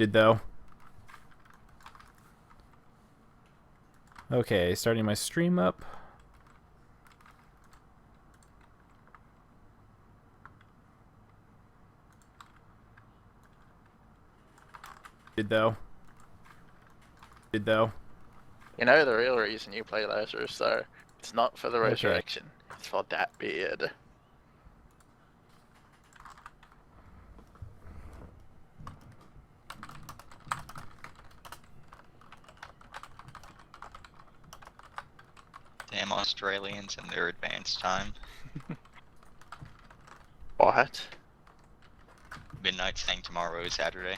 Did though. Okay, starting my stream up. Did though. Did though. You know the real reason you play lasers, though? It's not for the resurrection. It's for that beard. Damn Australians and their advanced time. What? Midnight saying tomorrow is Saturday.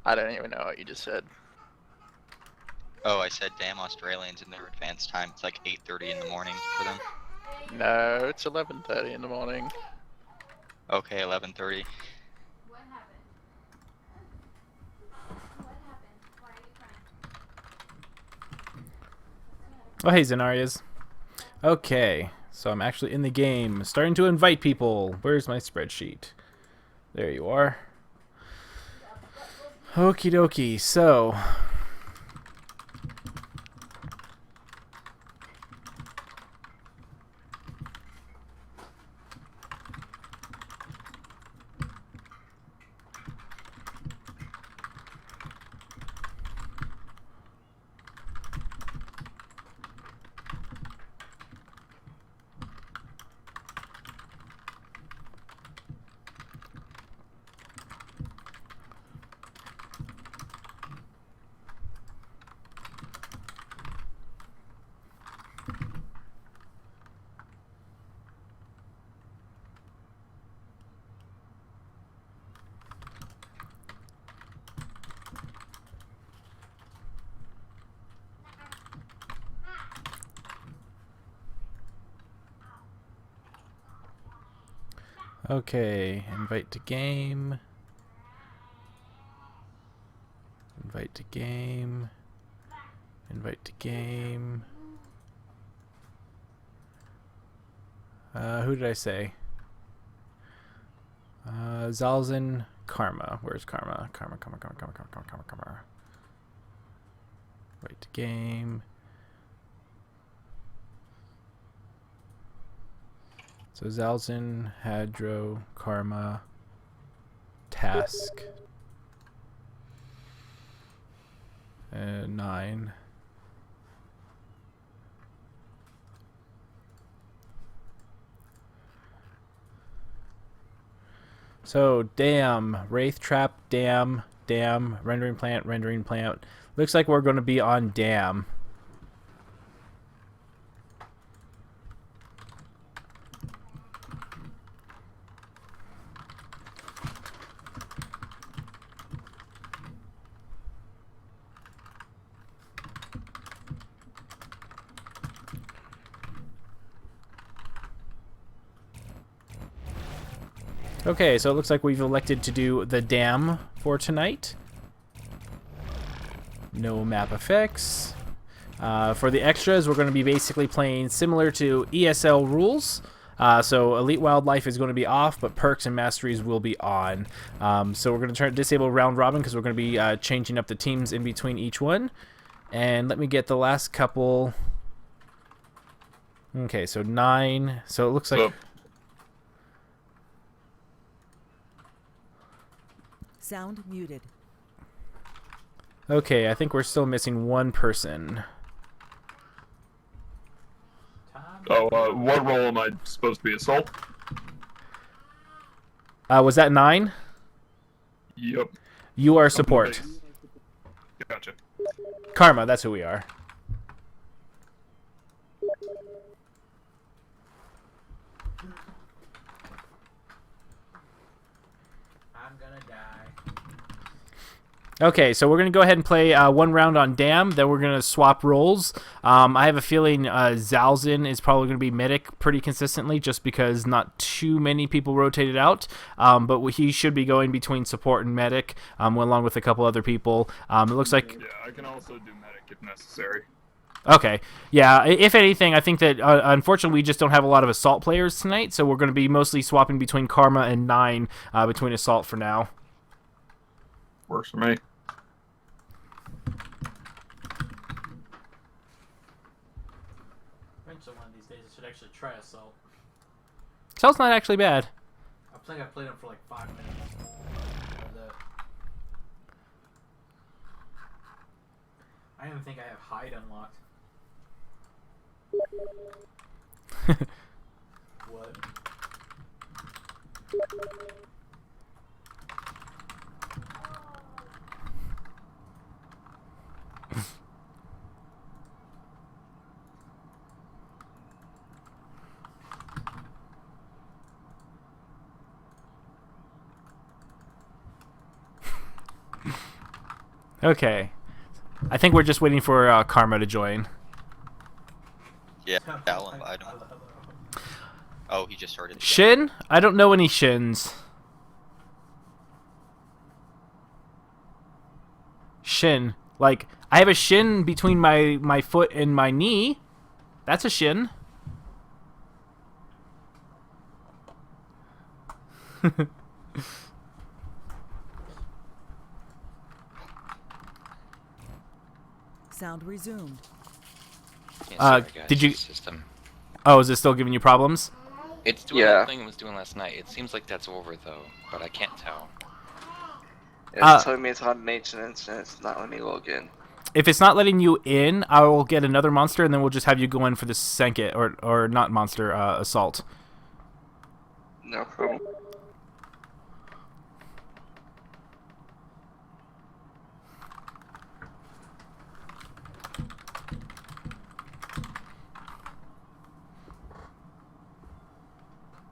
I don't even know what you just said. Oh, I said damn Australians and their advanced time. It's like 8:30 in the morning for them. No, it's 11:30 in the morning. Okay, 11:30. What happened? What happened? Why are you crying? Oh, hey, Zenarias. Okay, so I'm actually in the game, starting to invite people. Where's my spreadsheet? There you are. Okie dokie, so... Okay, invite to game. Invite to game. Invite to game. Who did I say? Zalzin Karma. Where's Karma? Karma. Invite to game. So Zalzin, Hadro, Karma, Task, 9. So damn, Wraith Trap, damn, rendering plant. Looks like we're going to be on damn. Okay, so it looks like we've elected to do the dam for tonight. No map effects. For the extras, we're going to be basically playing similar to ESL rules. So Elite Wildlife is going to be off, but Perks and Masteries will be on. So we're going to try to disable Round Robin because we're going to be changing up the teams in between each one. And let me get the last couple. Okay, so 9. So it looks like... Sound muted. Okay, I think we're still missing one person. Oh, what role am I supposed to be? Assault? Was that 9? Yep. You are support. Gotcha. Karma, that's who we are. I'm gonna die. Okay, so we're going to go ahead and play one round on Dam, then we're going to swap roles. I have a feeling Zalzin is probably going to be Medic pretty consistently just because not too many people rotated out, but he should be going between Support and Medic along with a couple other people. It looks like... Yeah, I can also do Medic if necessary. Okay. Yeah, if anything, I think that unfortunately we just don't have a lot of assault players tonight, so we're going to be mostly swapping between Karma and 9 between assault for now. Works for me. Eventually one of these days I should actually try assault. Assault's not actually bad. I think I played him for like 5 minutes. I don't even think I have hide unlocked. What? Okay. I think we're just waiting for Karma to join. Yeah, I'll invite him. Oh, he just started. Shin? I don't know any Shins. Shin. Like, I have a shin between my foot and my knee. That's a shin. Sound resumed. Did you... Oh, is it still giving you problems? It's doing that thing it was doing last night. It seems like that's over though, but I can't tell. It's telling me it's on maintenance and it's not letting me log in. If it's not letting you in, I will get another monster and then we'll just have you go in for the Senkit, or not monster, assault. No problem.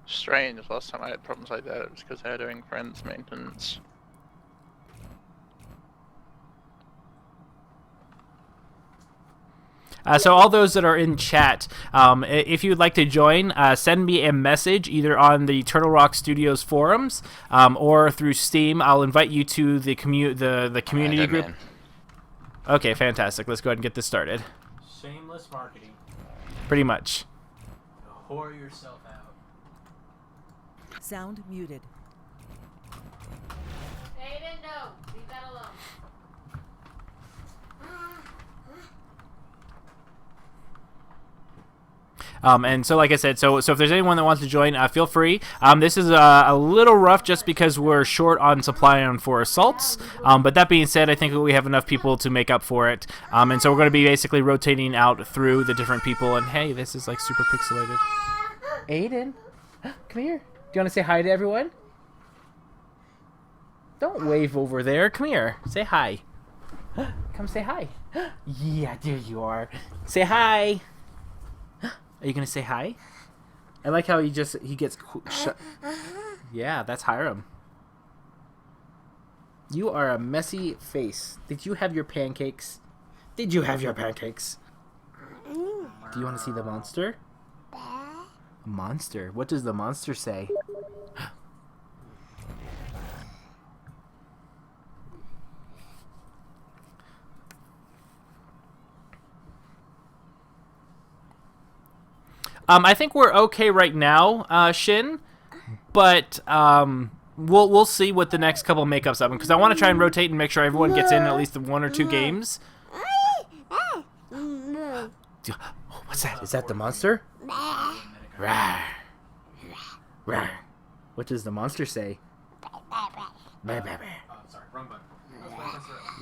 Strange, last time I had problems like that, it was because they were doing friends maintenance. So all those that are in chat, if you'd like to join, send me a message either on the Turtle Rock Studios forums or through Steam. I'll invite you to the community group. In. Okay, fantastic. Let's go ahead and get this started. Shameless marketing. Pretty much. Whore yourself out. Sound muted. Aiden, no. Leave that alone. And so, like I said, so if there's anyone that wants to join, feel free. This is a little rough just because we're short on supply on for assaults. But that being said, I think we have enough people to make up for it. And so we're going to be basically rotating out through the different people. And hey, this is like super pixelated. Aiden, come here. Do you want to say hi to everyone? Don't wave over there. Come here. Say hi. Come say hi. Yeah, there you are. Say hi. Are you gonna say hi? I like how he gets shut. Yeah, that's Hiram. You are a messy face. Did you have your pancakes? Did you have your pancakes? Do you want to see the monster? A monster? What does the monster say? I think we're okay right now, Shin, but we'll see what the next couple makeups of them, because I want to try and rotate and make sure everyone gets in at least 1 or 2 games. What's that? Is that the monster? Rawr. Rawr. What does the monster say? Oh, sorry, wrong button.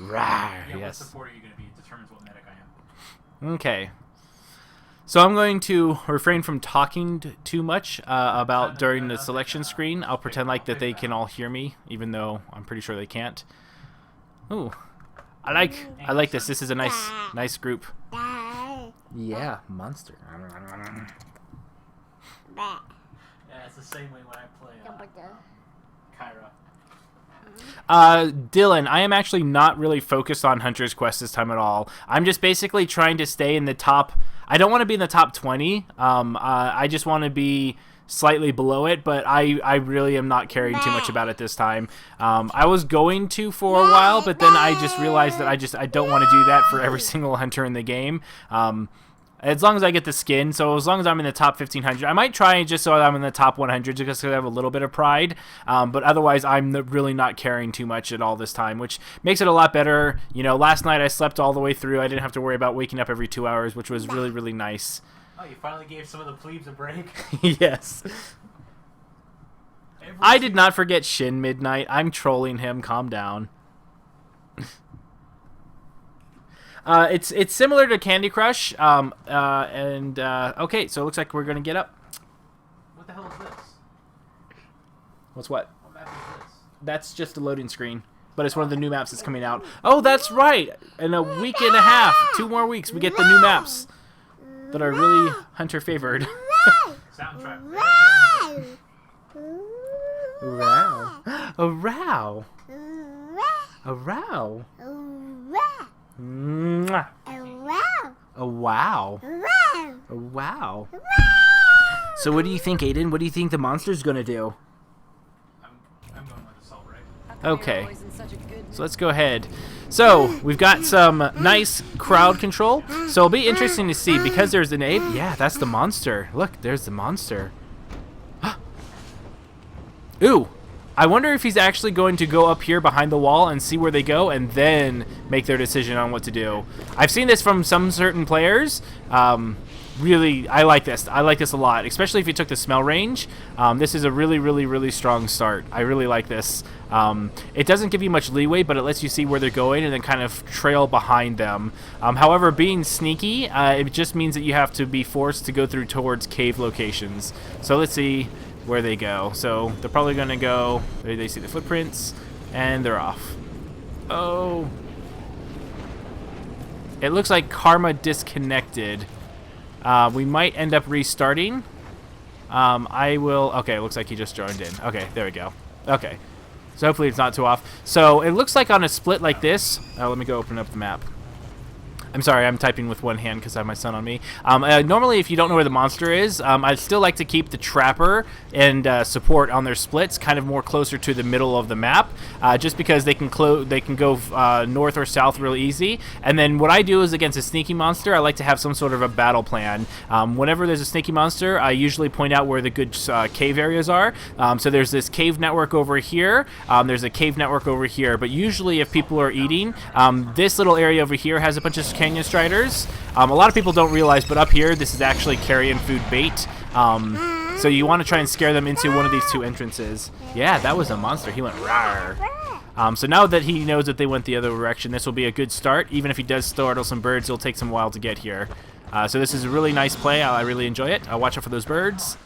Rawr. Yeah, what Yes. support are you going to be? It determines what medic I am. Okay. So I'm going to refrain from talking too much about during the selection screen. I'll pretend like that they can all hear me, even though I'm pretty sure they can't. Ooh, I like this. This is a nice group. Yeah, monster. Yeah, it's the same way when I play Kyra. Dylan, I am actually not really focused on Hunter's Quest this time at all. I'm just basically trying to stay in the top. I don't want to be in the top 20. I just want to be slightly below it, but I really am not caring too much about it this time. I was going to for a while, but then I just realized that I don't want to do that for every single hunter in the game. As long as I get the skin, so as long as I'm in the top 1500, I might try just so I'm in the top 100 just because I have a little bit of pride. But otherwise, I'm really not caring too much at all this time, which makes it a lot better. You know, last night I slept all the way through. I didn't have to worry about waking up every 2 hours, which was really, really nice. Oh, you finally gave some of the plebes a break? Yes. I did not forget Shin Midnight. I'm trolling him. Calm down. It's similar to Candy Crush. Okay, so it looks like we're gonna get up. What the hell is this? What's what? What map is this? That's just a loading screen, but it's one of the new maps that's coming out. Oh, that's right. In a week and a half, 2 more weeks, we get the new maps that are really hunter favored. Soundtrack. Wow. A row. A row. Mwah. A wow. A wow. So what do you think, Aiden? What do you think the monster's gonna do? I'm going with assault, right? Okay. So let's go ahead. So we've got some nice crowd control. So it'll be interesting to see because there's an ape. Yeah, that's the monster. Look, there's the monster. Ooh. I wonder if he's actually going to go up here behind the wall and see where they go and then make their decision on what to do. I've seen this from some certain players. Really, I like this. I like this a lot, especially if you took the smell range. This is a really, really, really strong start. I really like this. It doesn't give you much leeway, but it lets you see where they're going and then kind of trail behind them. However, being sneaky, it just means that you have to be forced to go through towards cave locations. So let's see where they go. So they're probably going to go, they see the footprints, and they're off. Oh. It looks like Karma disconnected. We might end up restarting. Okay, it looks like he just joined in. Okay, there we go. Okay. So hopefully it's not too off. So it looks like on a split like this, let me go open up the map. I'm sorry, I'm typing with one hand because I have my son on me. Normally, if you don't know where the monster is, I'd still like to keep the trapper and support on their splits kind of more closer to the middle of the map, just because they can go north or south real easy. And then what I do is against a sneaky monster, I like to have some sort of a battle plan. Whenever there's a sneaky monster, I usually point out where the good cave areas are. So there's this cave network over here. There's a cave network over here. But usually, if people are eating, this little area over here has a bunch of Canyon Striders. A lot of people don't realize, but up here, this is actually carrion food bait. So you want to try and scare them into one of these two entrances. Yeah, that was a monster. He went rawr. So now that he knows that they went the other direction, this will be a good start. Even if he does startle some birds, it'll take some while to get here. So this is a really nice play. I really enjoy it. Watch out for those birds.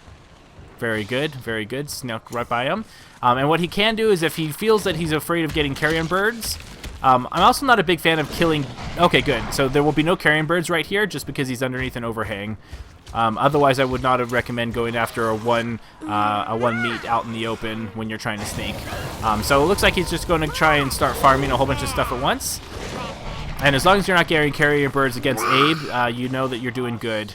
Very good, very good. Snuck right by him. And what he can do is if he feels that he's afraid of getting carrion birds, I'm also not a big fan of killing... Okay, good. So there will be no carrion birds right here just because he's underneath an overhang. Otherwise, I would not recommend going after a one meat out in the open when you're trying to sneak. So it looks like he's just going to try and start farming a whole bunch of stuff at once. And as long as you're not getting carrion birds against Abe, you know that you're doing good.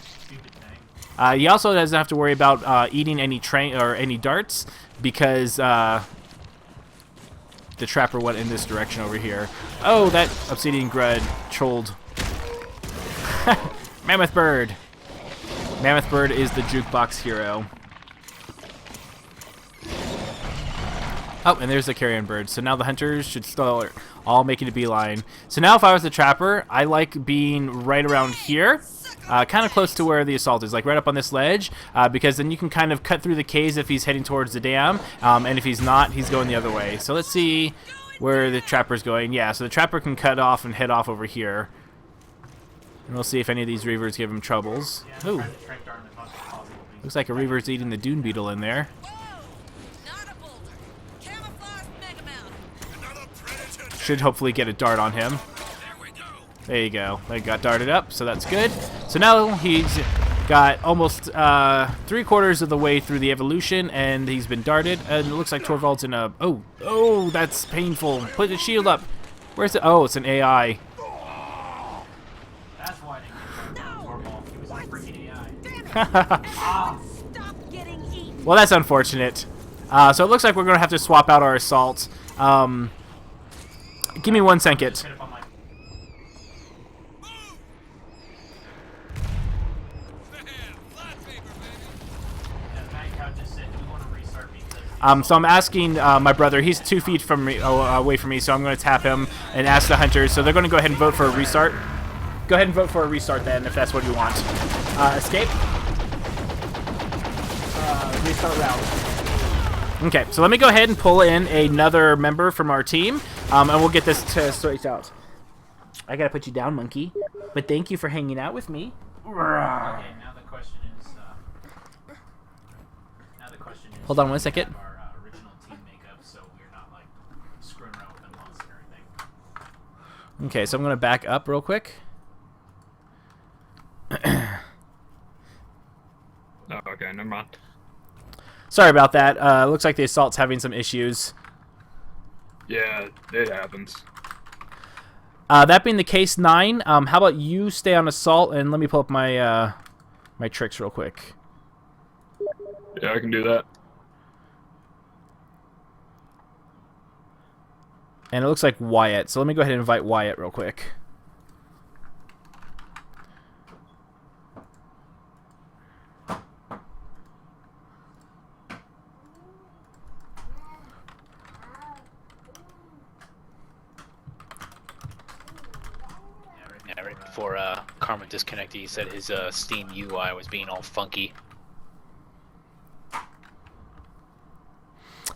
He also doesn't have to worry about eating any any darts because... the trapper went in this direction over here. Oh, that obsidian grud trolled. Mammoth bird. Mammoth bird is the jukebox hero. Oh, and there's the carrion bird. So now the hunters should start all making a beeline. So now if I was the trapper, I like being right around here. Kind of close to where the assault is, like right up on this ledge, because then you can kind of cut through the caves if he's heading towards the dam, and if he's not, he's going the other way. So let's see where the trapper's going. Yeah, so the trapper can cut off and head off over here. And we'll see if any of these reavers give him troubles. Ooh. Looks like a reaver's eating the dune beetle in there. Should hopefully get a dart on him. There you go. They got darted up, so that's good. So now he's got almost 3/4 of the way through the evolution, and he's been darted. And it looks like Torvald's in a... Oh, that's painful. Put the shield up. Where's it? Oh, it's an AI. That's why I didn't get Torvald. He was a freaking AI. Stop getting eaten. Well, that's unfortunate. So it looks like we're going to have to swap out our assault. Give me 1 second. Hit up on my... Yeah, the night cow just said, do we want to restart because... So I'm asking my brother. He's 2 feet from me, away from me, so I'm going to tap him and ask the hunters. So they're going to go ahead and vote for a restart. Go ahead and vote for a restart then, if that's what you want. Escape. Restart round. Okay, so let me go ahead and pull in another member from our team, and we'll get this straight out. I gotta put you down, monkey. But thank you for hanging out with me. Okay, now the question is... Hold on 1 second. Our original team makeup, so we're not, like, screwing around with them and everything. Okay, so I'm gonna back up real quick. Oh, okay, never mind. Sorry about that. Looks like the assault's having some issues. Yeah, it happens. That being the case, 9. How about you stay on assault and let me pull up my my tricks real quick. Yeah, I can do that. And it looks like Wyatt. So let me go ahead and invite Wyatt real quick. Yeah, right before Karma disconnected, he said his Steam UI was being all funky.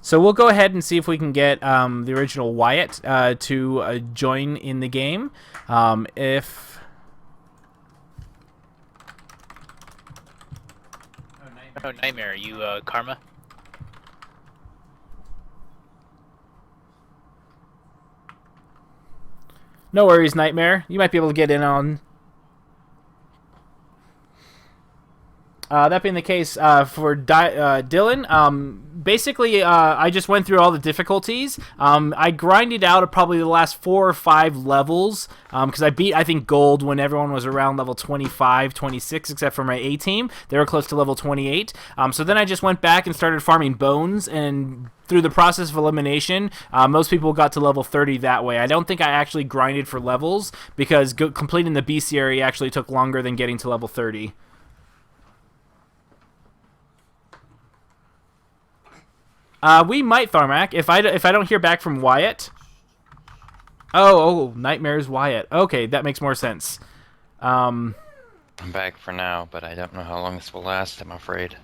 So we'll go ahead and see if we can get the original Wyatt to join in the game. If... Oh, Nightmare, are you Karma? No worries, Nightmare. You might be able to get in on... that being the case, for Dylan, basically, I just went through all the difficulties. I grinded out probably the last 4 or 5 levels, because I beat, I think, Gold when everyone was around level 25, 26, except for my A team. They were close to level 28. So then I just went back and started farming bones, and through the process of elimination, most people got to level 30 that way. I don't think I actually grinded for levels, because completing the beast area actually took longer than getting to level 30. We might, Tharmac, if I don't hear back from Wyatt. Oh, Nightmare's Wyatt. Okay, that makes more sense. I'm back for now, but I don't know how long this will last, I'm afraid.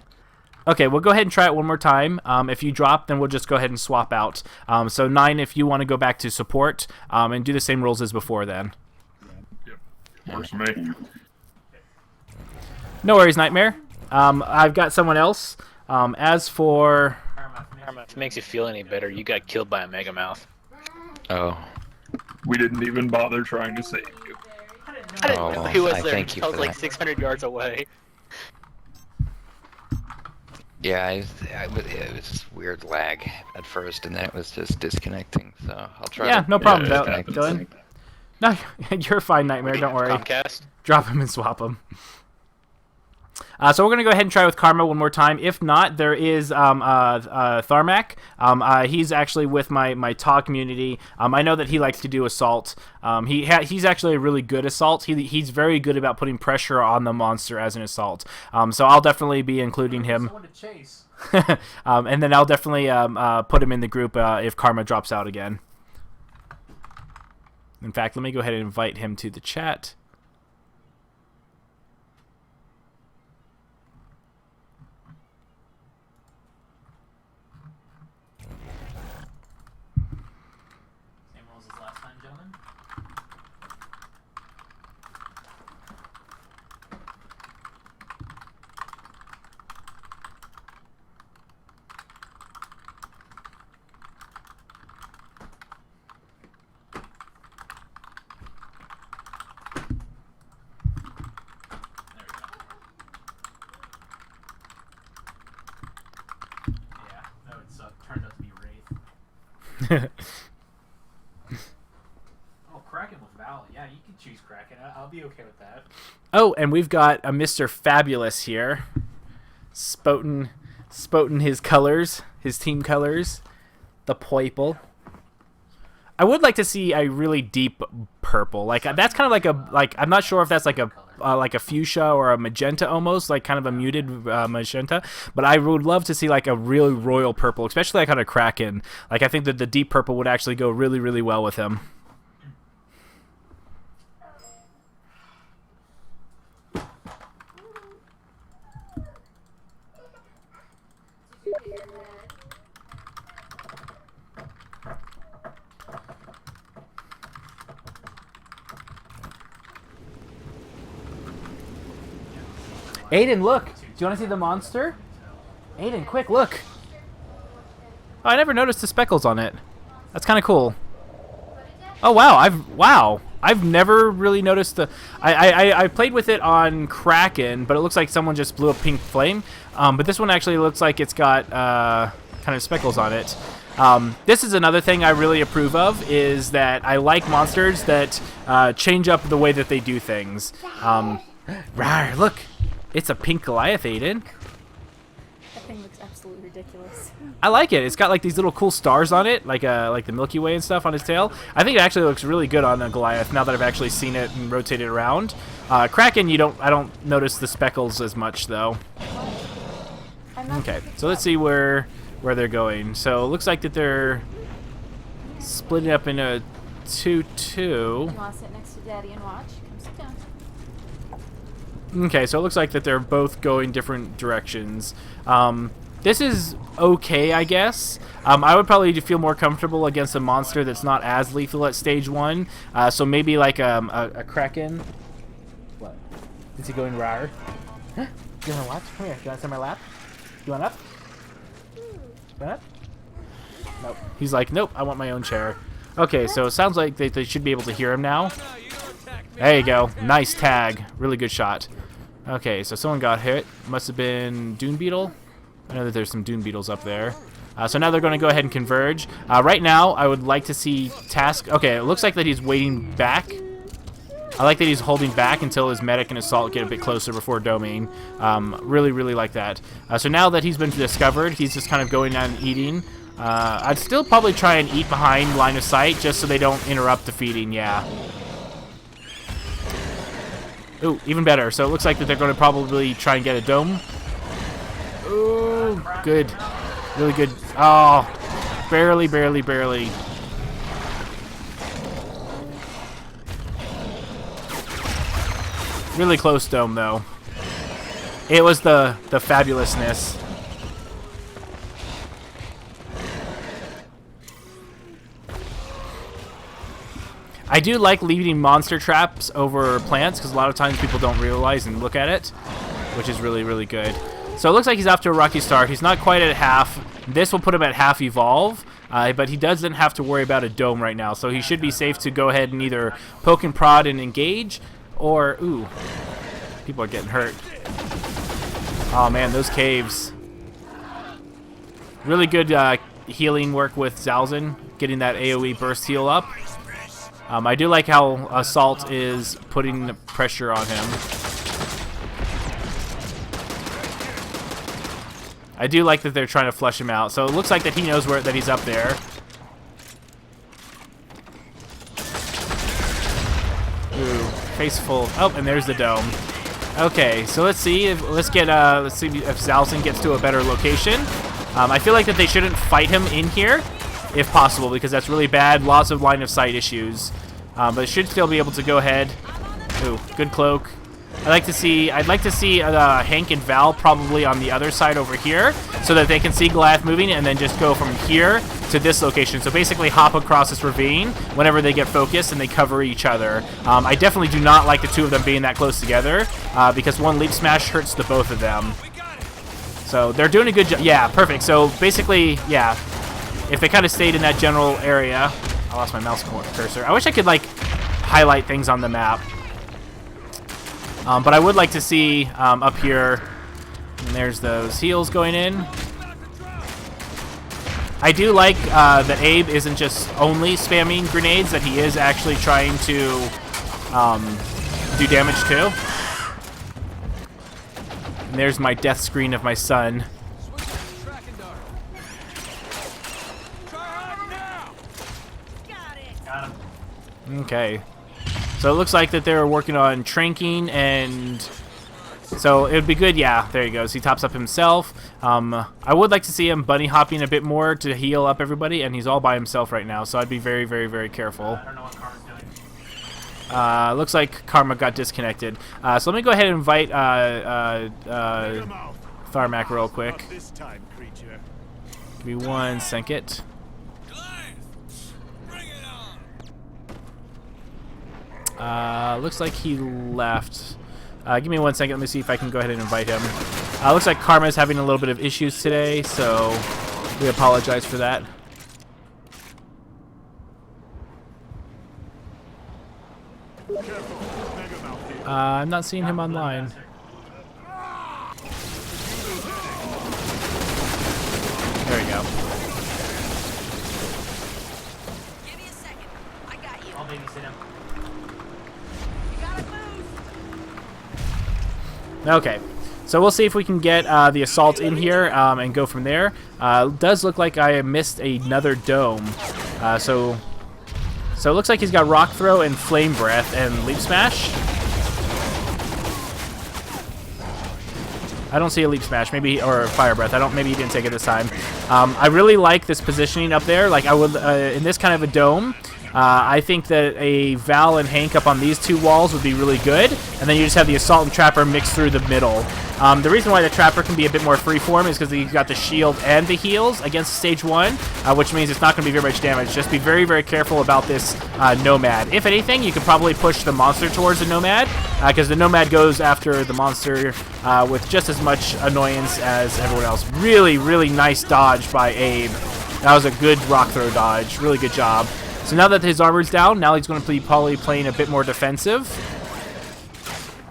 Okay, we'll go ahead and try it one more time. If you drop, then we'll just go ahead and swap out. So 9, if you want to go back to support, and do the same rules as before then. Yep, works for me. No worries, Nightmare. I've got someone else. As for... Karma, if it makes you feel any better, you got killed by a Mega Mouth. Oh. We didn't even bother trying to save you. I didn't know he was I there. thank you I was for like that. 600 yards away. Yeah, it was weird lag at first, and then it was just disconnecting, so I'll try Yeah, to... no problem, Yeah, Dylan. No, you're fine, Nightmare, don't worry. Comcast? Drop him and swap him. So we're going to go ahead and try with Karma one more time. If not, there is Tharmac. He's actually with my talk community. I know that he likes to do assault. He's actually a really good assault. He's very good about putting pressure on the monster as an assault. So I'll definitely be including him. Someone to chase. And then I'll definitely put him in the group if Karma drops out again. In fact, let me go ahead and invite him to the chat. Same rules as last time, gentlemen. There we go. Yeah, no, it's turned out to be Wraith. Oh, Kraken with Val. Yeah, you can choose Kraken. I'll be okay with that. Oh, and we've got a Mr. Fabulous here. Spoten. Spoting his colors, his team colors, the purple. I would like to see a really deep purple. Like that's kind of like I'm not sure if that's like a fuchsia or a magenta almost, like kind of a muted magenta. But I would love to see like a really royal purple, especially like on a Kraken. Like I think that the deep purple would actually go really, really well with him. Aiden, look! Do you want to see the monster? Aiden, quick, look! Oh, I never noticed the speckles on it. That's kind of cool. Oh wow! I've never really noticed the. I played with it on Kraken, but it looks like someone just blew a pink flame. But this one actually looks like it's got kind of speckles on it. This is another thing I really approve of, is that I like monsters that change up the way that they do things. Rawr, look! It's a pink Goliath, Aiden. That thing looks absolutely ridiculous. I like it. It's got like these little cool stars on it, like the Milky Way and stuff on its tail. I think it actually looks really good on a Goliath now that I've actually seen it and rotated around. Kraken, I don't notice the speckles as much though. Okay, so let's see where they're going. So it looks like that they're splitting up into 2-2. You want to sit next to Daddy and watch? Come sit down. Okay, so it looks like that they're both going different directions. This is okay, I guess. I would probably feel more comfortable against a monster that's not as lethal at stage 1. So maybe like a Kraken. What? Is he going rawr? Huh? You want to watch? Come here. You want to sit on my lap? You want up? You want up? Nope. He's like, nope, I want my own chair. Okay, so it sounds like they should be able to hear him now. There you go. Nice tag. Really good shot. Okay, so someone got hit. Must have been Dune Beetle. I know that there's some Dune Beetles up there. So now they're going to go ahead and converge. Right now, I would like to see Task... Okay, it looks like that he's waiting back. I like that he's holding back until his Medic and Assault get a bit closer before doming. Really, really like that. So now that he's been discovered, he's just kind of going out and eating. I'd still probably try and eat behind line of sight just so they don't interrupt the feeding, yeah. Ooh, even better. So it looks like that they're going to probably try and get a dome. Ooh, good. Really good. Oh, barely, barely, barely. Really close dome, though. It was the fabulousness. I do like leaving monster traps over plants because a lot of times people don't realize and look at it, which is really, really good. So it looks like he's off to a rocky start. He's not quite at half. This will put him at half evolve, but he doesn't have to worry about a dome right now. So he should be safe to go ahead and either poke and prod and engage, or, ooh, people are getting hurt. Oh man, those caves. Really good healing work with Zalzin, getting that AoE burst heal up. I do like how Assault is putting pressure on him. I do like that they're trying to flush him out. So it looks like that he knows that he's up there. Ooh, face full. Oh, and there's the dome. Okay, so let's see if Zalzin gets to a better location. I feel like that they shouldn't fight him in here, if possible, because that's really bad. Lots of line of sight issues. But it should still be able to go ahead. Ooh, good cloak. I'd like to see Hank and Val probably on the other side over here, so that they can see Goliath moving and then just go from here to this location. So basically hop across this ravine whenever they get focused and they cover each other. I definitely do not like the two of them being that close together because one leap smash hurts the both of them. So they're doing a good job. Yeah, perfect. So basically, yeah, if they kind of stayed in that general area. I lost my mouse cursor. I wish I could like highlight things on the map. But I would like to see up here, and there's those heals going in. I do like that Abe isn't just only spamming grenades, that he is actually trying to do damage too. And there's my death screen of my son. Got him. Okay. So it looks like that they're working on tranking, and so it would be good. Yeah, there he goes. He tops up himself. I would like to see him bunny hopping a bit more to heal up everybody, and he's all by himself right now, so I'd be very, very, very careful. I don't know what Karma's doing. Looks like Karma got disconnected. So let me go ahead and invite Tharmac real quick. Give me 1 second. Looks like he left. Give me 1 second. Let me see if I can go ahead and invite him. Looks like Karma's having a little bit of issues today, so we apologize for that. I'm not seeing him online. There we go. Give me a second. I got you. I'll babysit him. You gotta move. Okay, so we'll see if we can get the assault in here and go from there. Does look like I missed another dome. So it looks like he's got Rock Throw and Flame Breath and Leap Smash. I don't see a Leap Smash, maybe, or Fire Breath. Maybe he didn't take it this time. I really like this positioning up there. Like I would in this kind of a dome. I think that a Val and Hank up on these 2 walls would be really good, and then you just have the Assault and Trapper mixed through the middle. The reason why the Trapper can be a bit more freeform is because he's got the shield and the heals against stage 1, which means it's not going to be very much damage. Just be very, very careful about this Nomad. If anything, you could probably push the monster towards the Nomad, because the Nomad goes after the monster with just as much annoyance as everyone else. Really, really nice dodge by Abe. That was a good Rock Throw dodge. Really good job. So now that his armor's down, now he's going to be probably playing a bit more defensive.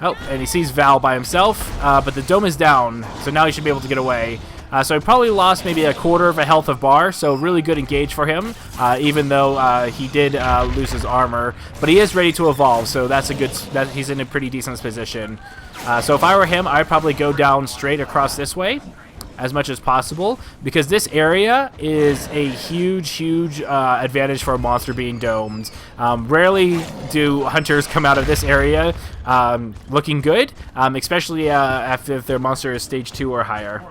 Oh, and he sees Val by himself, but the dome is down, so now he should be able to get away. So he probably lost maybe a quarter of a health of bar, so really good engage for him, even though he did lose his armor. But he is ready to evolve, so that's a good. He's in a pretty decent position. So if I were him, I'd probably go down straight across this way as much as possible, because this area is a huge, huge advantage for a monster being domed. Rarely do hunters come out of this area looking good, especially if their monster is stage 2 or higher.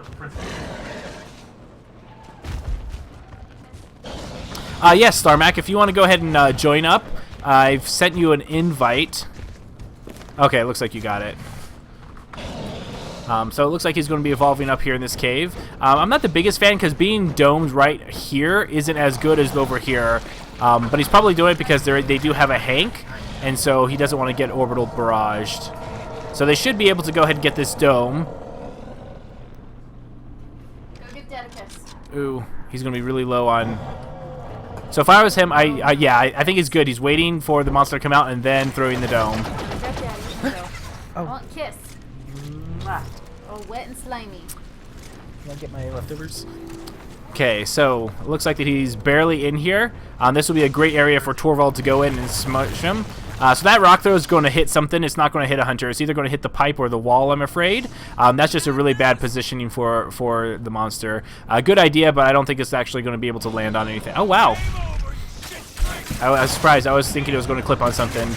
Yes, Starmac, if you want to go ahead and join up, I've sent you an invite. Okay, it looks like you got it. So it looks like he's going to be evolving up here in this cave. I'm not the biggest fan because being domed right here isn't as good as over here. But he's probably doing it because they do have a Hank, and so he doesn't want to get orbital barraged. So they should be able to go ahead and get this dome. Go give Dad a kiss. Ooh, he's going to be really low on... So if I was him, I think he's good. He's waiting for the monster to come out and then throwing the dome. Grab Daddy. So. I want kiss. Oh, wet and slimy. Can I get my leftovers? Okay, so it looks like that he's barely in here. This will be a great area for Torvald to go in and smush him. So that rock throw is going to hit something. It's not going to hit a hunter. It's either going to hit the pipe or the wall, I'm afraid. That's just a really bad positioning for the monster. Good idea, but I don't think it's actually going to be able to land on anything. Oh, wow. I was surprised. I was thinking it was going to clip on something.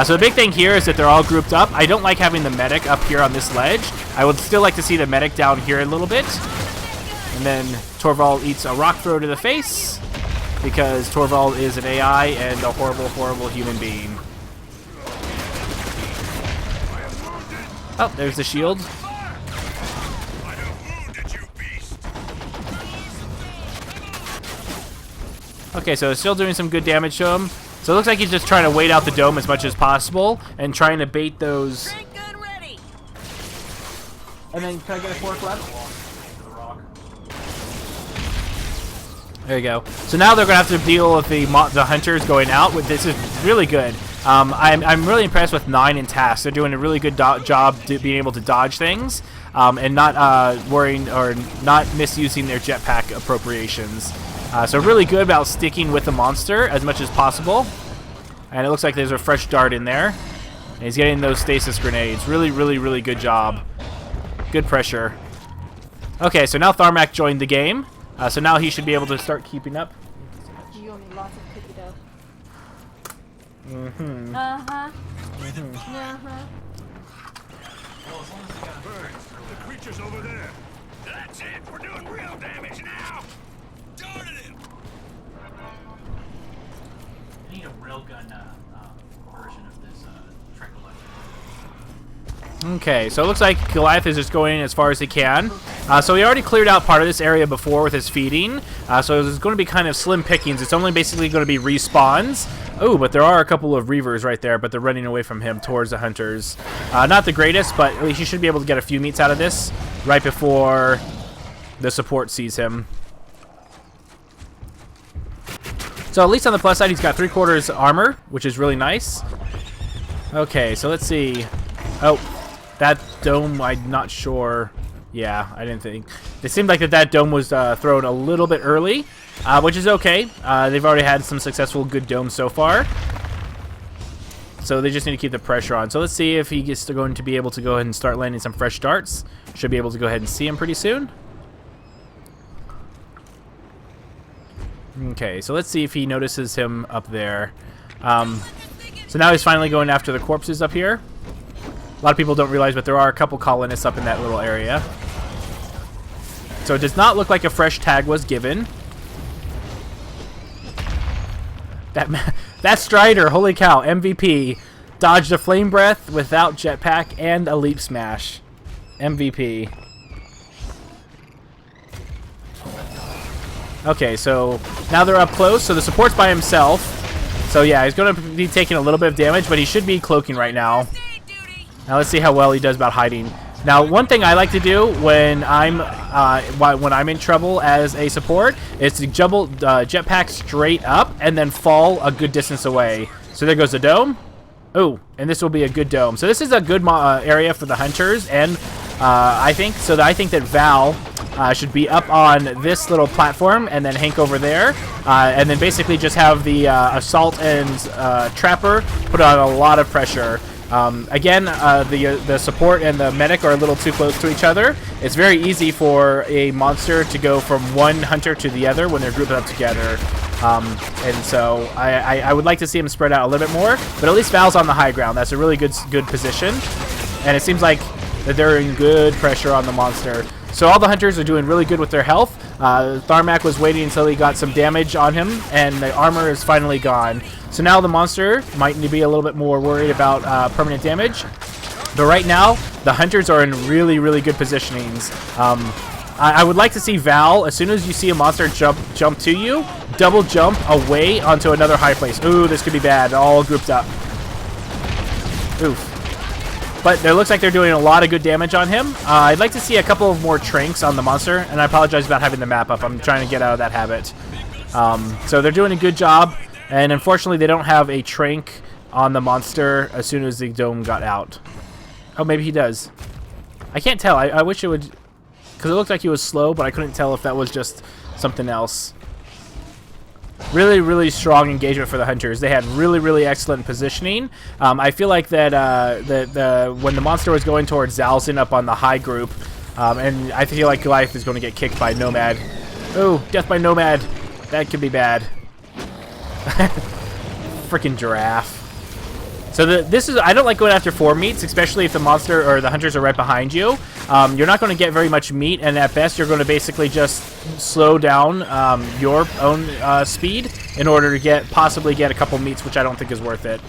So the big thing here is that they're all grouped up. I don't like having the medic up here on this ledge. I would still like to see the medic down here a little bit. And then Torvald eats a rock throw to the face because Torvald is an AI and a horrible, horrible human being. Oh, there's the shield. Okay, so it's still doing some good damage to him. So it looks like he's just trying to wait out the dome as much as possible and trying to bait those. And then can I get a fork left? There you go. So now they're gonna have to deal with the hunters going out. With this is really good. I'm really impressed with 9 and Task. They're doing a really good job being able to dodge things and not worrying or not misusing their jetpack appropriations. So really good about sticking with the monster as much as possible. And it looks like there's a fresh dart in there. And he's getting those stasis grenades. Really, really, really good job. Good pressure. Okay, so now Tharmac joined the game. So now he should be able to start keeping up. You owe me lots of cookie dough. Mm-hmm. Uh-huh. Mm-hmm. Uh-huh. The creature's over there. That's it. We're doing real damage now. Darted him. I need a railgun version of this tricolor. Okay, so it looks like Goliath is just going as far as he can. So he already cleared out part of this area before with his feeding. So it's going to be kind of slim pickings. It's only basically going to be respawns. Oh, but there are a couple of Reavers right there, but they're running away from him towards the Hunters. Not the greatest, but at least you should be able to get a few meats out of this right before the support sees him. So at least on the plus side, he's got 3/4 armor, which is really nice. Okay, so let's see. Oh, that dome, I'm not sure. Yeah, I didn't think. It seemed like that dome was thrown a little bit early, which is okay. They've already had some successful good domes so far. So they just need to keep the pressure on. So let's see if he gets going to be able to go ahead and start landing some fresh darts. Should be able to go ahead and see him pretty soon. Okay, so let's see if he notices him up there. So now he's finally going after the corpses up here. A lot of people don't realize, but there are a couple colonists up in that little area. So it does not look like a fresh tag was given. That Strider, holy cow, MVP. Dodged a flame breath without jetpack and a leap smash. MVP. Okay, so now they're up close, so the support's by himself. So yeah, he's going to be taking a little bit of damage, but he should be cloaking right now. Now let's see how well he does about hiding. Now, one thing I like to do when I'm in trouble as a support is to jetpack straight up and then fall a good distance away. So there goes the dome. Oh, and this will be a good dome. So this is a good area for the Hunters, and I think that Val should be up on this little platform, and then Hank over there, and then basically just have the Assault and Trapper put on a lot of pressure. Again, the support and the medic are a little too close to each other. It's very easy for a monster to go from one hunter to the other when they're grouped up together. And so I would like to see him spread out a little bit more, but at least Val's on the high ground. That's a really good position, and it seems like that they're in good pressure on the monster. So all the hunters are doing really good with their health. Tharmac was waiting until he got some damage on him, and the armor is finally gone. So now the monster might need to be a little bit more worried about permanent damage. But right now, the hunters are in really, really good positionings. I would like to see Val, as soon as you see a monster jump to you, double jump away onto another high place. Ooh, this could be bad. All grouped up. Oof. But it looks like they're doing a lot of good damage on him. I'd like to see a couple of more tranks on the monster, and I apologize about having the map up. I'm trying to get out of that habit. So they're doing a good job, and unfortunately they don't have a trank on the monster as soon as the dome got out. Oh, maybe he does. I can't tell. I wish it would, because it looked like he was slow, but I couldn't tell if that was just something else. Really, really strong engagement for the hunters. They had really, really excellent positioning. I feel like that when the monster was going towards Zalzin up on the high group, and I feel like Goliath is going to get kicked by Nomad. Oh, death by Nomad. That could be bad. Freaking giraffe. So I don't like going after 4 meats, especially if the monster or the hunters are right behind you. You're not going to get very much meat, and at best you're going to basically just slow down your own speed in order to possibly get a couple meats, which I don't think is worth it.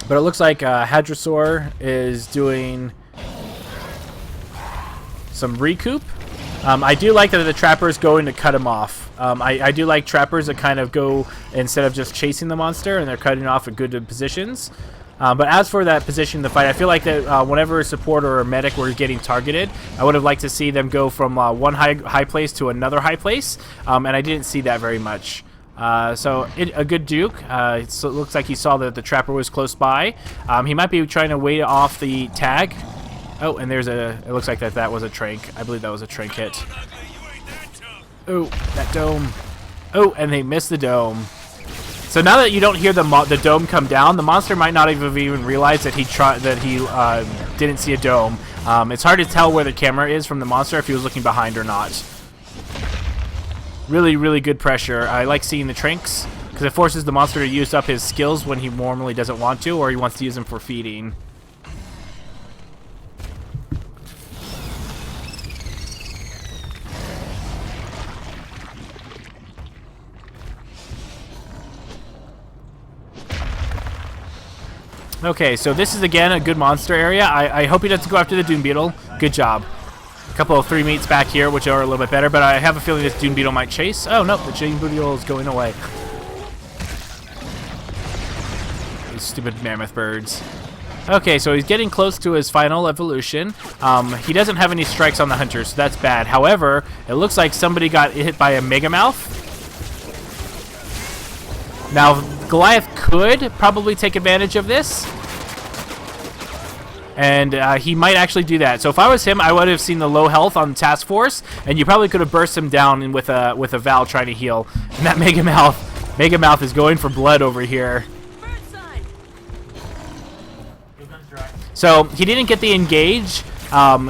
But it looks like Hadrosaur is doing some recoup. I do like that the Trapper is going to cut him off. I do like Trappers that kind of go, instead of just chasing the monster, and they're cutting off at good positions. But as for that position in the fight, I feel like that whenever a support or a medic were getting targeted, I would have liked to see them go from one high place to another high place, and I didn't see that very much. So a good Duke. So it looks like he saw that the Trapper was close by. He might be trying to wait off the tag. Oh, and it looks like that was a trank. I believe that was a trank hit. Oh, that dome. Oh, and they missed the dome. So now that you don't hear the dome come down, the monster might not have even realized that he didn't see a dome. It's hard to tell where the camera is from the monster if he was looking behind or not. Really, really good pressure. I like seeing the tranks, because it forces the monster to use up his skills when he normally doesn't want to, or he wants to use them for feeding. Okay, so this is again a good monster area. I hope he doesn't go after the Dune Beetle. Good job. A couple of 3 meats back here, which are a little bit better, but I have a feeling this Dune Beetle might chase. Oh, no, the Dune Beetle is going away. These stupid mammoth birds. Okay, so he's getting close to his final evolution. He doesn't have any strikes on the hunter, so that's bad. However, it looks like somebody got hit by a Megamouth. Now, Goliath could probably take advantage of this. And he might actually do that. So if I was him, I would have seen the low health on Task Force, and you probably could have burst him down with a Val trying to heal. And that Megamouth is going for blood over here. So he didn't get the engage.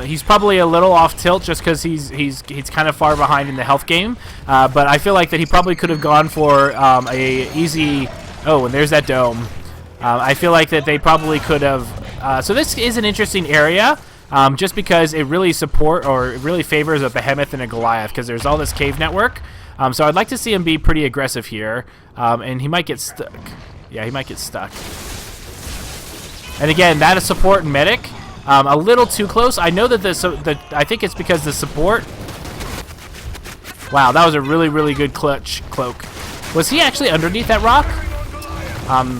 He's probably a little off tilt just because he's kind of far behind in the health game. But I feel like that he probably could have gone for a easy. Oh, and there's that dome. I feel like that they probably could have. So this is an interesting area, just because it really favors a behemoth and a Goliath, because there's all this cave network. So I'd like to see him be pretty aggressive here, and he might get stuck. Yeah, he might get stuck. And again, that is support and medic. A little too close. I know that I think it's because the support. Wow, that was a really, really good clutch cloak. Was he actually underneath that rock?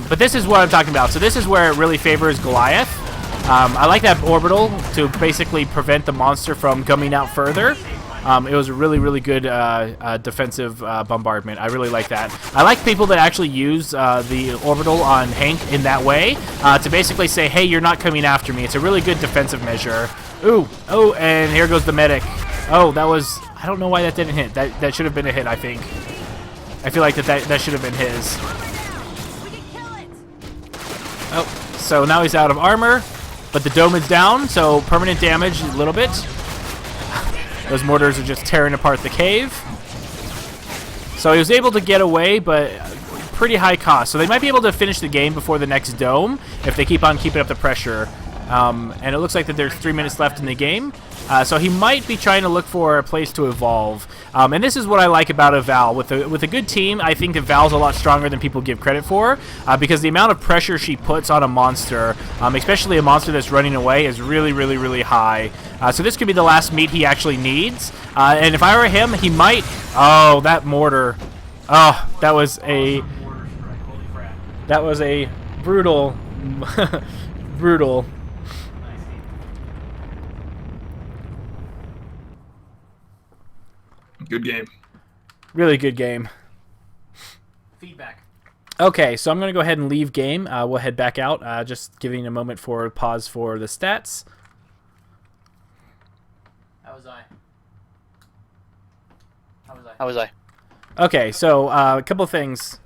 But this is what I'm talking about. So this is where it really favors Goliath. I like that orbital to basically prevent the monster from coming out further. It was a really, really good defensive bombardment. I really like that. I like people that actually use the orbital on Hank in that way to basically say, hey, you're not coming after me. It's a really good defensive measure. Ooh, oh, and here goes the medic. Oh, that was, I don't know why that didn't hit. That should have been a hit, I think. I feel like that should have been his. Oh, so now he's out of armor, but the dome is down, so permanent damage a little bit. Those mortars are just tearing apart the cave. So he was able to get away, but pretty high cost. So they might be able to finish the game before the next dome if they keep on keeping up the pressure. And it looks like that there's 3 minutes left in the game. So he might be trying to look for a place to evolve. And this is what I like about a Val. With a good team, I think that Val's a lot stronger than people give credit for, because the amount of pressure she puts on a monster, especially a monster that's running away, is really, really, really high. So this could be the last meat he actually needs. And if I were him, he might... Oh, that mortar. Oh, that was a brutal... brutal... Good game. Really good game. Feedback. Okay, so I'm going to go ahead and leave game. We'll head back out, just giving a moment for pause for the stats. How was I? How was I? Okay, so a couple of things.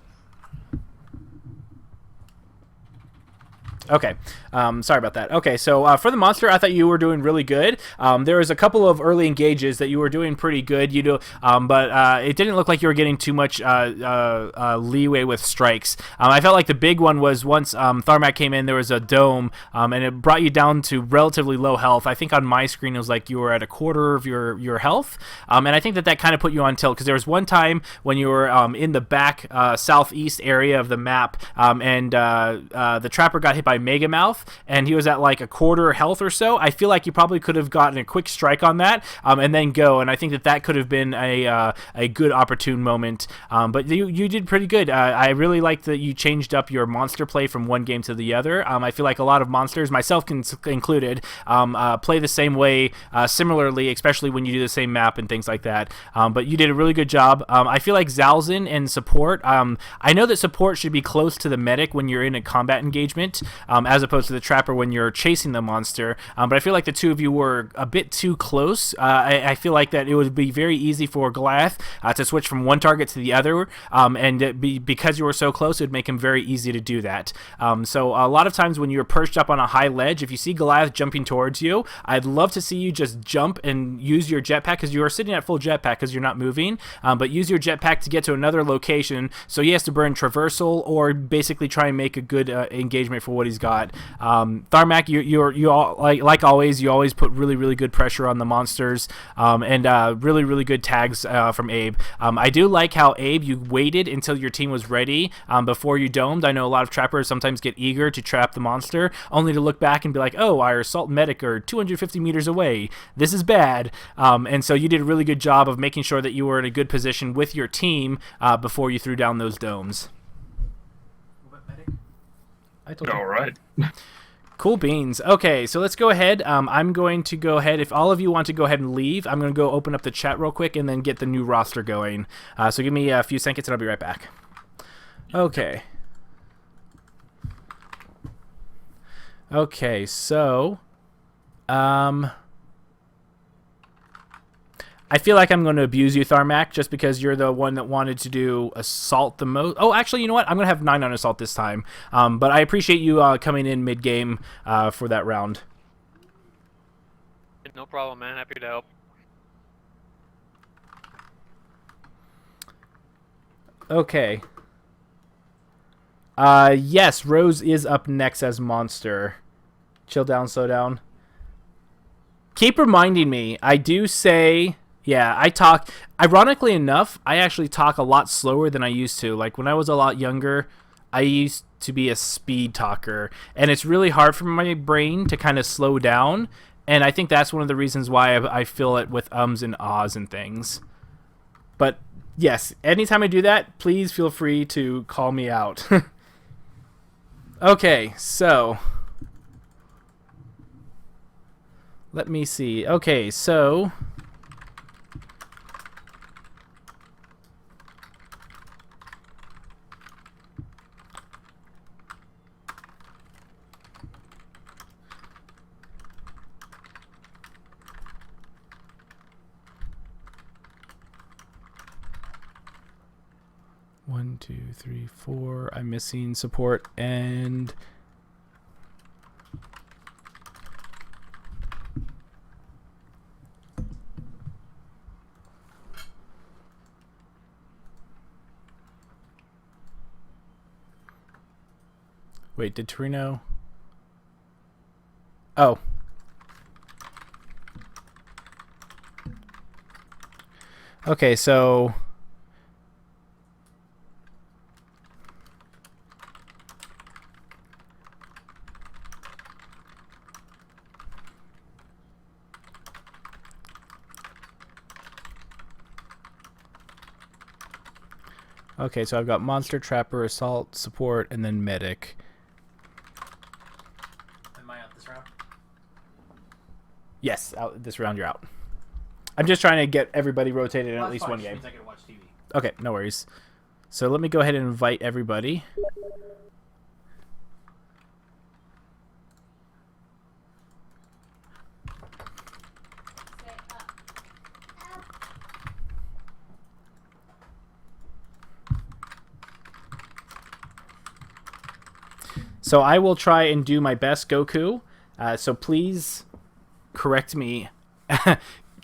Okay, sorry about that. Okay, so for the monster, I thought you were doing really good. There was a couple of early engages that you were doing pretty good. But it didn't look like you were getting too much leeway with strikes. I felt like the big one was once Tharmac came in, there was a dome, and it brought you down to relatively low health. I think on my screen it was like you were at a quarter of your health, and I think that kind of put you on tilt, because there was one time when you were in the back southeast area of the map, and the trapper got hit by Megamouth, and he was at like a quarter health or so. I feel like you probably could have gotten a quick strike on that, and then go, and I think that could have been a good opportune moment. But you did pretty good. I really liked that you changed up your monster play from one game to the other. I feel like a lot of monsters, myself included, play the same way similarly, especially when you do the same map and things like that. But you did a really good job. I feel like Zalzin and support, I know that support should be close to the medic when you're in a combat engagement, as opposed to the Trapper when you're chasing the monster. But I feel like the two of you were a bit too close. I feel like that it would be very easy for Goliath to switch from one target to the other, and because you were so close, it would make him very easy to do that. So a lot of times when you're perched up on a high ledge, if you see Goliath jumping towards you, I'd love to see you just jump and use your jetpack, because you are sitting at full jetpack because you're not moving, but use your jetpack to get to another location, so he has to burn traversal or basically try and make a good engagement for what he's got. Tharmac, you all, like always, you always put really good pressure on the monsters, and really good tags from Abe. I do like how, Abe, you waited until your team was ready before you domed. I know a lot of trappers sometimes get eager to trap the monster, only to look back and be like, oh, our assault medic are 250 meters away. This is bad. And so you did a really good job of making sure that you were in a good position with your team before you threw down those domes. All right. Cool beans. Okay, so let's go ahead. I'm going to go ahead. If all of you want to go ahead and leave, I'm going to go open up the chat real quick and then get the new roster going. So give me a few seconds and I'll be right back. Okay. Okay, so I feel like I'm going to abuse you, Tharmac, just because you're the one that wanted to do assault the most. Oh, actually, you know what? I'm going to have 9 on assault this time. But I appreciate you coming in mid-game for that round. No problem, man. Happy to help. Okay. Yes, Rose is up next as monster. Chill down, slow down. Keep reminding me. I do say... Yeah, I talk... Ironically enough, I actually talk a lot slower than I used to. Like, when I was a lot younger, I used to be a speed talker. And it's really hard for my brain to kind of slow down. And I think that's one of the reasons why I fill it with ums and ahs and things. But, yes, anytime I do that, please feel free to call me out. Okay, so... Let me see. Okay, so... One, two, three, four. I'm missing support and... Wait, did Torino... Oh. Okay, so... Okay, so I've got Monster, Trapper, Assault, Support, and then Medic. Am I out this round? Yes, out this round you're out. I'm just trying to get everybody rotated in at least one game. Means I can watch TV. Okay, no worries. So let me go ahead and invite everybody. So I will try and do my best, Goku. So please correct me.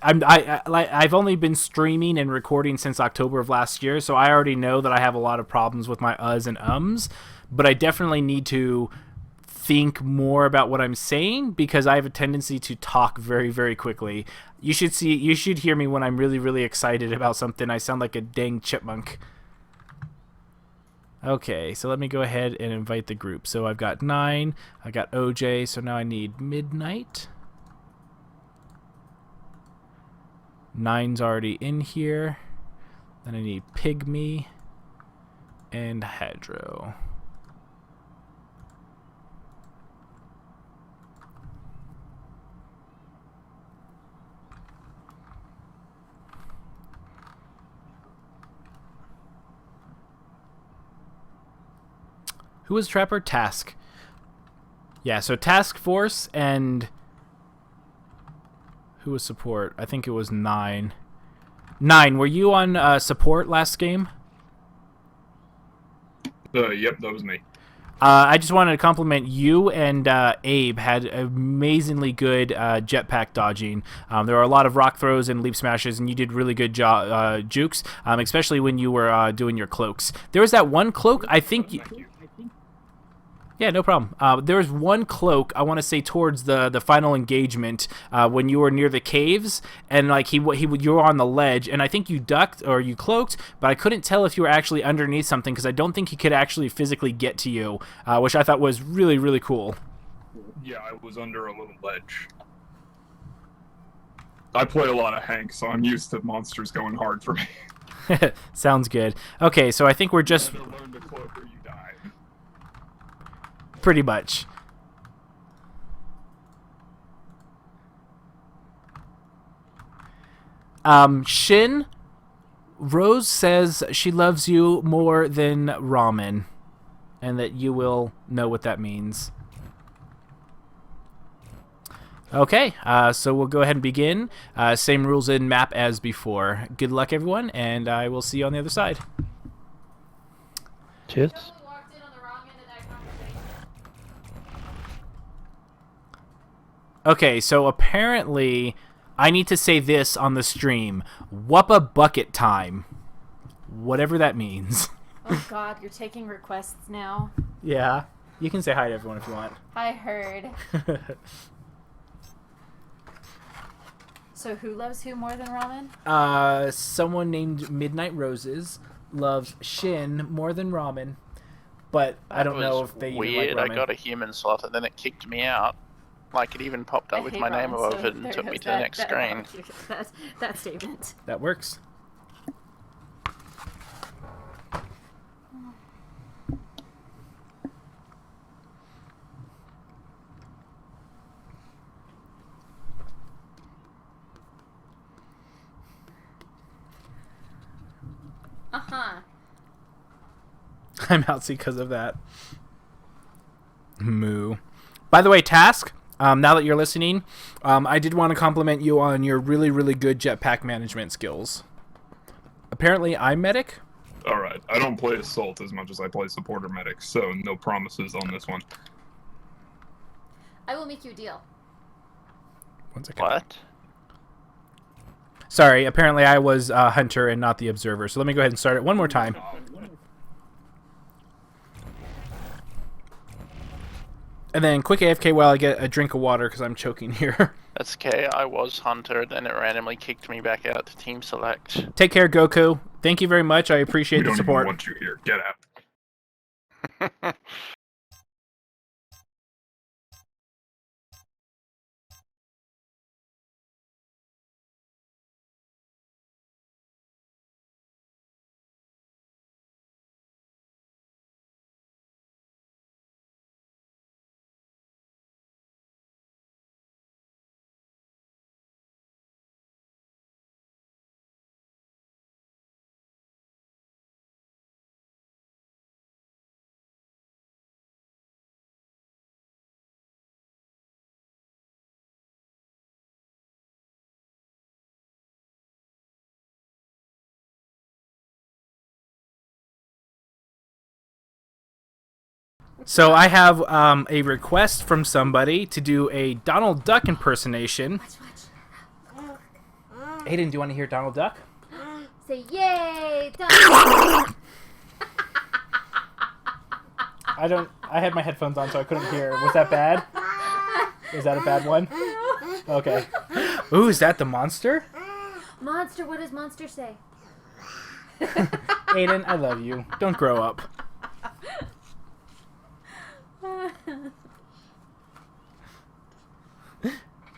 I've only been streaming and recording since October of last year, so I already know that I have a lot of problems with my uhs and ums, but I definitely need to think more about what I'm saying because I have a tendency to talk very quickly. You should hear me when I'm really excited about something. I sound like a dang chipmunk. Okay, so let me go ahead and invite the group. So I've got 9, I got OJ, so now I need Midnight. 9's already in here. Then I need Pygmy and Hadro. Who was Trapper? Task. Yeah, so Task Force and... Who was support? I think it was 9. 9, were you on support last game? Yep, that was me. I just wanted to compliment you and Abe had amazingly good jetpack dodging. There were a lot of rock throws and leap smashes, and you did really good jukes, especially when you were doing your cloaks. There was that one cloak, I think... Yeah, no problem. There was one cloak, I want to say, towards the final engagement when you were near the caves, and like you were on the ledge, and I think you ducked or you cloaked, but I couldn't tell if you were actually underneath something because I don't think he could actually physically get to you, which I thought was really, really cool. Yeah, I was under a little ledge. I play a lot of Hank, so I'm used to monsters going hard for me. Sounds good. Okay, so I think we're just... Learn to cloak or you die. Pretty much. Shin, Rose says she loves you more than ramen, and that you will know what that means. Okay, so we'll go ahead and begin. Same rules in map as before. Good luck, everyone, and I will see you on the other side. Cheers. Okay, so apparently I need to say this on the stream. Whuppa bucket time. Whatever that means. Oh god, you're taking requests now. Yeah, you can say hi to everyone if you want. I heard. So who loves who more than ramen? Someone named Midnight Roses loves Shin more than ramen, but I don't know if they even weird. like ramen. I got a human slot and then it kicked me out. Like it even popped up with my name above it and took me to the next screen. That statement. That works. Uh-huh. I'm outsy because of that. Moo. By the way, Task, now that you're listening, I did want to compliment you on your really, really good jetpack management skills. Apparently, I'm medic. Alright, I don't play Assault as much as I play Support or Medic, so no promises on this one. I will make you a deal. One second. What? Sorry, apparently I was Hunter and not the Observer, so let me go ahead and start it one more time. And then quick AFK while I get a drink of water because I'm choking here. That's okay. I was Hunter, then it randomly kicked me back out to Team Select. Take care, Goku. Thank you very much. I appreciate the support. We don't even want you here. Get out. So I have a request from somebody to do a Donald Duck impersonation. Aiden, do you want to hear Donald Duck? Say yay, Donald. I had my headphones on, so I couldn't hear. Was that bad? Was that a bad one? Okay. Ooh, is that the monster? Monster, what does monster say? Aiden, I love you. Don't grow up.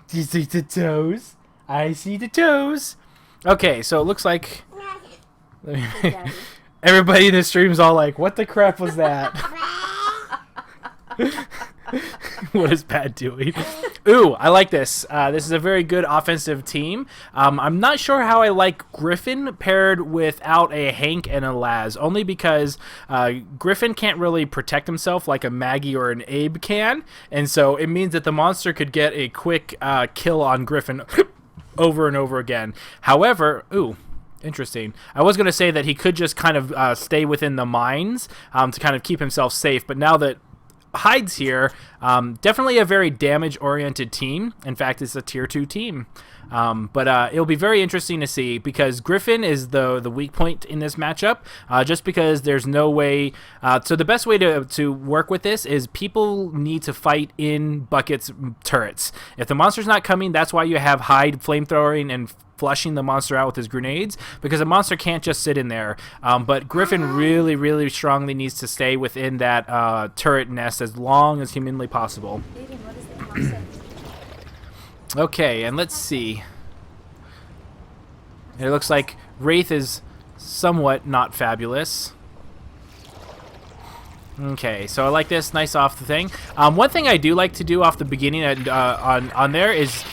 Do you see the toes? I see the toes. Okay, so it looks like everybody in the stream's all like, "What the crap was that?" What is Pat doing? Ooh, I like this. This is a very good offensive team. I'm not sure how I like Griffin paired without a Hank and a Laz, only because Griffin can't really protect himself like a Maggie or an Abe can, and so it means that the monster could get a quick kill on Griffin over and over again. However, ooh, interesting. I was going to say that he could just kind of stay within the mines to kind of keep himself safe, but now that Hyde's here, definitely a very damage-oriented team. In fact, it's a tier 2 team. But it'll be very interesting to see because Griffin is the weak point in this matchup, just because there's no way. So the best way to work with this is people need to fight in Bucket's turrets. If the monster's not coming, that's why you have Hyde flamethrowing and flushing the monster out with his grenades, because a monster can't just sit in there. But Griffin really, really strongly needs to stay within that turret nest as long as humanly possible. Okay, and let's see. It looks like Wraith is somewhat not fabulous. Okay, so I like this. Nice off the thing. One thing I do like to do off the beginning on there is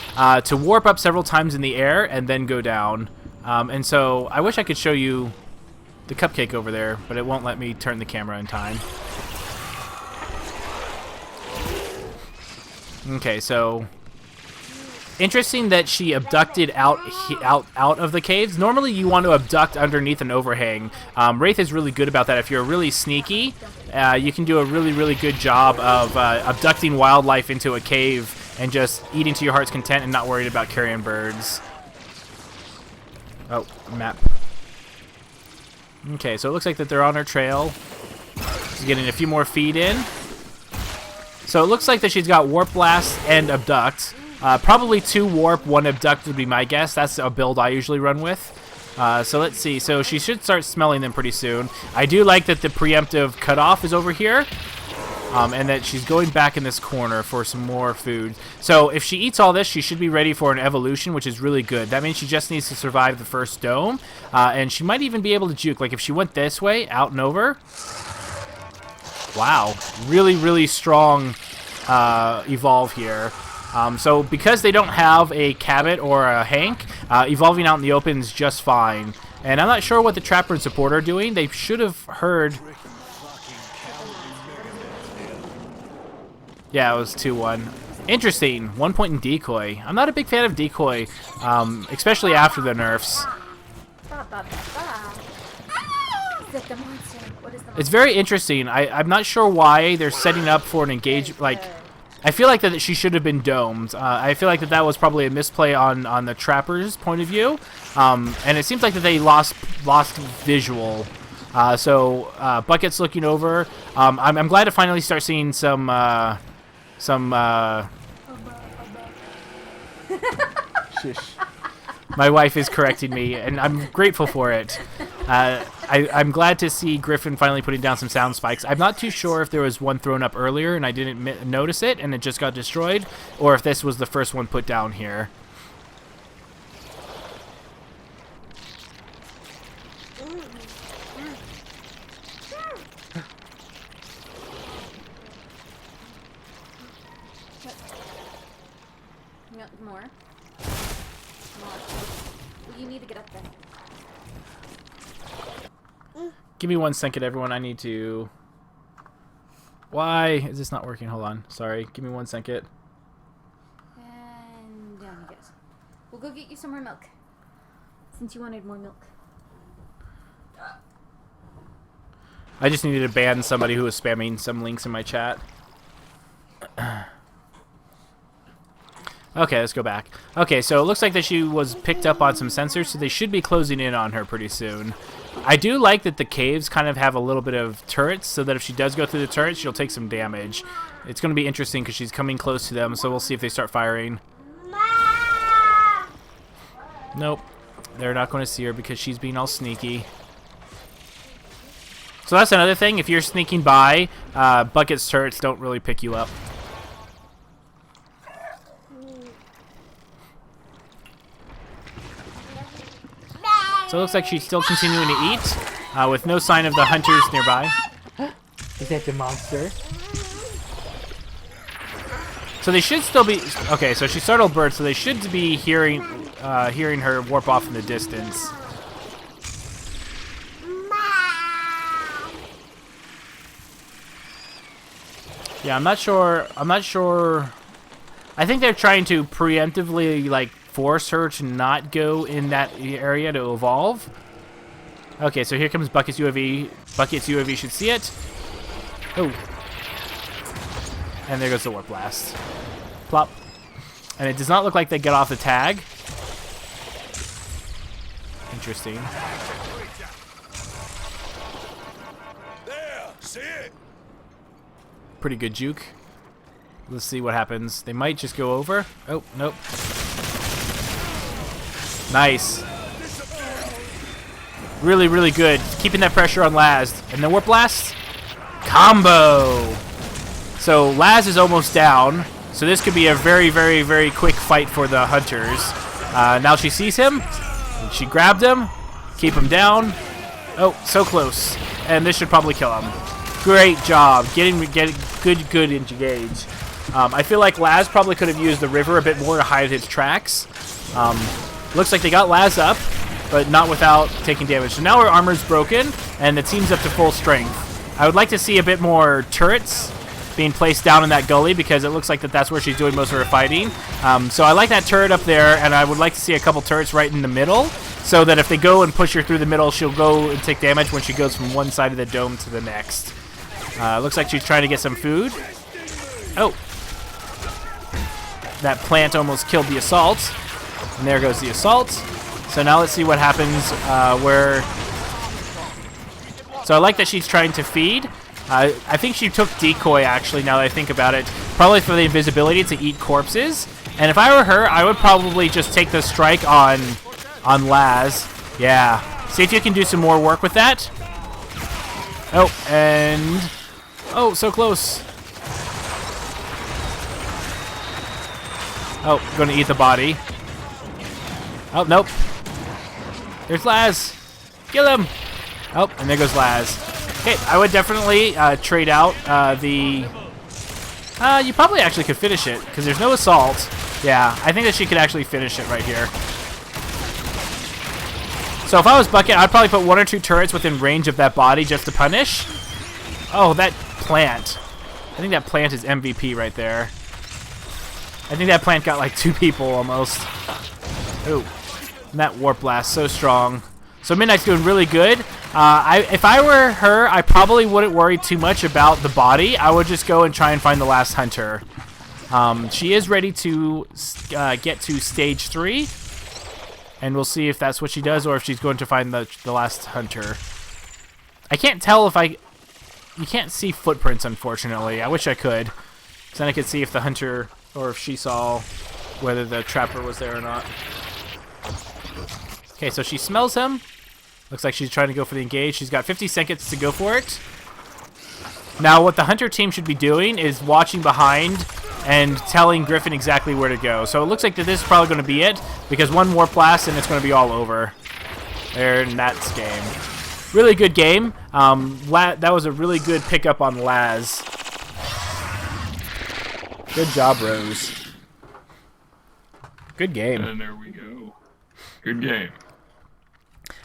to warp up several times in the air and then go down. And so I wish I could show you the cupcake over there, but it won't let me turn the camera in time. Okay, so interesting that she abducted out of the caves. Normally you want to abduct underneath an overhang. Wraith is really good about that. If you're really sneaky, you can do a really, really good job of abducting wildlife into a cave and just eating to your heart's content and not worried about carrion birds. Oh, map. Okay, so it looks like that they're on her trail. She's getting a few more feet in. So it looks like that she's got Warp Blast and Abduct. Probably 2 Warp, 1 Abduct would be my guess. That's a build I usually run with. So let's see. So she should start smelling them pretty soon. I do like that the preemptive cutoff is over here. And that she's going back in this corner for some more food. So if she eats all this, she should be ready for an evolution, which is really good. That means she just needs to survive the first dome. And she might even be able to juke. Like if she went this way, out and over. Wow. Really, really strong evolve here. So because they don't have a Cabot or a Hank, evolving out in the open is just fine. And I'm not sure what the Trapper and Support are doing. They should have heard... Yeah, it was 2-1. Interesting. 1 point in Decoy. I'm not a big fan of Decoy, especially after the nerfs. It's very interesting. I'm not sure why they're setting up for an engage. Like, I feel like that she should have been domed. I feel like that was probably a misplay on the Trapper's point of view, and it seems like that they lost visual. So Bucket's looking over. I'm glad to finally start seeing some. Shush. My wife is correcting me, and I'm grateful for it. I'm glad to see Griffin finally putting down some sound spikes. I'm not too sure if there was one thrown up earlier and I didn't notice it and it just got destroyed, or if this was the first one put down here. More. You need to get up there. Give me 1 second, everyone. I need to... Why is this not working? Hold on. Sorry. Give me 1 second. And down it goes. We'll go get you some more milk. Since you wanted more milk. I just needed to ban somebody who was spamming some links in my chat. Okay, let's go back. Okay, so it looks like that she was picked up on some sensors, so they should be closing in on her pretty soon. I do like that the caves kind of have a little bit of turrets, so that if she does go through the turrets, she'll take some damage. It's going to be interesting because she's coming close to them, so we'll see if they start firing. Nope. They're not going to see her because she's being all sneaky. So that's another thing. If you're sneaking by, Bucket's turrets don't really pick you up. So it looks like she's still continuing to eat, with no sign of the hunters nearby. Is that the monster? So they should still be... Okay, so she startled bird, so they should be hearing her warp off in the distance. Yeah, I'm not sure. I think they're trying to preemptively, like, force her to not go in that area to evolve. Okay, so here comes Bucket's UAV. Bucket's UAV should see it. Oh. And there goes the warp blast. Plop. And it does not look like they get off the tag. Interesting. There, see it? Pretty good juke. Let's see what happens. They might just go over. Oh, nope. Nice. Really, really good. Keeping that pressure on Laz. And the warp blast. Combo. So Laz is almost down. So this could be a very, very, very quick fight for the hunters. Now she sees him. She grabbed him. Keep him down. Oh, so close. And this should probably kill him. Great job. Getting good engage. I feel like Laz probably could have used the river a bit more to hide his tracks. Looks like they got Laz up, but not without taking damage. So now her armor's broken, and the team's up to full strength. I would like to see a bit more turrets being placed down in that gully, because it looks like that's where she's doing most of her fighting. So I like that turret up there, and I would like to see a couple turrets right in the middle, so that if they go and push her through the middle, she'll go and take damage when she goes from one side of the dome to the next. Looks like she's trying to get some food. Oh. That plant almost killed the assault. And there goes the assault. So now let's see what happens So I like that she's trying to feed. I think she took decoy, actually, now that I think about it. Probably for the invisibility to eat corpses. And if I were her, I would probably just take the strike on Laz. Yeah. See if you can do some more work with that. Oh, and... Oh, so close. Oh, gonna eat the body. Oh, nope. There's Laz. Kill him. Oh, and there goes Laz. Okay, I would definitely trade out the... you probably actually could finish it, because there's no assault. Yeah, I think that she could actually finish it right here. So if I was Bucket, I'd probably put 1 or 2 turrets within range of that body just to punish. Oh, that plant. I think that plant is MVP right there. I think that plant got like 2 people almost. Ooh. And that warp blast, so strong. So Midnight's doing really good. If I were her, I probably wouldn't worry too much about the body. I would just go and try and find the last hunter. She is ready to get to stage 3. And we'll see if that's what she does, or if she's going to find the last hunter. I can't tell if You can't see footprints, unfortunately. I wish I could. So then I could see if the hunter, or if she saw whether the trapper was there or not. Okay, so she smells him. Looks like she's trying to go for the engage. She's got 50 seconds to go for it. Now, what the hunter team should be doing is watching behind and telling Griffin exactly where to go. So it looks like that this is probably going to be it, because one warp blast and it's going to be all over. There, and that's game. Really good game. That was a really good pickup on Laz. Good job, Rose. Good game. And there we go. Good game.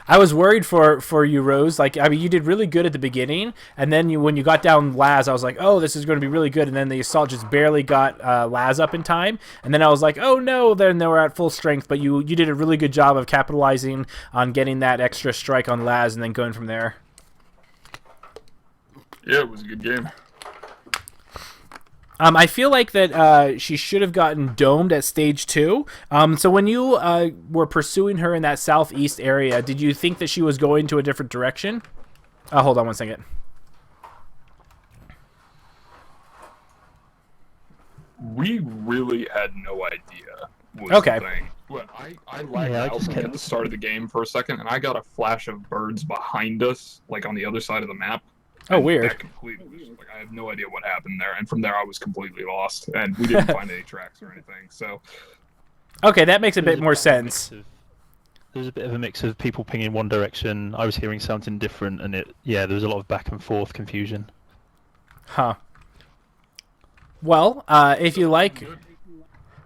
I was worried for you, Rose. Like, I mean, you did really good at the beginning, and then when you got down Laz, I was like, oh, this is going to be really good, and then the assault just barely got Laz up in time, and then I was like, oh no, then they were at full strength, but you did a really good job of capitalizing on getting that extra strike on Laz and then going from there. Yeah, it was a good game. I feel like that she should have gotten domed at stage 2. So when you were pursuing her in that southeast area, did you think that she was going to a different direction? Hold on one second. We really had no idea. Okay. Well, I lagged out at the start of the game for a second, and I got a flash of birds behind us, like on the other side of the map. Oh, weird. That completely, like, I have no idea what happened there, and from there I was completely lost, and we didn't find any tracks or anything. So, okay, that makes a bit more sense. There was a bit of a mix of people pinging one direction. I was hearing something different, and there was a lot of back and forth confusion. Huh. Well, if you like,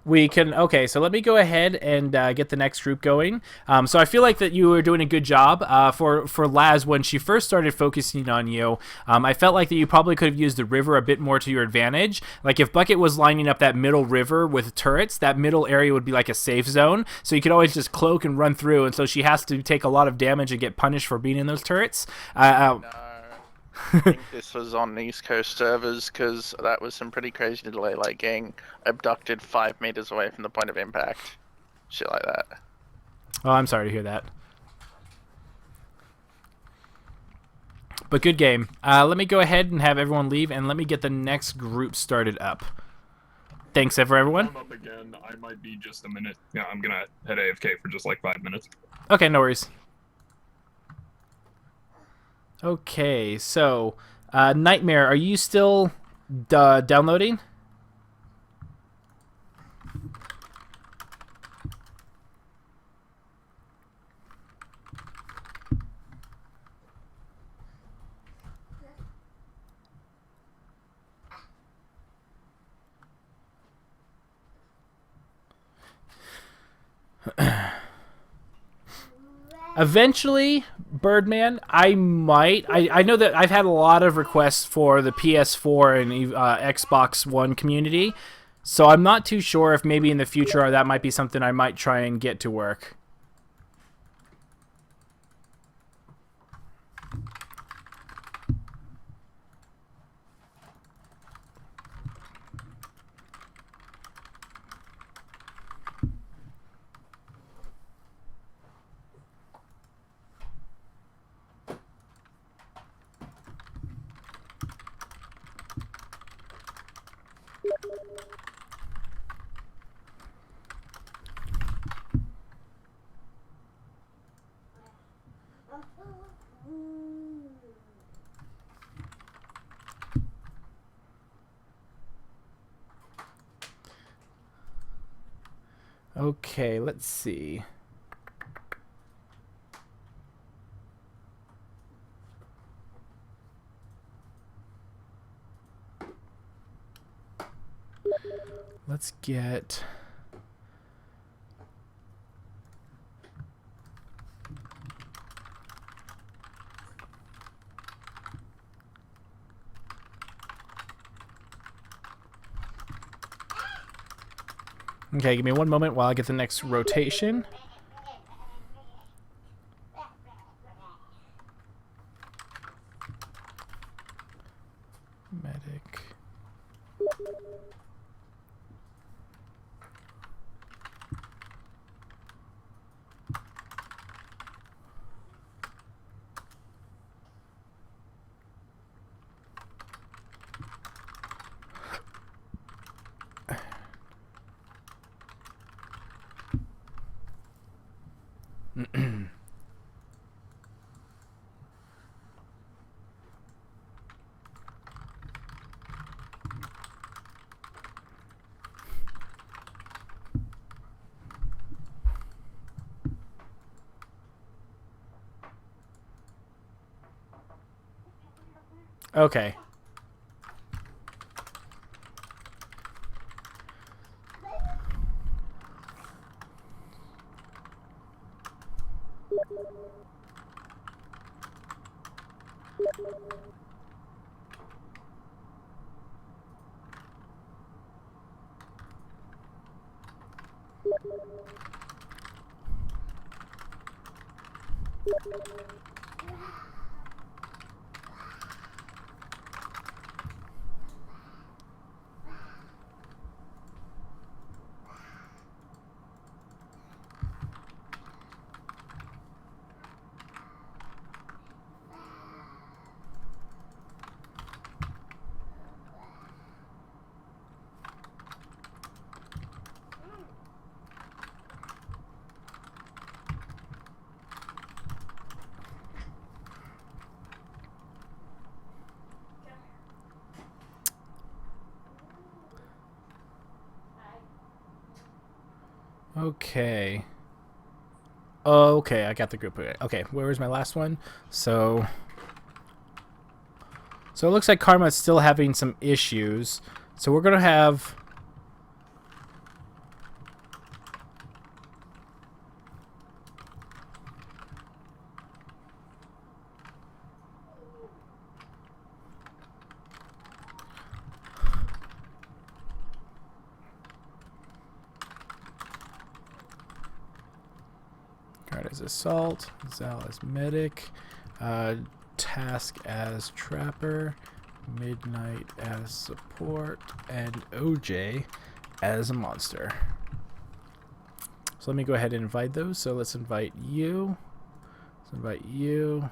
we can... Okay, so let me go ahead and get the next group going. So I feel like that you were doing a good job. For Laz, when she first started focusing on you, I felt like that you probably could have used the river a bit more to your advantage. Like if Bucket was lining up that middle river with turrets, that middle area would be like a safe zone. So you could always just cloak and run through, and so she has to take a lot of damage and get punished for being in those turrets. No. I think this was on East Coast servers, because that was some pretty crazy delay, like getting abducted 5 meters away from the point of impact. Shit like that. Oh, I'm sorry to hear that. But good game. Let me go ahead and have everyone leave, and let me get the next group started up. Thanks, everyone. I'm up again. I might be just a minute. Yeah, I'm gonna head AFK for just like 5 minutes. Okay, no worries. Okay, so Nightmare, are you still downloading? Eventually, Birdman, I might. I know that I've had a lot of requests for the PS4 and Xbox One community, so I'm not too sure if maybe in the future that might be something I might try and get to work. Okay, let's see. Let's get... Okay, give me one moment while I get the next rotation. Medic. Okay. Okay. Okay, I got the group. Okay, where was my last one? So it looks like Karma's still having some issues. So we're gonna have. Guard as assault, Zal as medic, Task as trapper, Midnight as support, and OJ as a monster. So let me go ahead and invite those. So let's invite you. Let's invite you.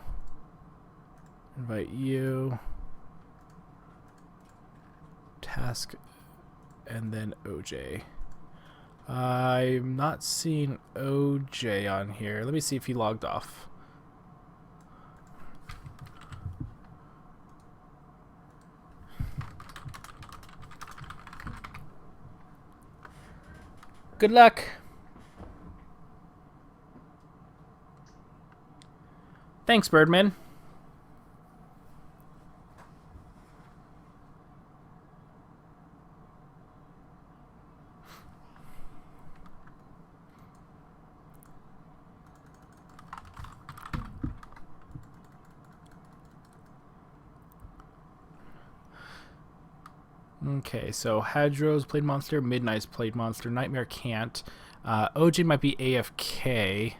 Invite you. Task, and then OJ. I'm not seeing OJ on here. Let me see if he logged off. Good luck. Thanks, Birdman. Okay, so Hadro's played monster, Midnight's played monster, Nightmare can't. OJ might be AFK.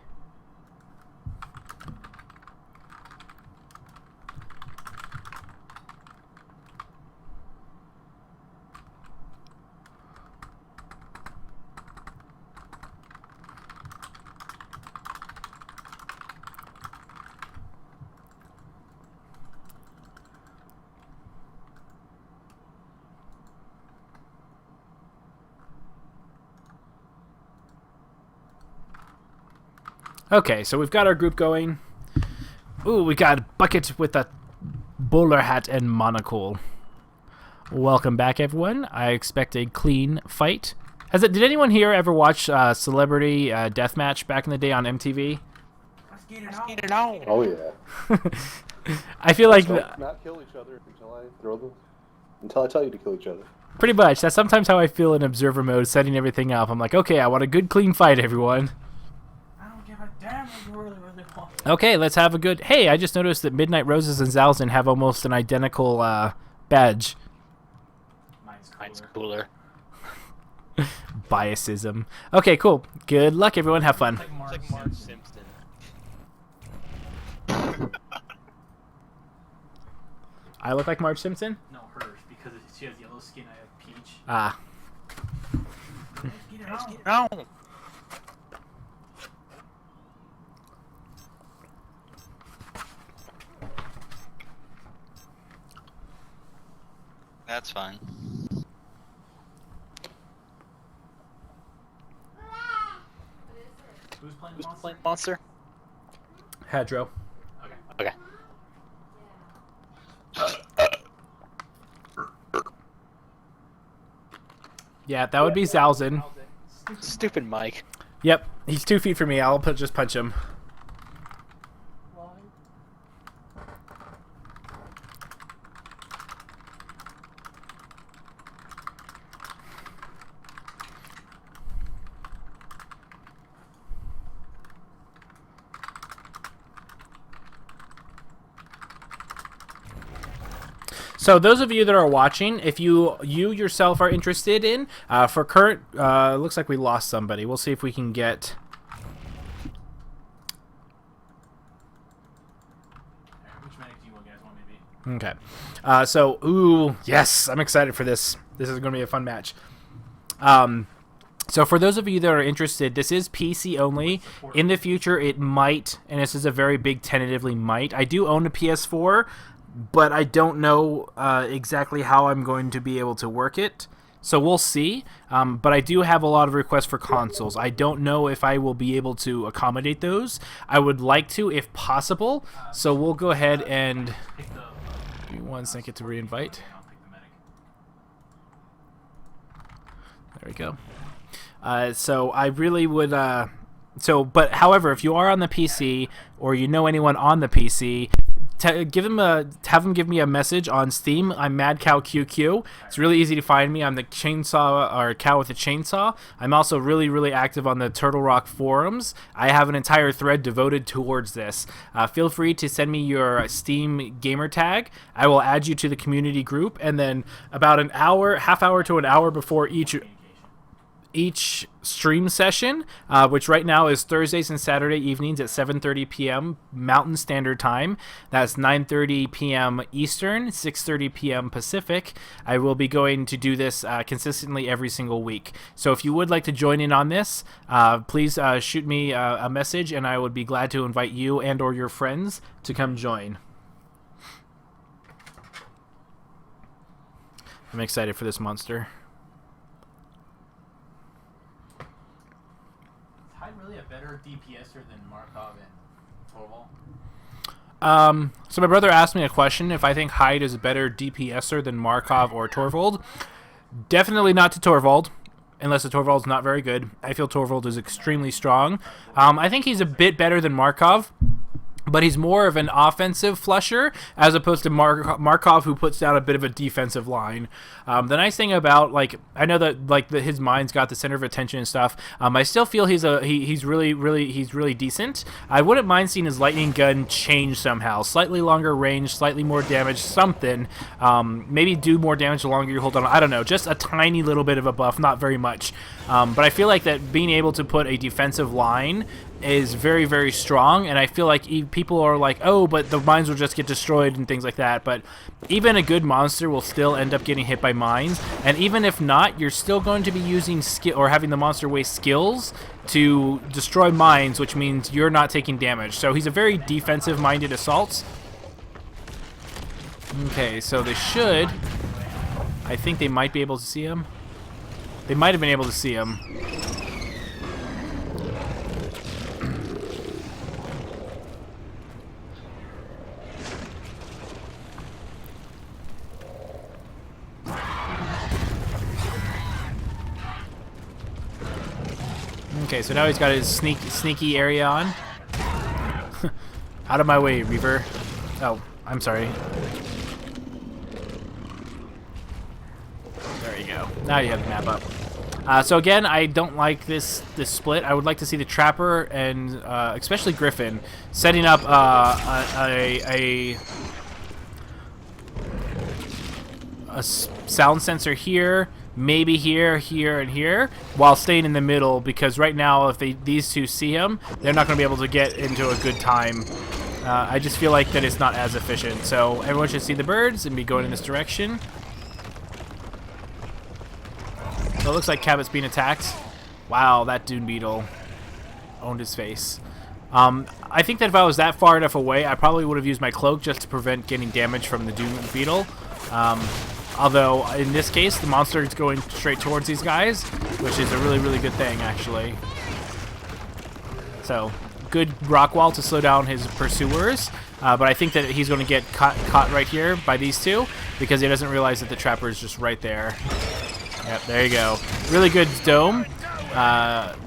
Okay, so we've got our group going. Ooh, we got a Bucket with a bowler hat and monocle. Welcome back, everyone. I expect a clean fight. Did anyone here ever watch Celebrity Deathmatch back in the day on MTV? Let's get it on. Oh yeah. I feel like not kill each other until I throw them. Until I tell you to kill each other. Pretty much. That's sometimes how I feel in observer mode, setting everything up. I'm like, okay, I want a good, clean fight, everyone. Okay, let's have a good... Hey, I just noticed that Midnight Roses and Zalzin have almost an identical badge. Mine's cooler. Biasism. Okay, cool. Good luck, everyone. Have fun. It's like Marge Simpson. I look like Marge Simpson? No, hers, because she has yellow skin, I have peach. Ah. Let's get it on. That's fine. Who's playing Monster? Hadro. Okay. Yeah, that would be Zalzin. Stupid Mike. Yep, he's 2 feet from me. I'll just punch him. So those of you that are watching, if you yourself are interested in, for current, looks like we lost somebody. We'll see if we can get... Which medic do you guys want me to be? Okay. So, ooh, yes, I'm excited for this. This is going to be a fun match. So for those of you that are interested, this is PC only. In the future, it might, and this is a very big tentatively might. I do own a PS4, but I don't know exactly how I'm going to be able to work it. So we'll see. But I do have a lot of requests for consoles. I don't know if I will be able to accommodate those. I would like to, if possible. So we'll go ahead and... Give me 1 second to reinvite. There we go. So I really would... but however, if you are on the PC or you know anyone on the PC... have him give me a message on Steam. I'm MadCowQQ. It's really easy to find me. I'm the chainsaw or cow with a chainsaw. I'm also really, really active on the Turtle Rock forums. I have an entire thread devoted towards this. Feel free to send me your Steam gamer tag. I will add you to the community group, and then about an hour, half hour to an hour before each stream session, which right now is Thursdays and Saturday evenings at 7:30 p.m. Mountain Standard Time. That's 9:30 p.m. Eastern, 6:30 p.m. Pacific. I will be going to do this consistently every single week. So if you would like to join in on this, please shoot me a message, and I would be glad to invite you and or your friends to come join. I'm excited for this monster. Really a better DPSer than Markov and Torvald? So my brother asked me a question if I think Hyde is a better DPSer than Markov or Torvald. Definitely not to Torvald, unless the Torvald's not very good. I feel Torvald is extremely strong. I think he's a bit better than Markov, but he's more of an offensive flusher as opposed to Markov, who puts down a bit of a defensive line. The nice thing about, like, I know that his mind's got the center of attention and stuff. I still feel he's really decent. I wouldn't mind seeing his lightning gun change somehow, slightly longer range, slightly more damage, something. Maybe do more damage the longer you hold on. I don't know, just a tiny little bit of a buff, not very much. But I feel like that being able to put a defensive line is very, very strong, and I feel like people are like, oh, but the mines will just get destroyed and things like that, but even a good monster will still end up getting hit by mines, and even if not, you're still going to be using skill or having the monster waste skills to destroy mines, which means you're not taking damage. So he's a very defensive-minded assault. Okay, so they should, I think they might be able to see him. They might have been able to see him. Okay, so now he's got his sneaky area on. Out of my way, Reaver. Oh, I'm sorry. There you go. Now you have the map up. So again, I don't like this split. I would like to see the Trapper and especially Griffin setting up a sound sensor here. Maybe here, here, and here, while staying in the middle, because right now, if these two see him, they're not going to be able to get into a good time. I just feel like that it's not as efficient. So everyone should see the birds and be going in this direction. So it looks like Cabot's being attacked. Wow, that Dune Beetle owned his face. I think that if I was that far enough away, I probably would have used my cloak just to prevent getting damage from the Dune Beetle. Although, in this case, the monster is going straight towards these guys, which is a really, really good thing, actually. So, good rock wall to slow down his pursuers, but I think that he's going to get caught right here by these two, because he doesn't realize that the Trapper is just right there. Yep, there you go. Really good dome.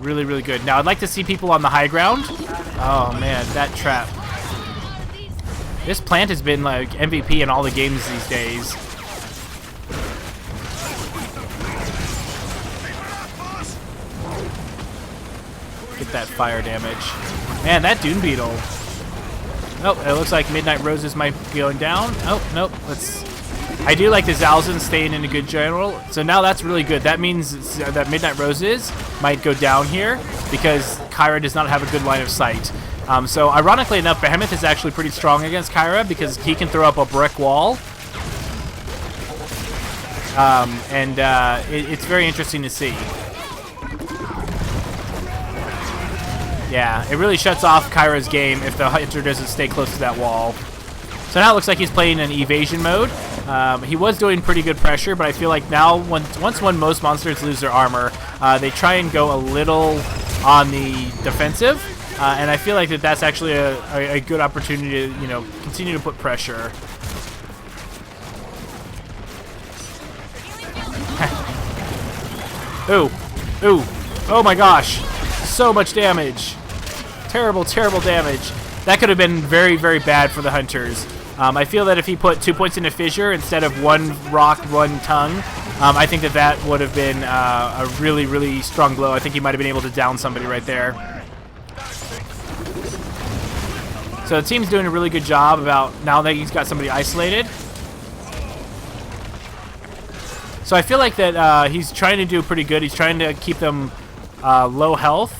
Really, really good. Now, I'd like to see people on the high ground. Oh, man, that trap. This plant has been, like, MVP in all the games these days. Get that fire damage. Man, that Dune Beetle. Oh, it looks like Midnight Roses might be going down. Oh, nope. I do like the Zalzin staying in a good general. So now that's really good. That means that Midnight Roses might go down here because Kyra does not have a good line of sight. So ironically enough, Behemoth is actually pretty strong against Kyra because he can throw up a brick wall. It's very interesting to see. Yeah, it really shuts off Kyra's game if the hunter doesn't stay close to that wall. So now it looks like he's playing in evasion mode. He was doing pretty good pressure, but I feel like now, once most monsters lose their armor, they try and go a little on the defensive, and I feel like that's actually a good opportunity to, continue to put pressure. Ooh, ooh, oh my gosh, so much damage. Terrible, terrible damage. That could have been very, very bad for the hunters. I feel that if he put 2 points into fissure instead of 1 rock, 1 tongue, I think that would have been a really, really strong blow. I think he might have been able to down somebody right there. So the team's doing a really good job about now that he's got somebody isolated. So I feel like that he's trying to do pretty good. He's trying to keep them low health.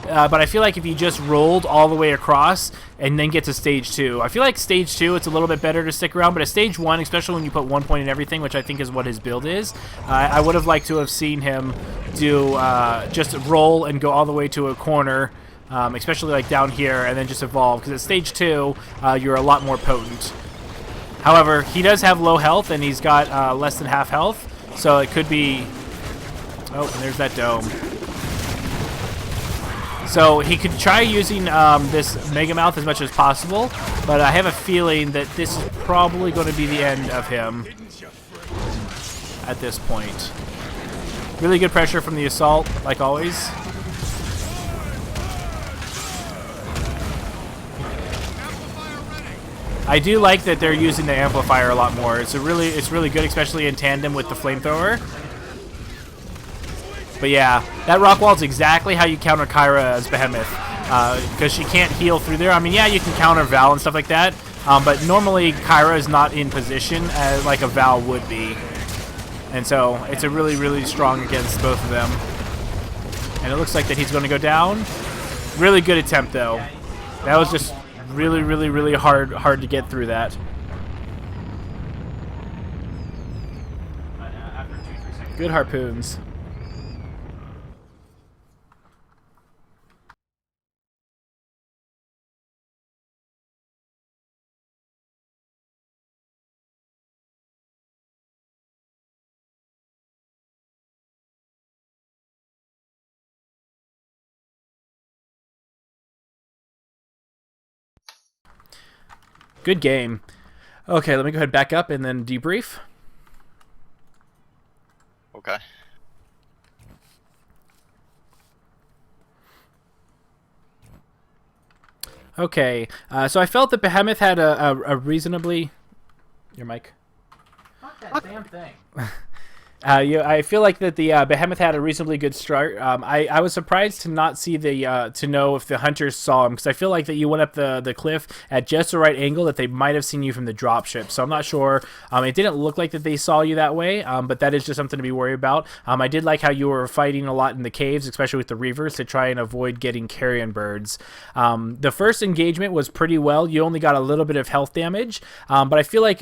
But I feel like if you just rolled all the way across and then get to stage 2, I feel like stage 2 it's a little bit better to stick around. But at stage 1, especially when you put 1 point in everything, which I think is what his build is, I would have liked to have seen him do just roll and go all the way to a corner, especially like down here, and then just evolve. Because at stage 2, you're a lot more potent. However, he does have low health and he's got less than half health, so it could be. Oh, and there's that dome. So he could try using this Mega Mouth as much as possible, but I have a feeling that this is probably going to be the end of him at this point. Really good pressure from the assault, like always. I do like that they're using the amplifier a lot more. It's really good, especially in tandem with the flamethrower. But yeah, that rock wall is exactly how you counter Kyra as Behemoth, because she can't heal through there. I mean, yeah, you can counter Val and stuff like that, but normally Kyra is not in position as like a Val would be. And so it's a really, really strong against both of them. And it looks like that he's going to go down. Really good attempt, though. That was just really, really, really hard to get through that. Good harpoons. Good game. Okay, let me go ahead back up and then debrief. Okay. Okay, so I felt that Behemoth had a reasonably... Your mic? Fuck that damn thing. I feel like that the Behemoth had a reasonably good start. I was surprised to not see to know if the hunters saw him, because I feel like that you went up the cliff at just the right angle that they might have seen you from the dropship. So I'm not sure. It didn't look like that they saw you that way, but that is just something to be worried about. I did like how you were fighting a lot in the caves, especially with the Reavers, to try and avoid getting carrion birds. The first engagement was pretty well. You only got a little bit of health damage, but I feel like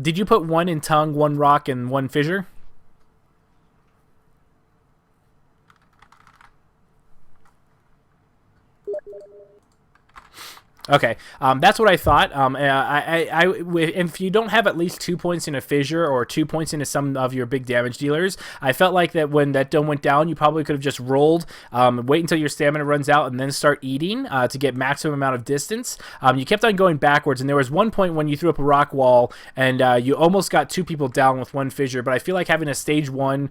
did you put 1 in tongue, 1 rock, and 1 fissure? Okay, that's what I thought. If you don't have at least 2 points in a fissure or 2 points into some of your big damage dealers, I felt like that when that dome went down, you probably could have just rolled, wait until your stamina runs out, and then start eating to get maximum amount of distance. You kept on going backwards, and there was one point when you threw up a rock wall, and you almost got 2 people down with 1 fissure. But I feel like having a stage 1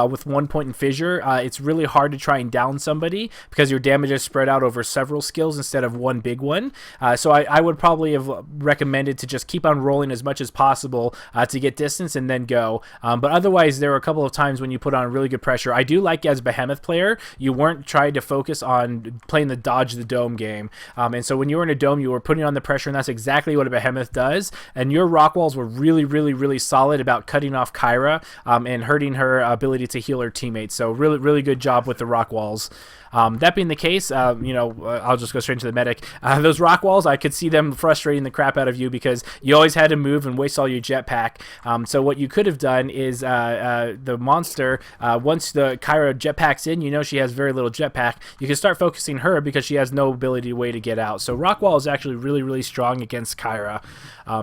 with 1 point in fissure, it's really hard to try and down somebody because your damage is spread out over several skills instead of one big one. So I would probably have recommended to just keep on rolling as much as possible to get distance and then go. But otherwise, there were a couple of times when you put on really good pressure. I do like as Behemoth player, you weren't trying to focus on playing the dodge the dome game. And so when you were in a dome, you were putting on the pressure, and that's exactly what a Behemoth does. And your rock walls were really, really, really solid about cutting off Kyra and hurting her ability to heal her teammates. So really, really good job with the rock walls. That being the case, I'll just go straight into the medic. Those rock walls, I could see them frustrating the crap out of you because you always had to move and waste all your jetpack. So what you could have done is the monster, once the Kyra jetpack's in, you know she has very little jetpack, you can start focusing her because she has no way to get out. So rock wall is actually really, really strong against Kyra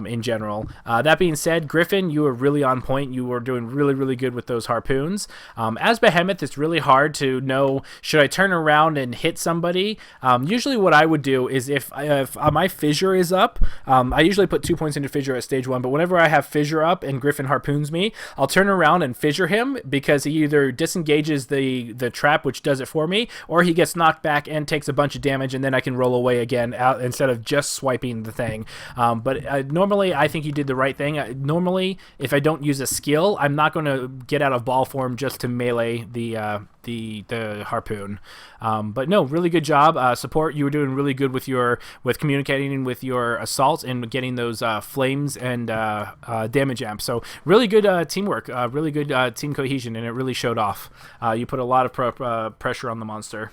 in general. That being said, Griffin, you were really on point. You were doing really, really good with those harpoons. As Behemoth, it's really hard to know, should I turn around around and hit somebody, usually what I would do is if my fissure is up, I usually put 2 points into fissure at stage 1, but whenever I have fissure up and Griffin harpoons me, I'll turn around and fissure him, because he either disengages the trap, which does it for me, or he gets knocked back and takes a bunch of damage, and then I can roll away again out instead of just swiping the thing. But normally I think you did the right thing. Normally, if I don't use a skill, I'm not going to get out of ball form just to melee the harpoon. But no, really good job. Support, you were doing really good with communicating with your assaults and getting those flames and damage amps. So really good teamwork, really good team cohesion, and it really showed off. You put a lot of pressure on the monster.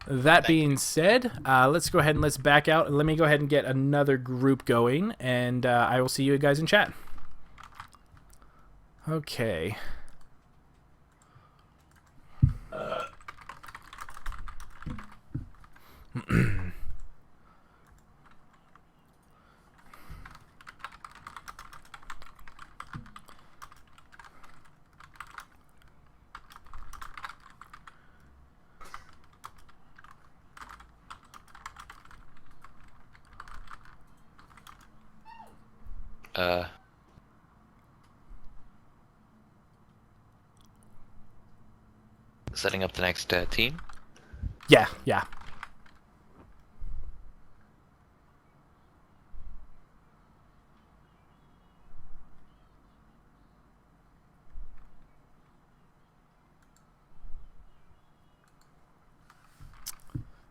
That being said, let's go ahead and let's back out. Let me go ahead and get another group going, and I will see you guys in chat. Okay. Setting up the next team? Yeah.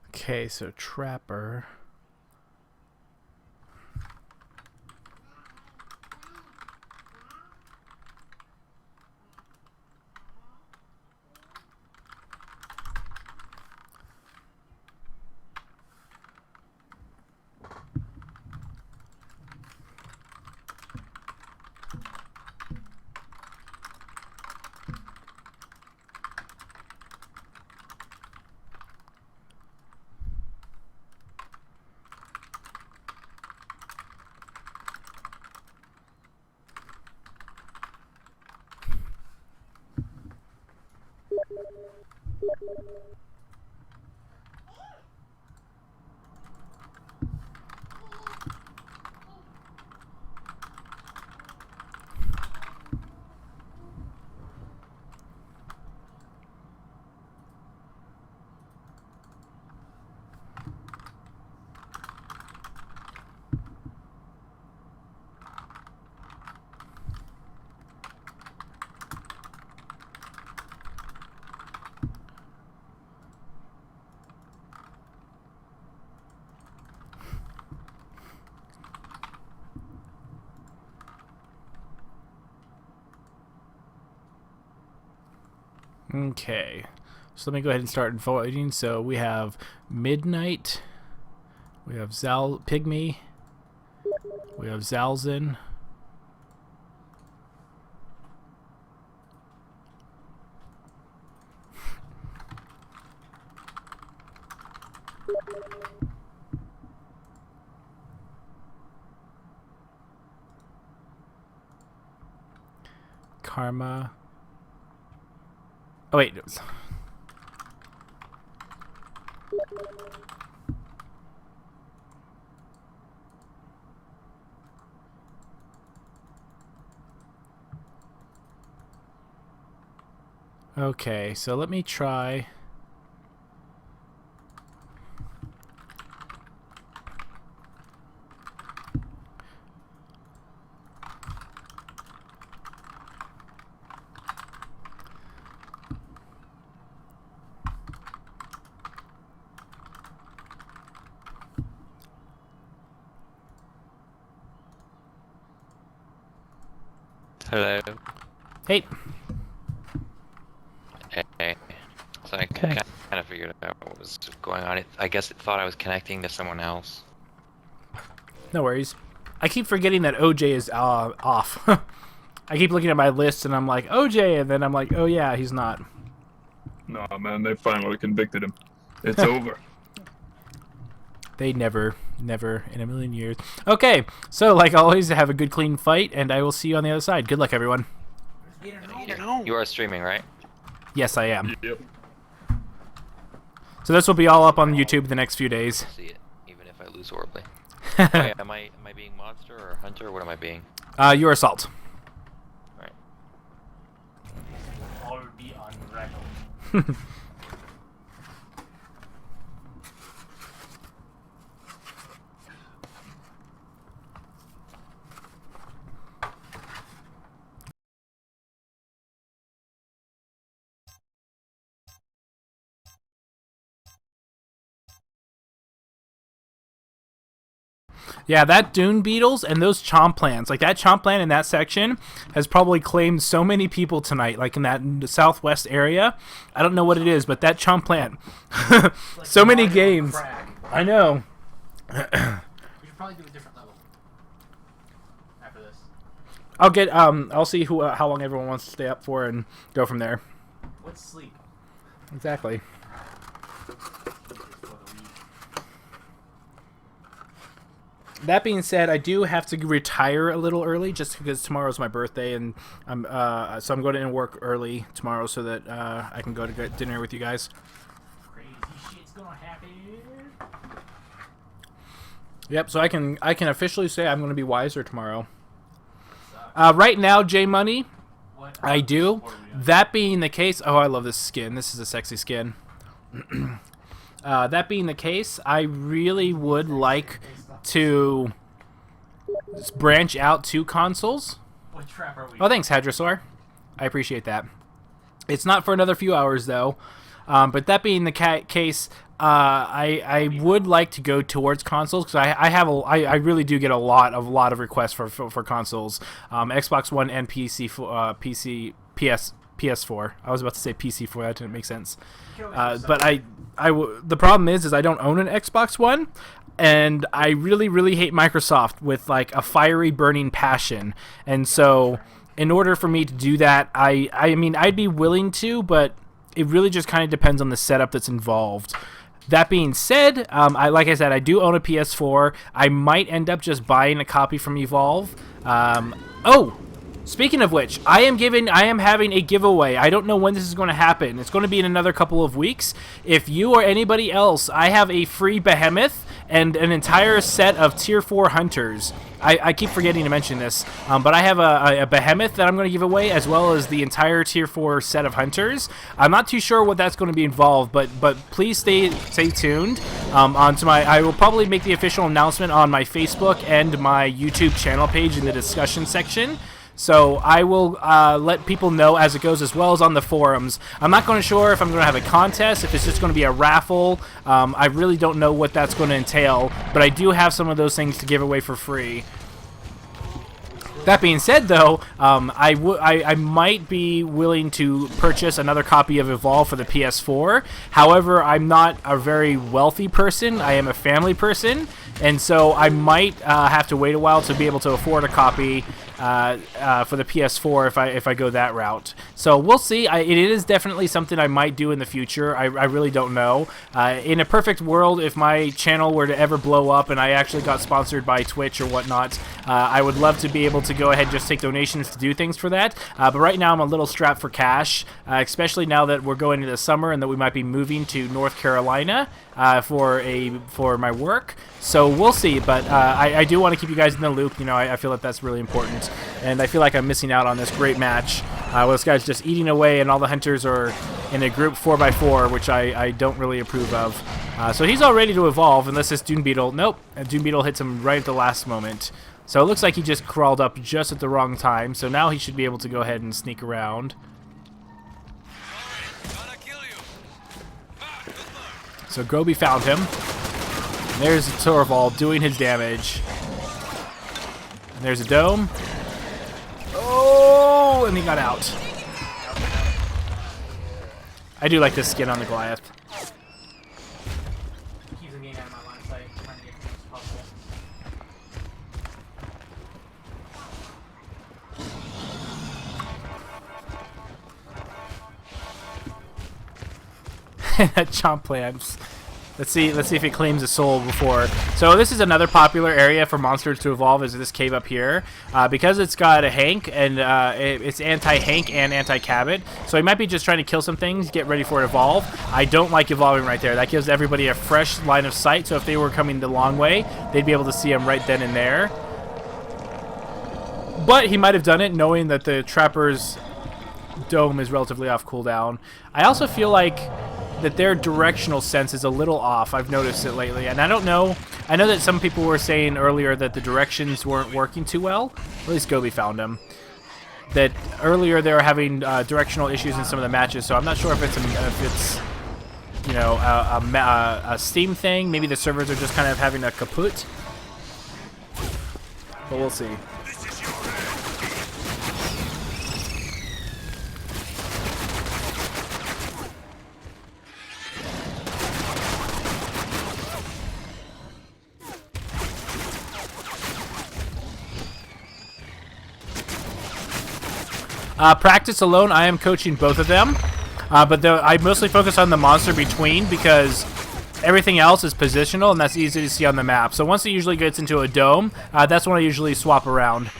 Okay, so Trapper. Okay, so let me go ahead and start voting. So we have Midnight, we have Pygmy, we have Zalzin, Karma. Oh wait. Okay, so let me try. Hello. Hey. Hey. So I kind of figured out what was going on. I guess it thought I was connecting to someone else. No worries. I keep forgetting that OJ is off. I keep looking at my list and I'm like, OJ, and then I'm like, oh yeah, he's not. No, man, they finally convicted him. It's over. They never in a million years. Okay, so like always, have a good clean fight, and I will see you on the other side. Good luck, everyone. You are streaming, right? Yes, I am. Yep. So this will be all up on YouTube the next few days. See it, even if I lose horribly. Oh, yeah, am I being monster or hunter? What am I being? You're assault. All right. All would be on record. Yeah, that dune beetles and those chomp plants, like that chomp plant in that section has probably claimed so many people tonight, like in that southwest area. I don't know what it is, but that chomp plant, so many games. I know. We should probably do a different level after this. I'll get I'll see how long everyone wants to stay up for and go from there. What's sleep? Exactly. That being said, I do have to retire a little early just because tomorrow's my birthday, and so I'm going to work early tomorrow so that I can go to get dinner with you guys. Crazy shit's gonna happen. Yep. So I can officially say I'm going to be wiser tomorrow. Right now, J Money, I do. That being the case, oh, I love this skin. This is a sexy skin. That being the case, I really would like to branch out to consoles. What trap are we? Oh, thanks, Hadrosaur. I appreciate that. It's not for another few hours, though. But that being the case, I would like to go towards consoles because I really do get a lot of requests for consoles, Xbox One and PS4. I was about to say PC4. That didn't make sense. But the problem is I don't own an Xbox One, and I really hate Microsoft with like a fiery burning passion. And so, in order for me to do that, I mean I'd be willing to, but it really just kind of depends on the setup that's involved. That being said, like I said, I do own a PS4. I might end up just buying a copy from Evolve. Oh, speaking of which, I am having a giveaway. I don't know when this is going to happen. It's going to be in another couple of weeks. If you or anybody else, I have a free behemoth and an entire set of tier 4 hunters. I keep forgetting to mention this, but I have a behemoth that I'm going to give away, as well as the entire tier 4 set of hunters. I'm not too sure what that's going to be involved, but please stay tuned. I will probably make the official announcement on my Facebook and my YouTube channel page in the discussion section. So I will let people know as it goes, as well as on the forums. I'm not going to sure if I'm going to have a contest, if it's just going to be a raffle. I really don't know what that's going to entail, but I do have some of those things to give away for free. That being said, though, I might be willing to purchase another copy of Evolve for the PS4. However, I'm not a very wealthy person. I am a family person, and so I might have to wait a while to be able to afford a copy for the PS4 if I go that route. So we'll see. It is definitely something I might do in the future. I really don't know. In a perfect world, if my channel were to ever blow up and I actually got sponsored by Twitch or whatnot, I would love to be able to go ahead and just take donations to do things for that. But right now I'm a little strapped for cash, especially now that we're going into the summer and that we might be moving to North Carolina for my work. So we'll see, but I do want to keep you guys in the loop. You know, I feel that that's really important, and I feel like I'm missing out on this great match. Well, this guy's just eating away, and all the hunters are in a group 4x4, which I don't really approve of. So he's all ready to evolve, unless this Dune Beetle. Nope, Dune Beetle hits him right at the last moment. So it looks like he just crawled up just at the wrong time. So now he should be able to go ahead and sneak around. So Groby found him. And there's Torvald doing his damage. And there's a dome. Oh, and he got out. I do like this skin on the Goliath. Keeps him getting out of my line of sight, trying to get as much as possible. That chomp plants. Let's see if it claims a soul before. So this is another popular area for monsters to evolve, is this cave up here. Because it's got a Hank, and it's anti-Hank and anti-Cabot. So he might be just trying to kill some things, get ready for it to evolve. I don't like evolving right there. That gives everybody a fresh line of sight, so if they were coming the long way, they'd be able to see him right then and there. But he might have done it knowing that the Trapper's dome is relatively off cooldown. I also feel like that their directional sense is a little off. I've noticed it lately, and I don't know. I know that some people were saying earlier that the directions weren't working too well. At least Gobi found them. That earlier they were having directional issues in some of the matches, so I'm not sure if it's you know, a Steam thing. Maybe the servers are just kind of having a kaput. But we'll see. Practice alone, I am coaching both of them, but I mostly focus on the monster between because everything else is positional and that's easy to see on the map. So once it usually gets into a dome, that's when I usually swap around.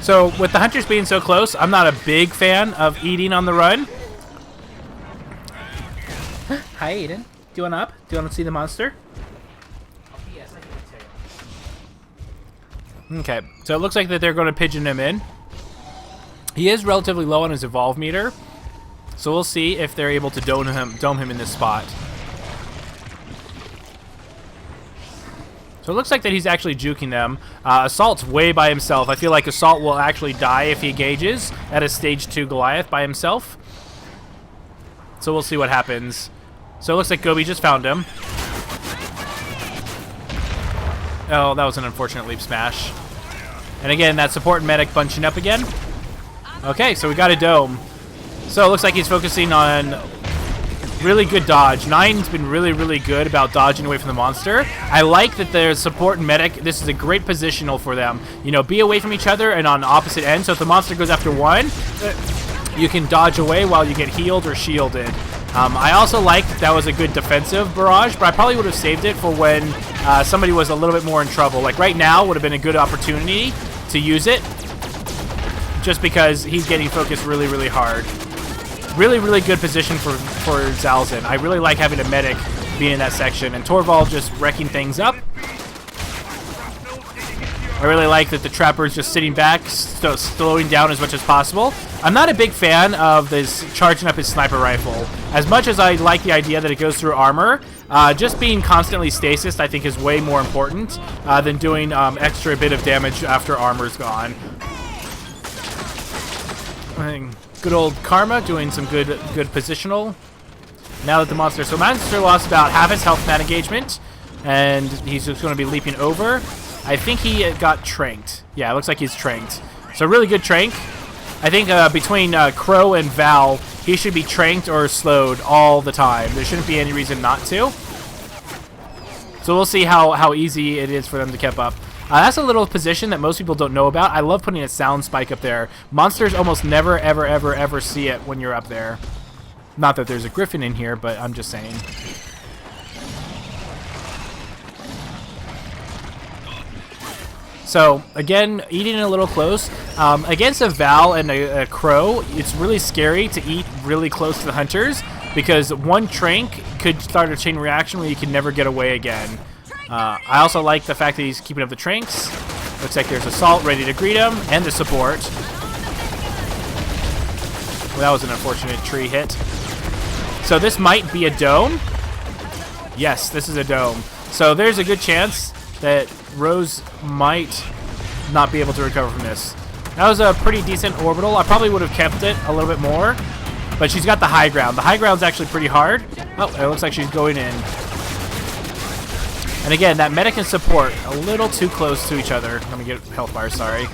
So with the hunters being so close, I'm not a big fan of eating on the run. Hi, Aiden. Do you want up? Do you want to see the monster? Okay, so it looks like that they're going to pigeon him in. He is relatively low on his evolve meter, so we'll see if they're able to dome him in this spot. So it looks like that he's actually juking them. Assault's way by himself. I feel like Assault will actually die if he engages at a stage 2 Goliath by himself. So we'll see what happens. So it looks like Gobi just found him. Oh, that was an unfortunate leap smash. And again, that support and medic bunching up again. Okay, so we got a dome. So it looks like he's focusing on really good dodge. Nine's been really, really good about dodging away from the monster. I like that there's support and medic. This is a great positional for them. You know, be away from each other and on opposite ends. So if the monster goes after one, you can dodge away while you get healed or shielded. I also like that was a good defensive barrage, but I probably would have saved it for when somebody was a little bit more in trouble. Like right now would have been a good opportunity to use it just because he's getting focused really, really hard. Really, really good position for Zalzin. I really like having a medic be in that section, and Torvald just wrecking things up. I really like that the Trapper's just sitting back, slowing down as much as possible. I'm not a big fan of this charging up his sniper rifle. As much as I like the idea that it goes through armor, just being constantly stasis I think is way more important than doing extra bit of damage after armor's gone. Good old Karma doing some good positional. Now that the monster lost about half his health in that engagement, and he's just going to be leaping over. I think he got tranked. Yeah, it looks like he's tranked. So really good trank. I think between Crow and Val, he should be tranked or slowed all the time. There shouldn't be any reason not to. So we'll see how easy it is for them to keep up. That's a little position that most people don't know about. I love putting a sound spike up there. Monsters almost never, ever, ever, ever see it when you're up there. Not that there's a griffin in here, but I'm just saying. So, again, eating a little close. Against a Val and a Crow, it's really scary to eat really close to the hunters because one trank could start a chain reaction where you can never get away again. I also like the fact that he's keeping up the tranks. Looks like there's Assault ready to greet him, and the support. Well, that was an unfortunate tree hit. So this might be a dome. Yes, this is a dome. So there's a good chance that Rose might not be able to recover from this. That was a pretty decent orbital. I probably would have kept it a little bit more, but she's got the high ground. The high ground's actually pretty hard. Oh, it looks like she's going in. And again, that medic and support a little too close to each other. Let me get health bar, sorry.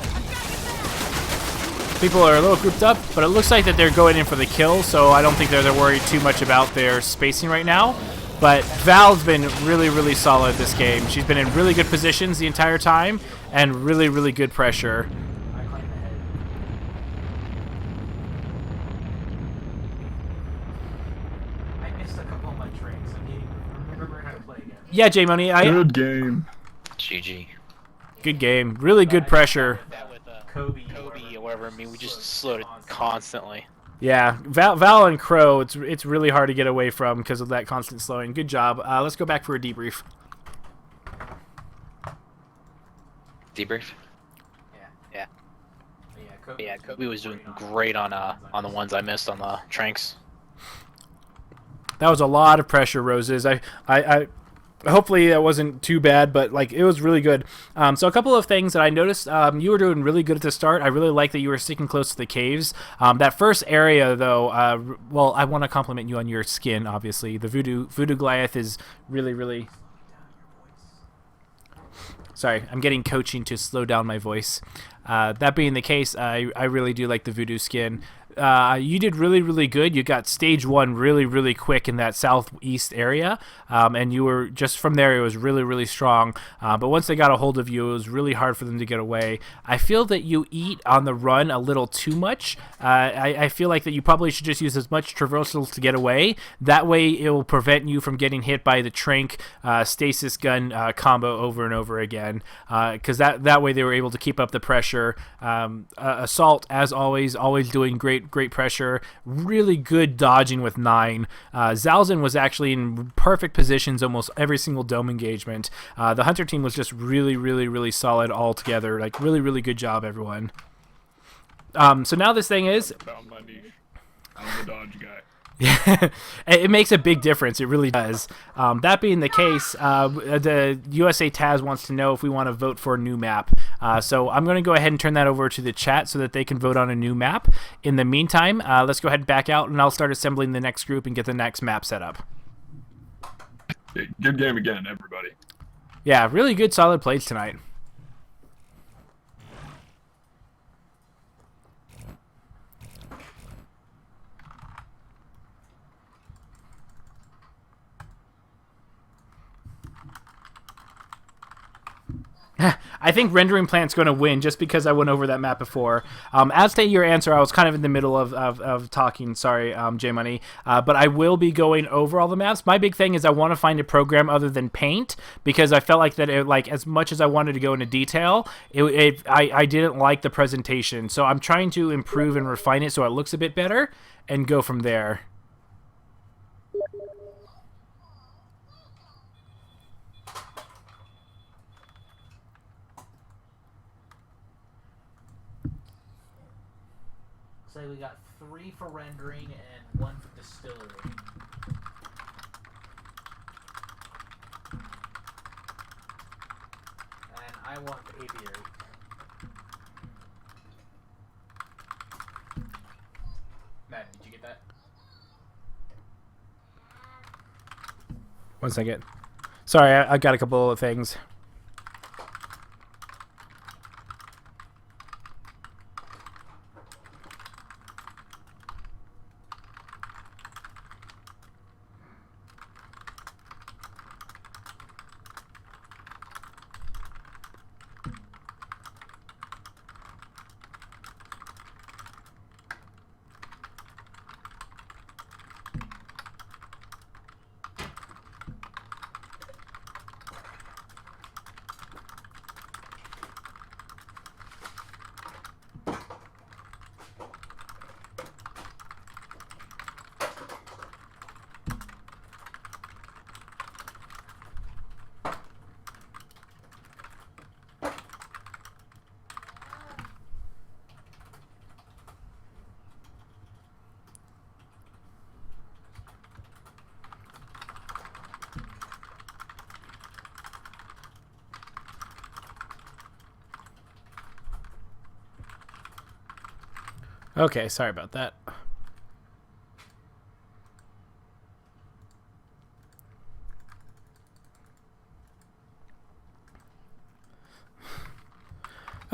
People are a little grouped up, but it looks like that they're going in for the kill, so I don't think they're worried too much about their spacing right now. But Val's been really, really solid this game. She's been in really good positions the entire time, and really, really good pressure. Yeah, J-Money. Good game. GG. Good game. Really good pressure. That with Kobe or whatever. I mean, we just slowed it constantly. Yeah, Val and Crow, it's really hard to get away from because of that constant slowing. Good job. Let's go back for a debrief. Debrief? Yeah, Kobe was doing great on the ones I missed on the tranks. That was a lot of pressure, Roses. I hopefully that wasn't too bad, but like it was really good. So a couple of things that I noticed. You were doing really good at the start. I really like that you were sticking close to the caves. That first area, though, well, I want to compliment you on your skin. Obviously, the Voodoo Goliath is really. Sorry, I'm getting coaching to slow down my voice. That being the case, I really do like the Voodoo skin. You did really good. You got stage 1 really quick in that southeast area, and you were just from there. It was really strong. But once they got a hold of you, it was really hard for them to get away. I feel that you eat on the run a little too much. I feel like that you probably should just use as much traversal to get away. That way, it will prevent you from getting hit by the trank stasis gun combo over and over again. Because that way they were able to keep up the pressure. Assault, as always doing great pressure. Really good dodging with 9. Zalzin was actually in perfect positions almost every single dome engagement. The Hunter team was just really solid all together. Like really good job, everyone. So now this thing is... Found my niche. I'm the dodge guy. Yeah, it makes a big difference. It really does. That being the case, the USA Taz wants to know if we want to vote for a new map. So I'm going to go ahead and turn that over to the chat so that they can vote on a new map. In the meantime, let's go ahead and back out, and I'll start assembling the next group and get the next map set up. Good game again, everybody. Yeah, really good, solid plays tonight. I think Rendering Plant's going to win just because I went over that map before. As to your answer, I was kind of in the middle of talking. Sorry, J-Money. But I will be going over all the maps. My big thing is I want to find a program other than Paint because I felt like that as much as I wanted to go into detail, I didn't like the presentation. So I'm trying to improve and refine it so it looks a bit better and go from there. Say we got 3 for rendering and 1 for distillery. And I want aviary. Matt, did you get that? One second. Sorry, I got a couple of things. Okay, sorry about that.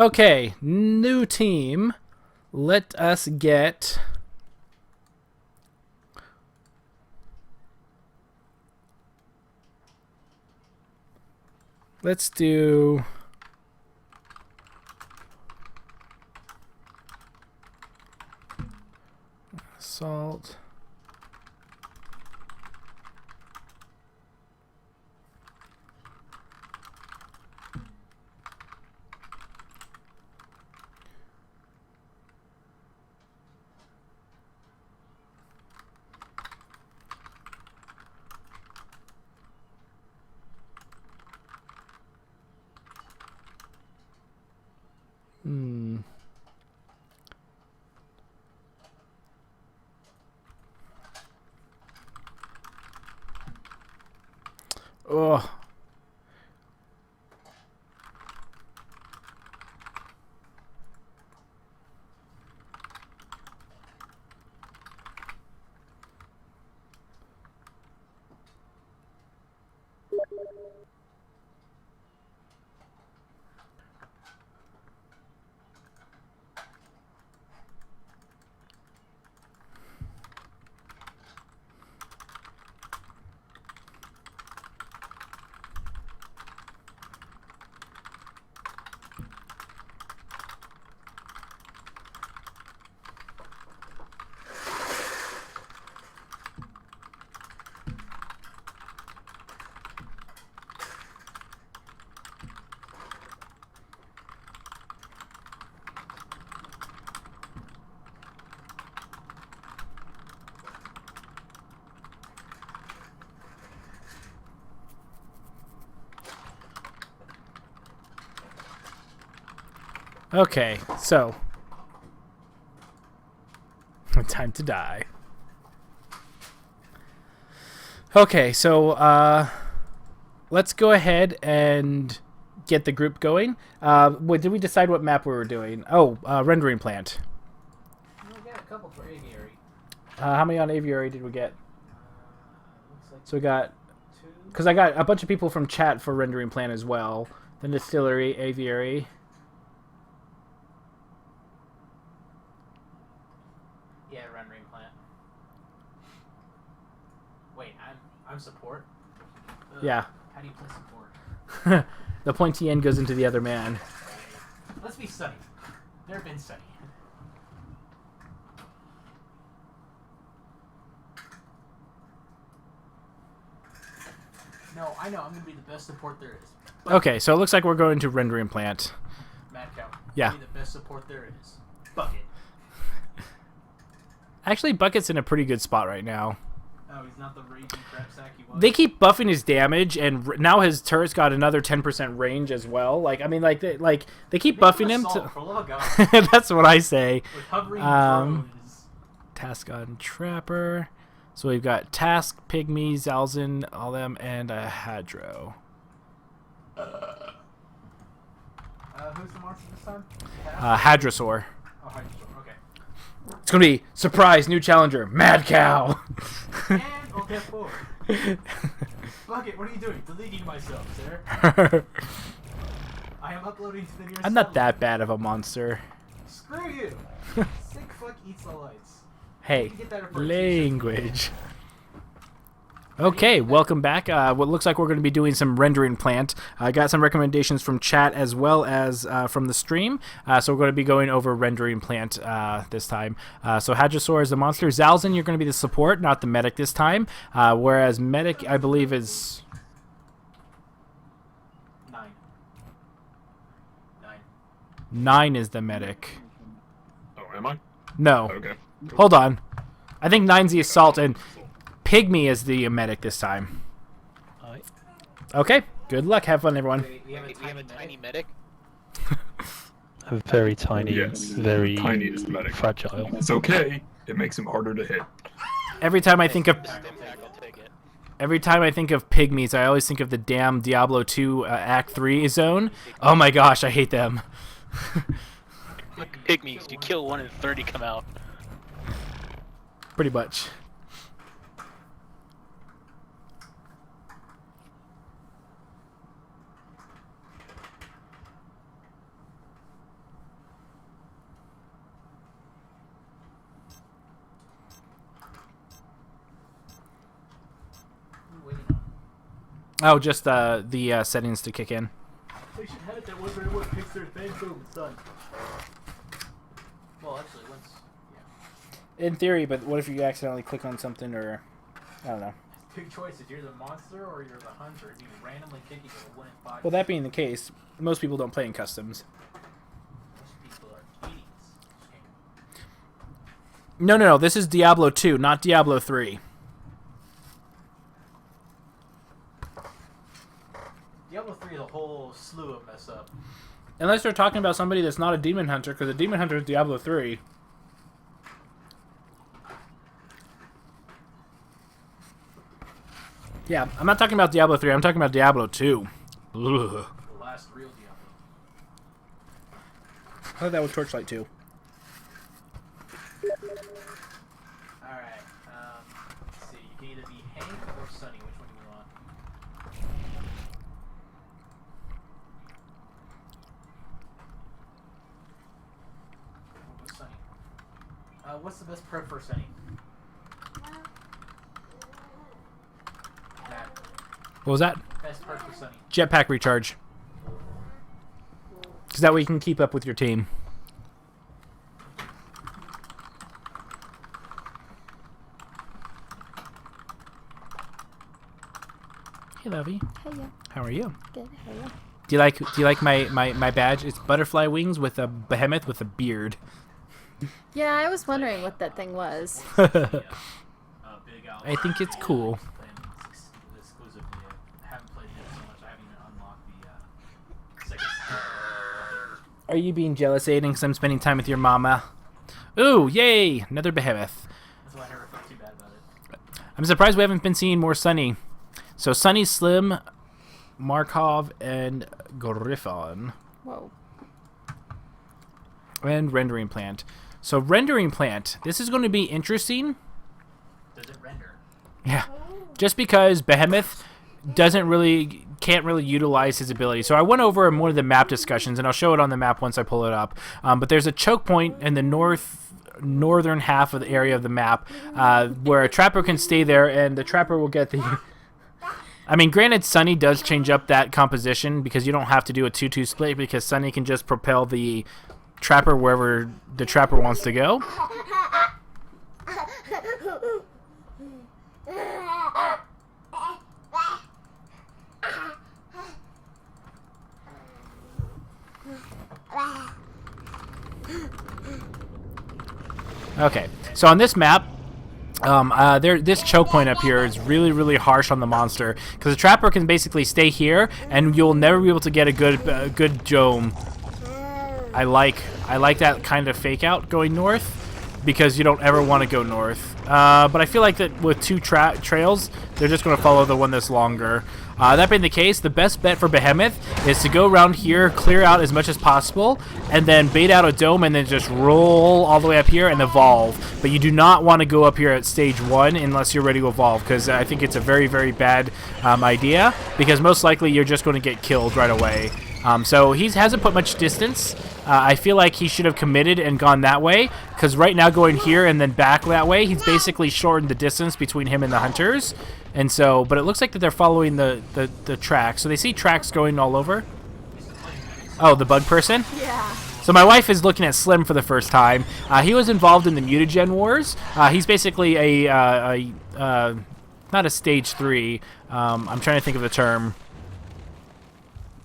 Okay, new team. Let us get... Let's do... Assault. Oh. Okay, so time to die. Okay, so let's go ahead and get the group going. Did we decide what map we were doing? Oh, rendering plant. We got a couple for aviary. How many on aviary did we get? So we got, because I got a bunch of people from chat for rendering plant as well. Then distillery, aviary. Yeah, rendering plant. Wait, I'm support? Yeah. How do you play support? The pointy end goes into the other man. Let's be sunny. Never been sunny. No, I know. I'm going to be the best support there is. Okay, so it looks like we're going to rendering plant. Mad Cow. Yeah. Be the best support there is. Bucket. Actually, Bucket's in a pretty good spot right now. Oh, he's not the raging crap sack he was? They keep buffing his damage, and now his turret's got another 10% range as well. Like, I mean, they keep buffing him to... For love of God. That's what I say. With hovering drones. Task on Trapper. So we've got Task, Pygmy, Zalzin, all them, and a Hadro. Who's the monster this time? Hadrosaur. Oh, Hadrosaur, okay. It's gonna be surprise new challenger, Mad Cow. And I'll get forward. Bucket, what are you doing? Deleting myself, sir. I am uploading to the nearest I'm not that bad of a monster. Screw you. Sick fuck eats the lights. Hey, language. Okay, welcome back. What looks like we're going to be doing some rendering plant. I got some recommendations from chat as well as from the stream. So we're going to be going over rendering plant this time. So Hadrosaur is the monster. Zalzin, you're going to be the support, not the medic this time. Whereas medic, I believe, is... 9 is the medic. Oh, am I? No. Okay. Hold on. I think 9's the assault, and Pygmy is the medic this time. Okay. Good luck. Have fun, everyone. We have a tiny medic. A very tiny, very tiniest medic. Fragile. It's okay. It makes him harder to hit. Every time I think of Pygmies, I always think of the damn Diablo 2 Act 3 zone. Oh my gosh, I hate them. Pygmies, you kill 1 in 30 come out. Pretty much. Oh, just the settings to kick in. They should have that one where it picks their thing, boom, it's done. Well, actually, once, yeah. In theory, but what if you accidentally click on something or... I don't know. Big choices. You're the monster or you're the hunter. You randomly kicking it 1 in 5. Well, that being the case, most people don't play in customs. Most people are idiots. No. This is Diablo 2, not Diablo 3. Diablo 3 is a whole slew of mess up. Unless they're talking about somebody that's not a demon hunter, because a demon hunter is Diablo 3. Yeah, I'm not talking about Diablo 3, I'm talking about Diablo 2. Ugh. The last real Diablo. I thought that was Torchlight 2. Alright, let's see. You can either be Hank or Sunny. Which one do you want? We'll go Sunny. What's the best prep for Sunny? What was that? Best prep for Sunny. Jetpack recharge. Because that way you can keep up with your team. Hey, Lovey. Hey, yeah. How are you? Good. How are you? Do you like my badge? It's butterfly wings with a behemoth with a beard. Yeah, I was wondering what that thing was. I think it's cool. Are you being jealous, Aiden, because I'm spending time with your mama? Ooh, yay! Another behemoth. That's why I never felt too bad about it. I'm surprised we haven't been seeing more Sunny. So Sunny, Slim, Markov, and Griffon. Whoa. And Rendering Plant. So Rendering Plant, this is going to be interesting. Does it render? Yeah. Just because Behemoth can't really utilize his ability. So I went over in one of the map discussions, and I'll show it on the map once I pull it up. But there's a choke point in the northern half of the area of the map where a trapper can stay there, and the trapper will get the... I mean, granted, Sunny does change up that composition because you don't have to do a 2-2 split because Sunny can just propel the trapper wherever the trapper wants to go. Okay, so on this map, this choke point up here is really, really harsh on the monster because the trapper can basically stay here, and you'll never be able to get a good dome. I like that kind of fake out going north because you don't ever want to go north. But I feel like that with two trails, they're just going to follow the one that's longer. That being the case, the best bet for Behemoth is to go around here, clear out as much as possible, and then bait out a dome and then just roll all the way up here and evolve. But you do not want to go up here at stage 1 unless you're ready to evolve, because I think it's a very, very bad idea, because most likely you're just going to get killed right away. So he hasn't put much distance. I feel like he should have committed and gone that way, because right now going here and then back that way, he's basically shortened the distance between him and the hunters. And so, but it looks like that they're following the tracks. So they see tracks going all over. Oh, the bug person? Yeah. So my wife is looking at Slim for the first time. He was involved in the Mutagen Wars. He's basically not a stage 3. I'm trying to think of the term.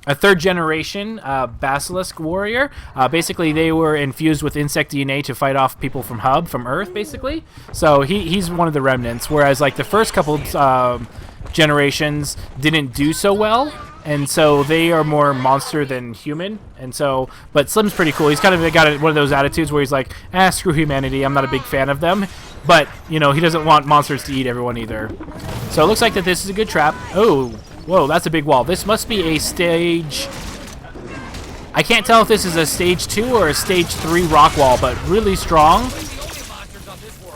A third generation basilisk warrior. Basically, they were infused with insect DNA to fight off people from Earth, basically. So he's one of the remnants, whereas like the first couple generations didn't do so well, and so they are more monster than human. And so, but Slim's pretty cool. He's kind of got one of those attitudes where he's like, screw humanity, I'm not a big fan of them. But, you know, he doesn't want monsters to eat everyone either. So it looks like that this is a good trap. Oh, whoa, that's a big wall. This must be a stage... I can't tell if this is a stage 2 or a stage 3 rock wall, but really strong.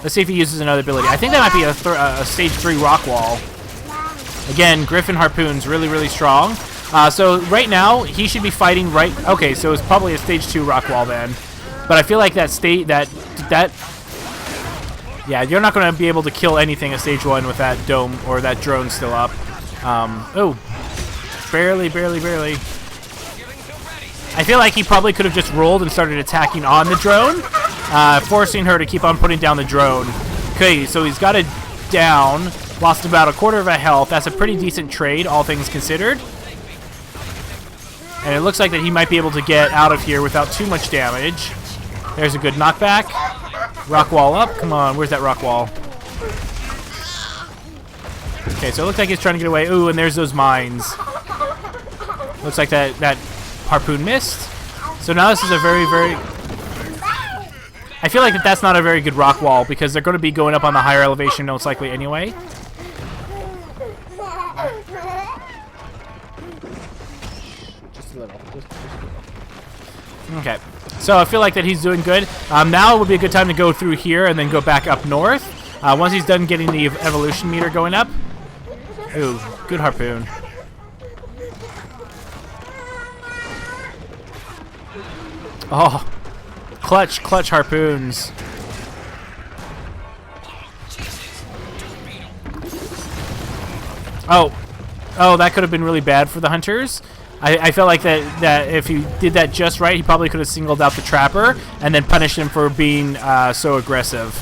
Let's see if he uses another ability. I think that might be a stage 3 rock wall. Again, Griffin Harpoon's really, really strong. So right now, he should be fighting right... Okay, so it's probably a stage 2 rock wall then. But I feel like yeah, you're not going to be able to kill anything at stage 1 with that dome or that drone still up. Oh, Barely. I feel like he probably could have just rolled and started attacking on the drone, forcing her to keep on putting down the drone. Okay, so he's got it down. Lost about a quarter of a health. That's a pretty decent trade, all things considered. And it looks like that he might be able to get out of here without too much damage. There's a good knockback. Rock wall up. Come on, where's that rock wall? Okay, so it looks like he's trying to get away. Ooh, and there's those mines. Looks like that harpoon missed. So now this is a very... I feel like that's not a very good rock wall because they're going to be going up on the higher elevation most likely anyway. Just a little. Okay, so I feel like that he's doing good. Now would be a good time to go through here and then go back up north. Once he's done getting the evolution meter going up. Ooh, good harpoon. Oh, clutch harpoons. Oh, that could have been really bad for the hunters. I felt like that if he did that just right, he probably could have singled out the trapper and then punished him for being so aggressive.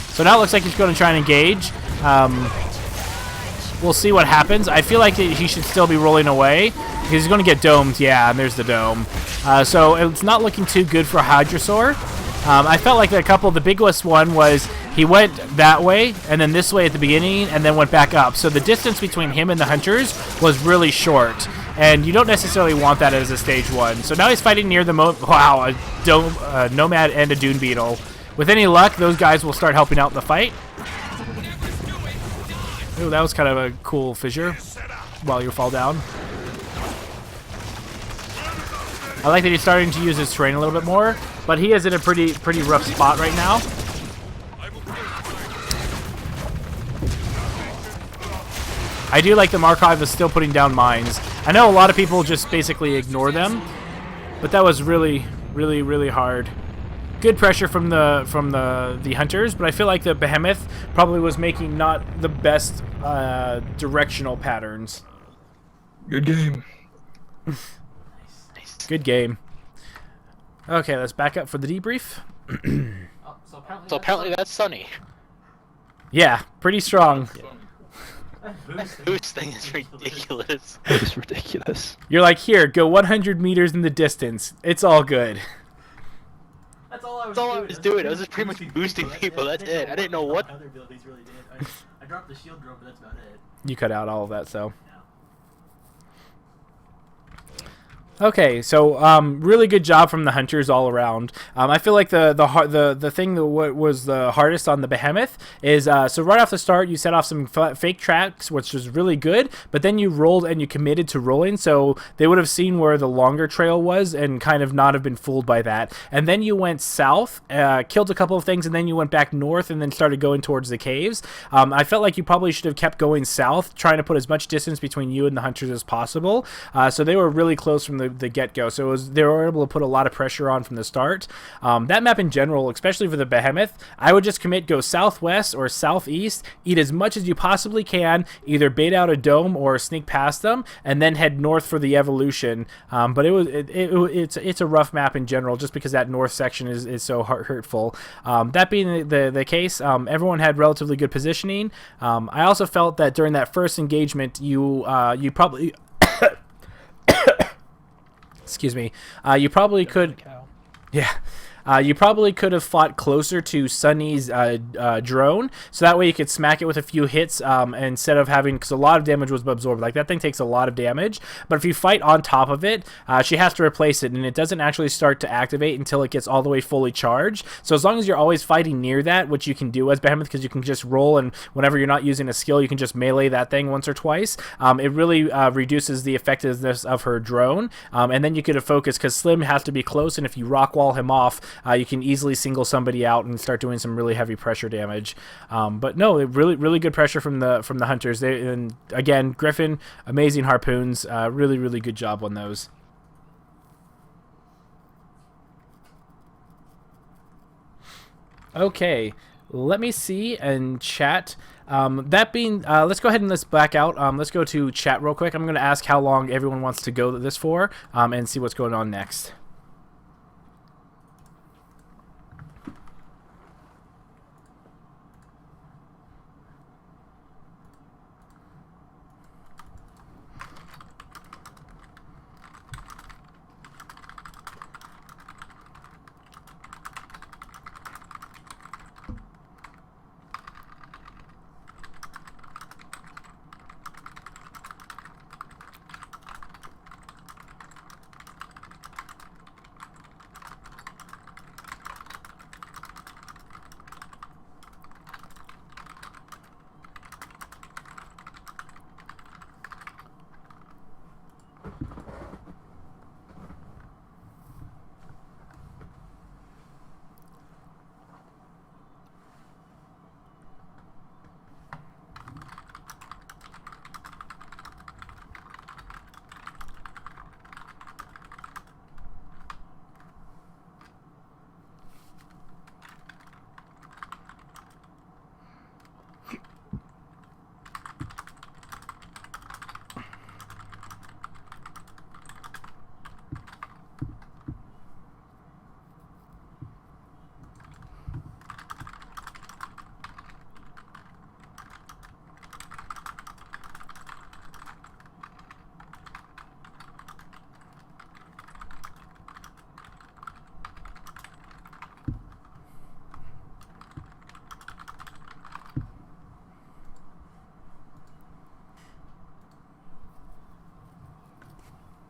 So now it looks like he's going to try and engage. We'll see what happens. I feel like he should still be rolling away because he's going to get domed. Yeah, and there's the dome. So it's not looking too good for Hadrosaur. I felt like a couple. The biggest one was he went that way and then this way at the beginning and then went back up. So the distance between him and the hunters was really short. And you don't necessarily want that as a stage 1. So now he's fighting near the a nomad and a dune beetle. With any luck, those guys will start helping out in the fight. Ooh, that was kind of a cool fissure while you fall down. I like that he's starting to use his terrain a little bit more, but he is in a pretty rough spot right now. I do like the Markov is still putting down mines. I know a lot of people just basically ignore them, but that was really hard. Good pressure from the hunters, but I feel like the behemoth probably was making not the best directional patterns. Good game. Good game. Okay, let's back up for the debrief. So apparently that's Sunny. Yeah, pretty strong. That boost thing is ridiculous. It's ridiculous. You're like, here, go 100 meters in the distance. It's all good. That's all I was doing. I was just pretty much boosting people. That's it. I didn't know what. Other abilities really did. I dropped the shield drone, but that's about it. You cut out all of that, so. Okay, so really good job from the hunters all around. I feel like the thing that was the hardest on the behemoth is so right off the start you set off some fake tracks, which was really good, but then you rolled and you committed to rolling, so they would have seen where the longer trail was and kind of not have been fooled by that. And then you went south, killed a couple of things, and then you went back north and then started going towards the caves. I felt like you probably should have kept going south, trying to put as much distance between you and the hunters as possible. So they were really close from the get-go, so they were able to put a lot of pressure on from the start. That map in general, especially for the behemoth, I would just go southwest or southeast, eat as much as you possibly can, either bait out a dome or sneak past them, and then head north for the evolution. But it's a rough map in general, just because that north section is so hurtful. That being the case, everyone had relatively good positioning. I also felt that during that first engagement, you probably excuse me. You probably could. Yeah. You probably could have fought closer to Sunny's drone, so that way you could smack it with a few hits instead of having, because a lot of damage was absorbed. Like, that thing takes a lot of damage, but if you fight on top of it, she has to replace it, and it doesn't actually start to activate until it gets all the way fully charged. So as long as you're always fighting near that, which you can do as Behemoth, because you can just roll, and whenever you're not using a skill, you can just melee that thing once or twice. It really reduces the effectiveness of her drone, and then you could have focused, because Slim has to be close, and if you rock wall him off, you can easily single somebody out and start doing some really heavy pressure damage. But no, really good pressure from the hunters. And again, Griffin, amazing harpoons. Really good job on those. Okay, let me see and chat. That being, let's go ahead and let's back out. Let's go to chat real quick. I'm going to ask how long everyone wants to go this for, and see what's going on next.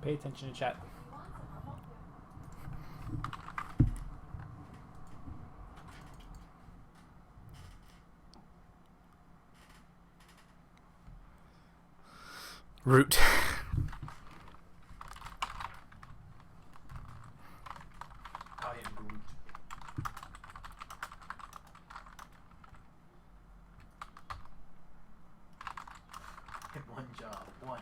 Pay attention to chat. Root. I am Groot. One job. One.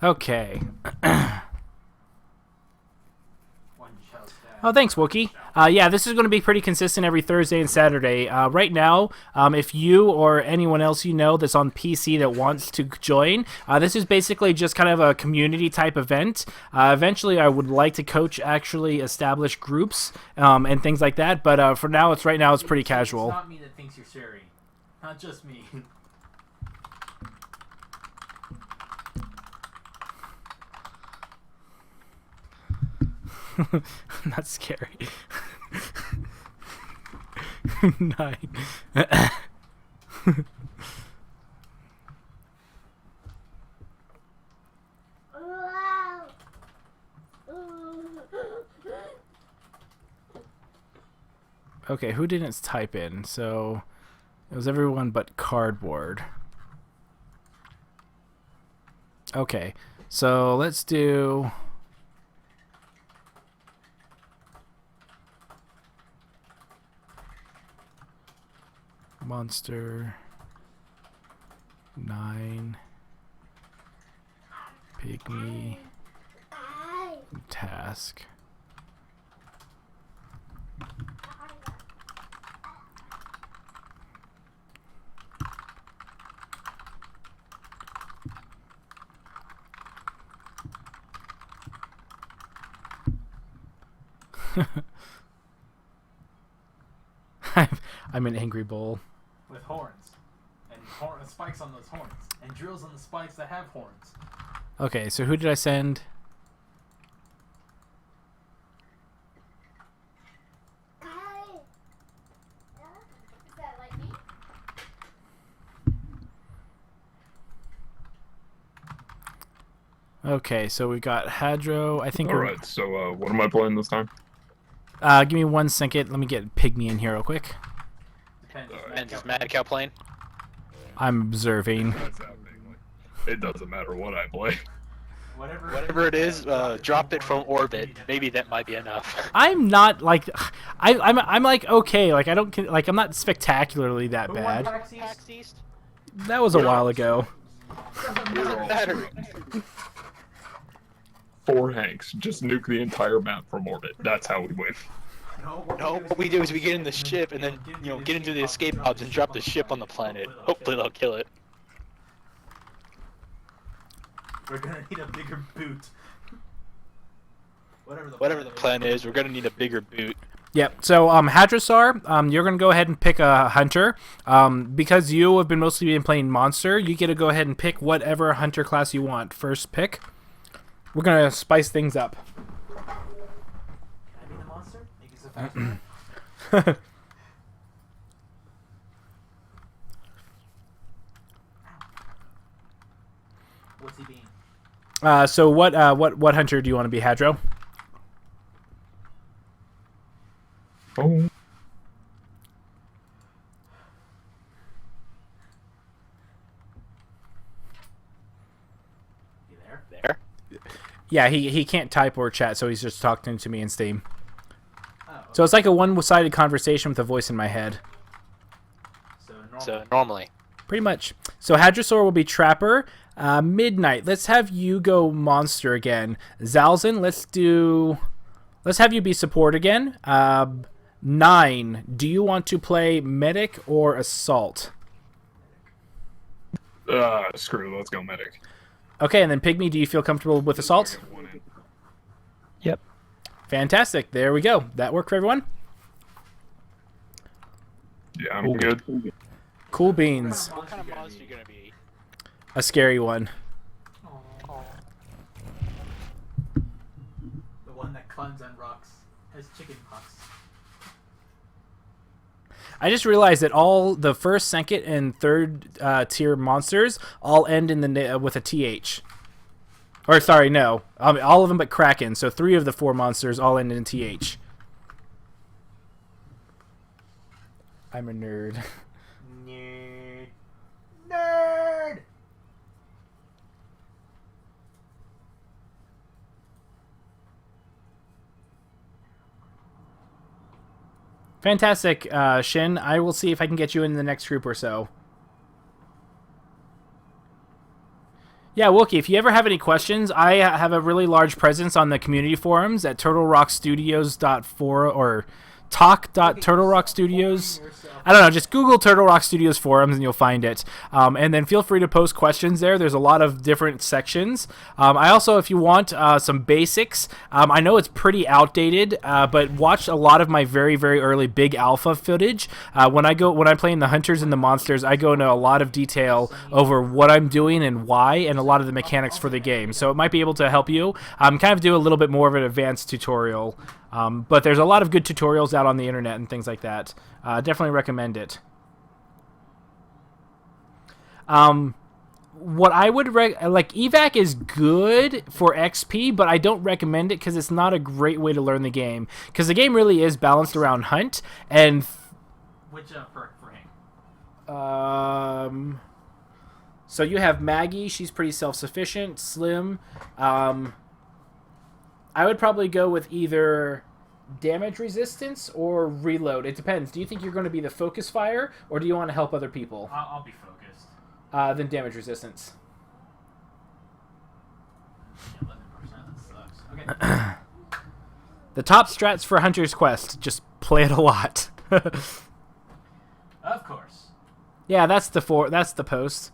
Okay. Oh, thanks, Wookie. Yeah, this is going to be pretty consistent every Thursday and Saturday. Right now, if you or anyone else you know that's on PC that wants to join, this is basically just kind of a community type event. Eventually, I would like to coach actually established groups and things like that, but for now, right now, it's pretty casual. It's not me that thinks you're Siri. Not just me. That's scary. 9. Okay, who didn't type in? So it was everyone but Cardboard. Okay, so let's do... Monster 9 Pygmy Task. I'm an angry bull. With horns. And spikes on those horns. And drills on the spikes that have horns. Okay, so who did I send? Is that like me? Okay, so we got Hadro. I think. Alright, so what am I playing this time? Give me 1 second. Let me get Pygmy in here real quick. And is Mad Cow playing? I'm observing. That's happening. It doesn't matter what I play. Whatever it is, drop it from orbit. Maybe that might be enough. I'm not like, I'm like okay, like I don't like I'm not spectacularly that bad. PAX East? That was a while ago. Doesn't matter. 4 Hanks, just nuke the entire map from orbit. That's how we win. No, what we do is we get in the ship and then, get into the escape pods and drop the ship on the planet. Hopefully they'll kill it. We're gonna need a bigger boot. Whatever the plan is, we're gonna need a bigger boot. Yep. So, Hadrosaur, you're gonna go ahead and pick a hunter. Because you have been mostly playing monster, you get to go ahead and pick whatever hunter class you want. First pick. We're gonna spice things up. Can I be the monster? Make it so fast. What's he being? So what hunter do you want to be, Hadro? Oh. You There? Yeah, he can't type or chat, so he's just talking to me in Steam. Oh, okay. So it's like a one-sided conversation with a voice in my head. So normally. Pretty much. So Hadrosaur will be Trapper. Midnight, let's have you go Monster again. Zalzin, let's have you be Support again. 9, do you want to play Medic or Assault? Screw it, let's go Medic. Okay, and then Pygmy, do you feel comfortable with Assault? Yep. Fantastic. There we go. That worked for everyone? Yeah, I'm good. Cool beans. What kind of monster are you gonna be? A scary one. The one that climbs on rocks has chicken pox. I just realized that all the first, second, and third tier monsters all end in the with a TH. Or sorry, no, all of them but Kraken. So 3 of the 4 monsters all end in TH. I'm a nerd. Nerd. Fantastic, Shin. I will see if I can get you in the next group or so. Yeah, Wookie, if you ever have any questions, I have a really large presence on the community forums at turtlerockstudios.4 or talk.turtlerockstudios. I don't know, just Google Turtle Rock Studios forums and you'll find it. And then feel free to post questions there. There's a lot of different sections. I also, if you want some basics, I know it's pretty outdated, but watch a lot of my very, very early big alpha footage. When I'm playing the hunters and the monsters, I go into a lot of detail over what I'm doing and why, and a lot of the mechanics for the game. So it might be able to help you kind of do a little bit more of an advanced tutorial. But there's a lot of good tutorials out on the internet and things like that. Definitely recommend it. What I would evac is good for XP, but I don't recommend it because it's not a great way to learn the game. Because the game really is balanced around hunt and. Which for Hank? So you have Maggie. She's pretty self-sufficient. Slim. I would probably go with either damage resistance or reload. It depends. Do you think you're going to be the focus fire, or do you want to help other people? I'll be focused. Then damage resistance. 11%, that sucks. Okay. The top strats for Hunter's Quest. Just play it a lot. Of course. Yeah, that's the post.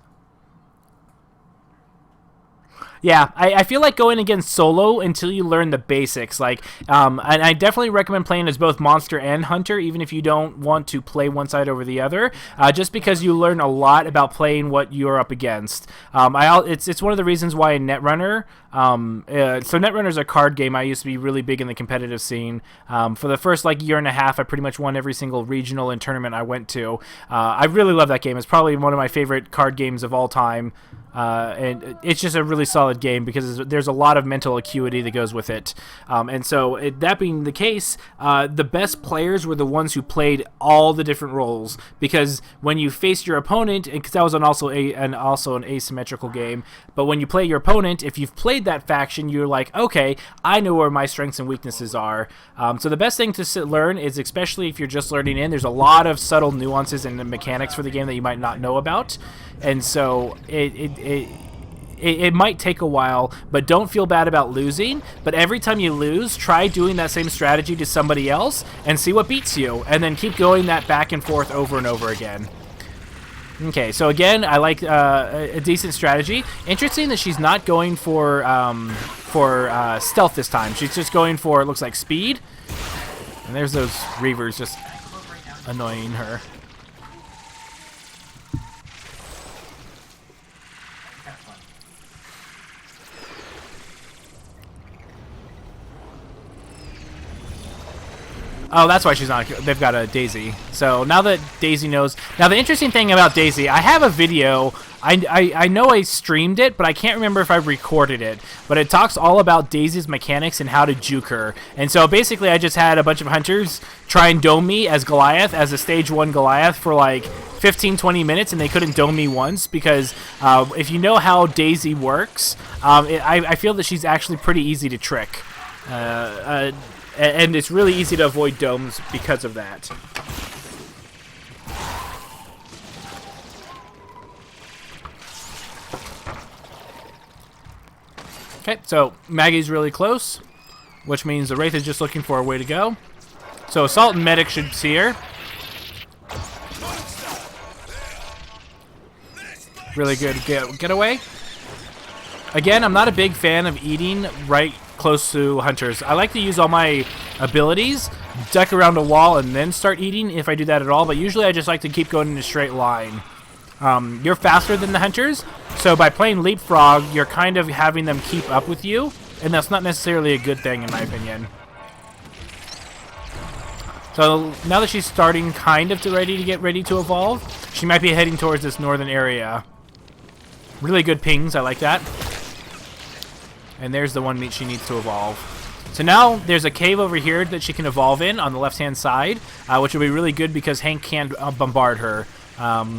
Yeah, I feel like going against solo until you learn the basics. And I definitely recommend playing as both monster and hunter, even if you don't want to play one side over the other, just because you learn a lot about playing what you're up against. It's one of the reasons why Netrunner. So Netrunner is a card game. I used to be really big in the competitive scene. For the first year and a half, I pretty much won every single regional and tournament I went to. I really love that game. It's probably one of my favorite card games of all time. And it's just a really solid game because there's a lot of mental acuity that goes with it. And so that being the case, the best players were the ones who played all the different roles, because when you face your opponent, because that was also an asymmetrical game, but when you play your opponent, if you've played that faction, you're like, okay, I know where my strengths and weaknesses are. So the best thing to learn is, especially if you're just learning in, there's a lot of subtle nuances and mechanics for the game that you might not know about. And so it might take a while, but don't feel bad about losing. But every time you lose, try doing that same strategy to somebody else and see what beats you, and then keep going that back and forth over and over again. Okay, so again, I like a decent strategy. Interesting that she's not going for stealth this time. She's just going for, it looks like, speed. And there's those Reavers just annoying her. Oh, that's why she's not. They've got a Daisy. So now that Daisy knows. Now the interesting thing about Daisy, I have a video. I know I streamed it, but I can't remember if I recorded it. But it talks all about Daisy's mechanics and how to juke her. And so basically, I just had a bunch of hunters try and dome me as Goliath, as a stage 1 Goliath, for like 15-20 minutes, and they couldn't dome me once because if you know how Daisy works, I feel that she's actually pretty easy to trick. And it's really easy to avoid domes because of that. Okay, so Maggie's really close, which means the Wraith is just looking for a way to go. So Assault and Medic should see her. Really good getaway. Again, I'm not a big fan of eating right close to hunters. I like to use all my abilities, duck around a wall, and then start eating if I do that at all, but usually I just like to keep going in a straight line. You're faster than the hunters, so by playing leapfrog, you're kind of having them keep up with you, and that's not necessarily a good thing in my opinion. So now that she's starting kind of to get ready to evolve, she might be heading towards this northern area. Really good pings, I like that. And there's the one meat she needs to evolve. So now there's a cave over here that she can evolve in on the left-hand side, which will be really good because Hank can't bombard her.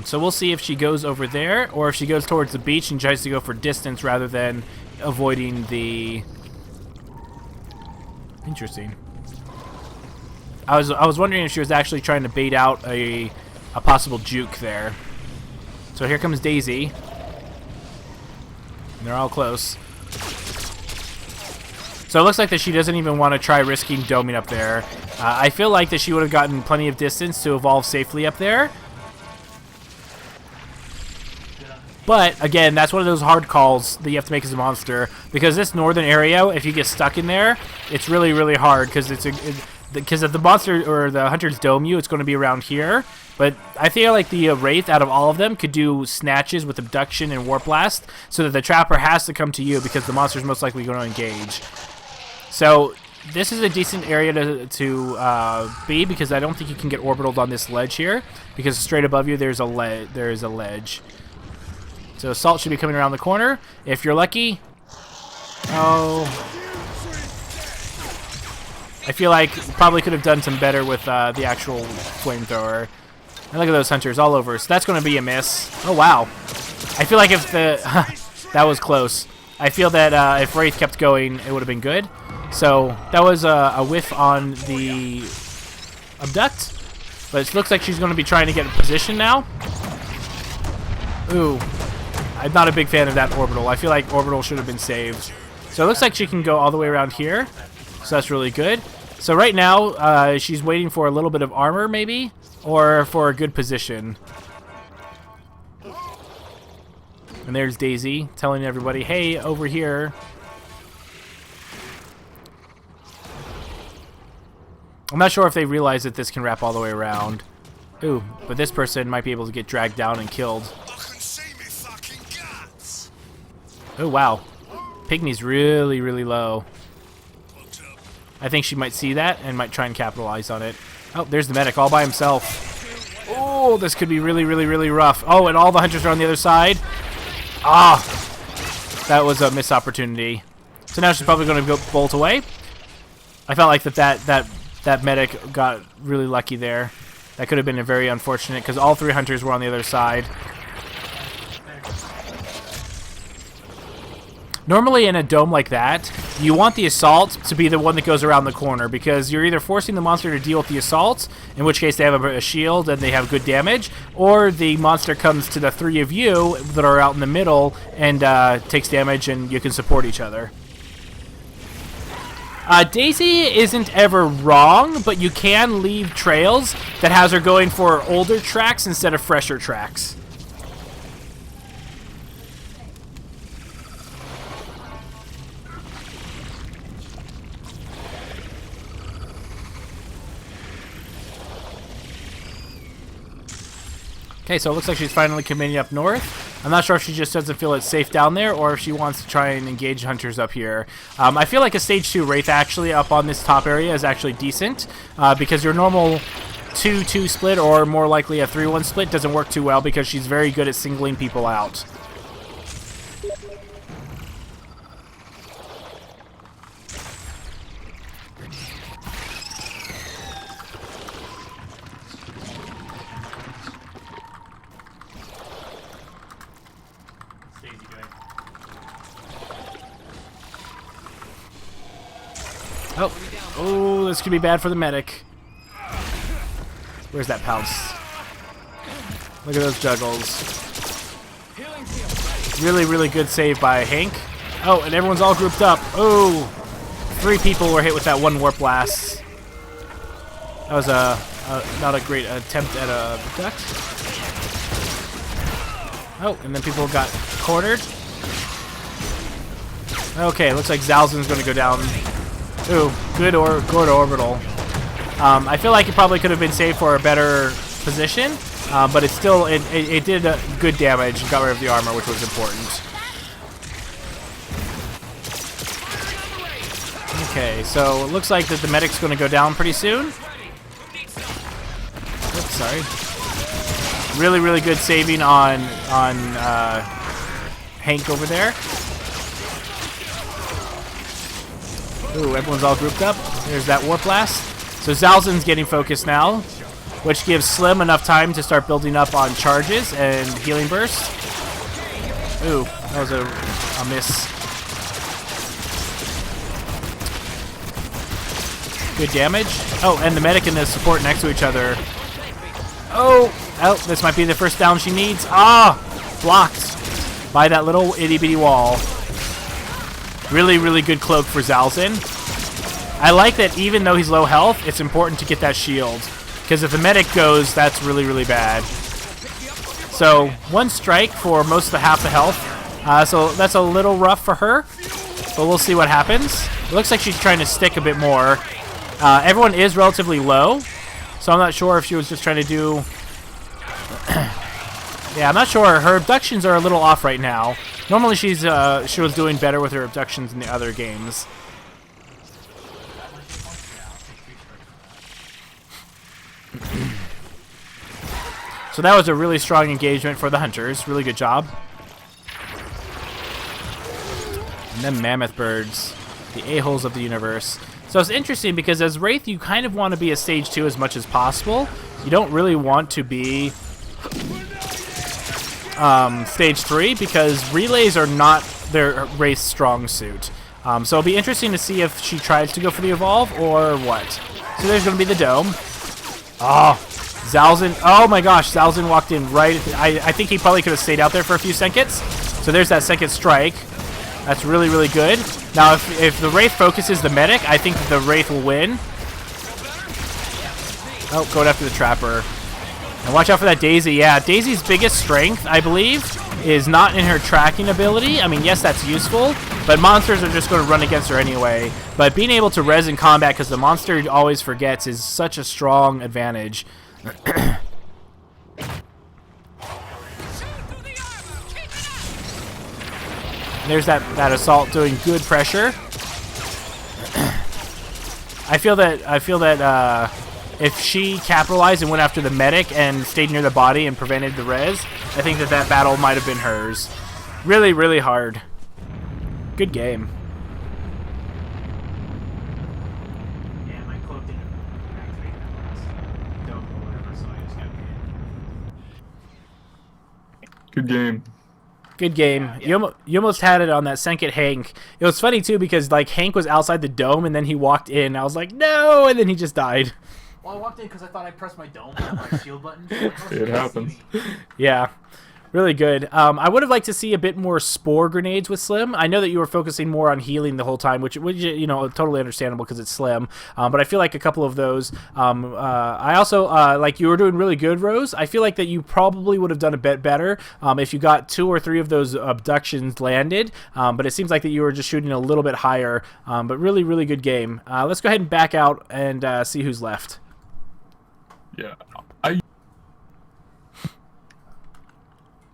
So we'll see if she goes over there or if she goes towards the beach and tries to go for distance rather than avoiding the... Interesting. I was wondering if she was actually trying to bait out a possible juke there. So here comes Daisy. And they're all close. So it looks like that she doesn't even want to try risking doming up there. I feel like that she would have gotten plenty of distance to evolve safely up there. But, again, that's one of those hard calls that you have to make as a monster. Because this northern area, if you get stuck in there, it's really, really hard. Because if the monster or the hunters dome you, it's going to be around here. But I feel like the Wraith, out of all of them, could do snatches with Abduction and Warp Blast. So that the Trapper has to come to you because the monster's most likely going to engage. So this is a decent area to be because I don't think you can get orbitaled on this ledge here because straight above you there is a ledge. So Assault should be coming around the corner if you're lucky. Oh, I feel like probably could have done some better with the actual flamethrower. And look at those hunters all over. So that's going to be a miss. Oh wow! I feel like if the that was close. I feel that if Wraith kept going, it would have been good. So that was a whiff on the Abduct, but it looks like she's going to be trying to get in position now. Ooh, I'm not a big fan of that orbital. I feel like orbital should have been saved. So it looks like she can go all the way around here, so that's really good. So right now, she's waiting for a little bit of armor maybe, or for a good position. And there's Daisy telling everybody, hey, over here. I'm not sure if they realize that this can wrap all the way around. Ooh, but this person might be able to get dragged down and killed. Oh, wow. Pygmy's really, really low. I think she might see that and might try and capitalize on it. Oh, there's the medic all by himself. Oh, this could be really, really, really rough. Oh, and all the hunters are on the other side. Ah! That was a missed opportunity. So now she's probably going to go bolt away. I felt like that medic got really lucky there. That could have been a very unfortunate because all 3 hunters were on the other side. Normally in a dome like that, you want the assault to be the one that goes around the corner because you're either forcing the monster to deal with the assault, in which case they have a shield and they have good damage, or the monster comes to the 3 of you that are out in the middle and takes damage and you can support each other. Daisy isn't ever wrong, but you can leave trails that has her going for older tracks instead of fresher tracks. Okay, so it looks like she's finally committing up north. I'm not sure if she just doesn't feel it's safe down there or if she wants to try and engage hunters up here. I feel like a stage 2 Wraith actually up on this top area is actually decent because your normal 2-2 split or more likely a 3-1 split doesn't work too well because she's very good at singling people out. Oh, this could be bad for the medic. Where's that pounce? Look at those juggles. Really, really good save by Hank. Oh, and everyone's all grouped up. Oh, 3 people were hit with that 1 warp blast. That was not a great attempt at a duck. Oh, and then people got cornered. Okay, looks like Zalzin's going to go down. Ooh, good orbital. I feel like it probably could have been saved for a better position, but it still it did good damage and got rid of the armor, which was important. Okay, so it looks like that the medic's going to go down pretty soon. Oops, sorry. Really, really good saving on Hank over there. Ooh, everyone's all grouped up. There's that warp blast. So Zalzin's getting focused now, which gives Slim enough time to start building up on charges and healing burst. Ooh, that was a miss. Good damage. Oh, and the medic and the support next to each other. Oh, this might be the first down she needs. Ah, blocked by that little itty-bitty wall. Really, really good cloak for Zalzin. I like that even though he's low health, it's important to get that shield. Because if the medic goes, that's really, really bad. So, 1 strike for most of the half the health. So that's a little rough for her. But we'll see what happens. It looks like she's trying to stick a bit more. Everyone is relatively low. So I'm not sure if she was just trying to do... Yeah, I'm not sure. Her abductions are a little off right now. Normally she was doing better with her abductions in the other games. So that was a really strong engagement for the hunters. Really good job. And then mammoth birds, the a-holes of the universe. So it's interesting because as Wraith, you kind of want to be a stage 2 as much as possible. You don't really want to be stage 3 because relays are not their Wraith's strong suit. So it'll be interesting to see if she tries to go for the evolve or what. So there's going to be the dome. Oh, Zalzin. Oh my gosh, Zalzin walked in right at the, I think he probably could have stayed out there for a few seconds. So there's that second strike. That's really, really good. Now, if the Wraith focuses the medic, I think that the Wraith will win. Oh, going after the Trapper. And watch out for that Daisy. Yeah, Daisy's biggest strength, I believe, is not in her tracking ability. I mean, yes, that's useful, but monsters are just going to run against her anyway. But being able to res in combat, because the monster always forgets, is such a strong advantage. There's that assault doing good pressure. I feel that if she capitalized and went after the medic and stayed near the body and prevented the res, I think that battle might have been hers. Really, really hard. Good game. Yeah, my cloak didn't activate that last dome or whatever, so I just got hit. Good game. Good game. You almost had it on that Senkit Hank. It was funny too because like Hank was outside the dome and then he walked in. I was like, no, and then he just died. Well, I walked in because I thought I pressed my dome and my shield button. So like, oh, It happens. Yeah. Really good. I would have liked to see a bit more spore grenades with Slim. I know that you were focusing more on healing the whole time, which you know, totally understandable because it's Slim. But I feel like a couple of those. I also like you were doing really good, Rose. I feel like that you probably would have done a bit better if you got 2 or 3 of those abductions landed. But it seems like that you were just shooting a little bit higher. But really, really good game. Let's go ahead and back out and see who's left. Yeah,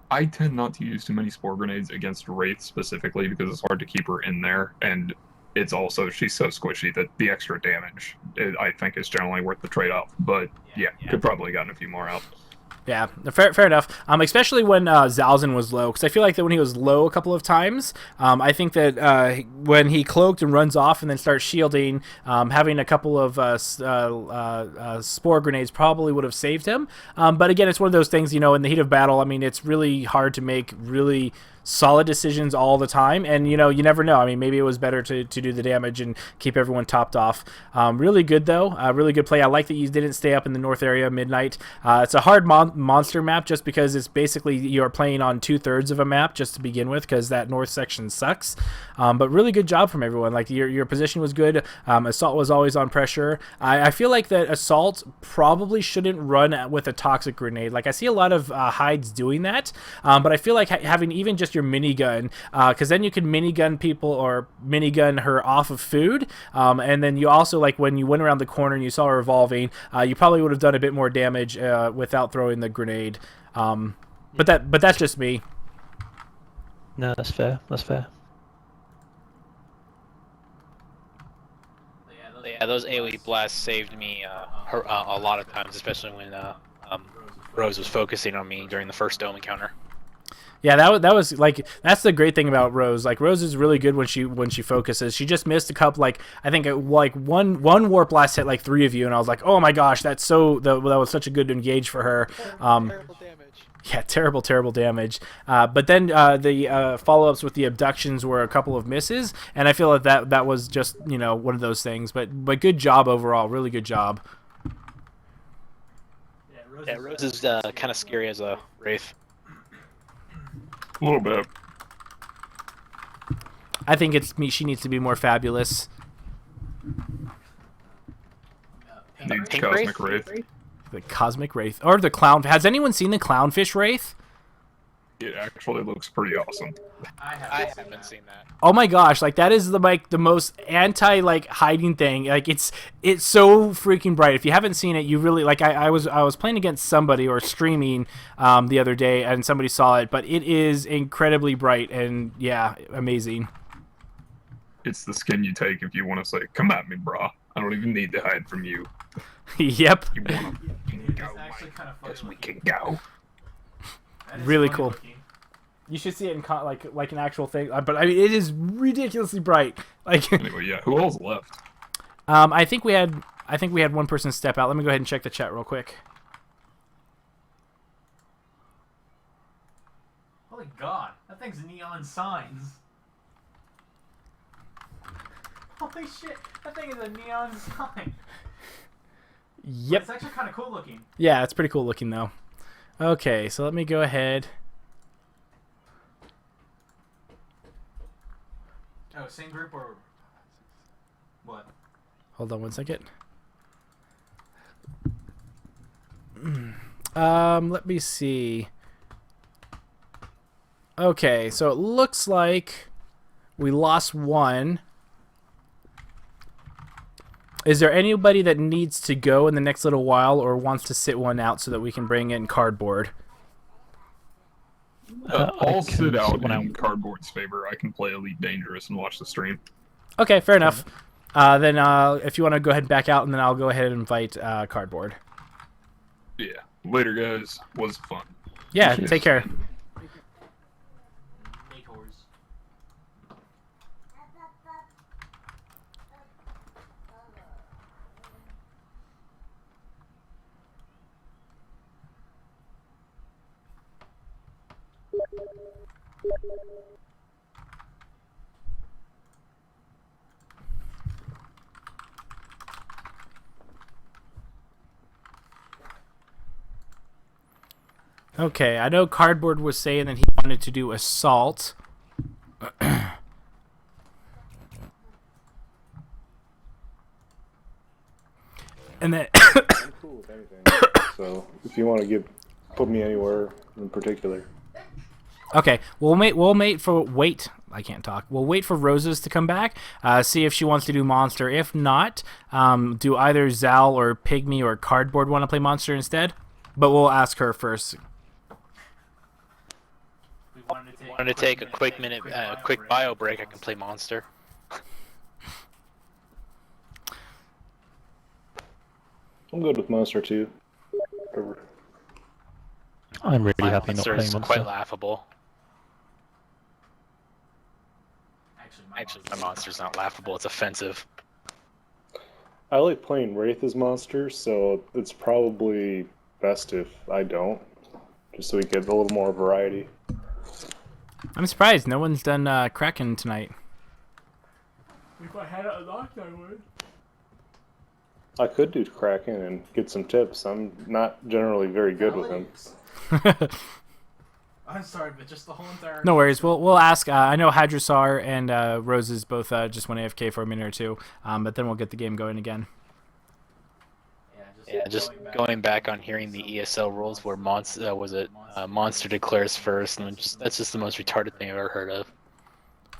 I tend not to use too many spore grenades against Wraith specifically because it's hard to keep her in there, and it's also, she's so squishy that the extra damage, I think, is generally worth the trade-off. But yeah, could probably gotten a few more out. Yeah, fair enough. Especially when Zalzin was low, because I feel like that when he was low a couple of times, I think that when he cloaked and runs off and then starts shielding, having a couple of spore grenades probably would have saved him. But again, it's one of those things, you know, in the heat of battle, I mean, it's really hard to make really solid decisions all the time, and you know, you never know. I mean, maybe it was better to do the damage and keep everyone topped off. Really good though, really good play. I like that you didn't stay up in the north area midnight. It's a hard monster map just because it's basically you're playing on 2/3 of a map just to begin with, because that north section sucks. But really good job from everyone. Like your position was good. Assault was always on pressure. I feel like that Assault probably shouldn't run with a toxic grenade. Like I see a lot of hides doing that, but I feel like having even just your minigun, because then you can minigun people or minigun her off of food, and then you also, like when you went around the corner and you saw her revolving, you probably would have done a bit more damage without throwing the grenade. But that's just me. No, that's fair. That's fair. Yeah, those AoE blasts saved me a lot of times, especially when Rose was focusing on me during the first dome encounter. Yeah, that was like, that's the great thing about Rose. Like Rose is really good when she focuses. She just missed a couple, like I think like one warp blast hit like 3 of you, and I was like, oh my gosh, that was such a good engage for her. Terrible damage. Yeah, terrible damage. But then the follow-ups with the abductions were a couple of misses, and I feel like that was just, you know, one of those things. But good job overall, really good job. Yeah, Rose is kind of scary as a Wraith. A little bit. I think it's me. She needs to be more fabulous. Cosmic Wraith. The Cosmic Wraith. Or the Clown. Has anyone seen the Clownfish Wraith? It actually looks pretty awesome. I haven't seen that. Oh my gosh, like that is the most anti hiding thing. Like it's so freaking bright. If you haven't seen it, you really like. I was playing against somebody or streaming the other day, and somebody saw it, but it is incredibly bright and yeah, amazing. It's the skin you take if you want to say, "Come at me, brah. I don't even need to hide from you." Yep. You want to go? Yes, we can go. Really cool. You should see it in like an actual thing. But I mean, it is ridiculously bright. Like anyway, yeah. Who else left? I think we had one person step out. Let me go ahead and check the chat real quick. Holy God, that thing's neon signs. Holy shit, that thing is a neon sign. Yep. It's actually kind of cool looking. Yeah, it's pretty cool looking though. Okay, so let me go ahead. Oh, same group or what? Hold on one second. Let me see. Okay, so it looks like we lost one. Is there anybody that needs to go in the next little while or wants to sit one out so that we can bring in cardboard? I'll sit out in cardboard's favor. I can play Elite Dangerous and watch the stream. Okay, fair enough. Then if you want to go ahead and back out, and then I'll go ahead and invite cardboard. Yeah. Later, guys. Was fun. Yeah, take care. Okay, I know Cardboard was saying that he wanted to do assault. And then I'm cool with anything. So if you want to put me anywhere in particular. Okay, we'll wait for Roses to come back, see if she wants to do Monster. If not, do either Zal or Pygmy or Cardboard want to play Monster instead? But we'll ask her first. We wanted to take a quick bio break. I can play Monster. I'm good with Monster too. Whatever. I'm really My happy not Monster playing is Monster. quite laughable. Actually, my Monster's not laughable. It's offensive. I like playing Wraith as Monster, so it's probably best if I don't, just so we get a little more variety. I'm surprised no one's done Kraken tonight. If I had it unlocked, I would. I could do Kraken and get some tips. I'm not generally very good with him. I'm sorry, but just the whole entire... No worries. We'll ask. I know Hadrasar and Roses both just went AFK for a minute or two, but then we'll get the game going again. Yeah, just going back on hearing the ESL rules where Monster declares first, and that's just the most retarded thing I've ever heard of.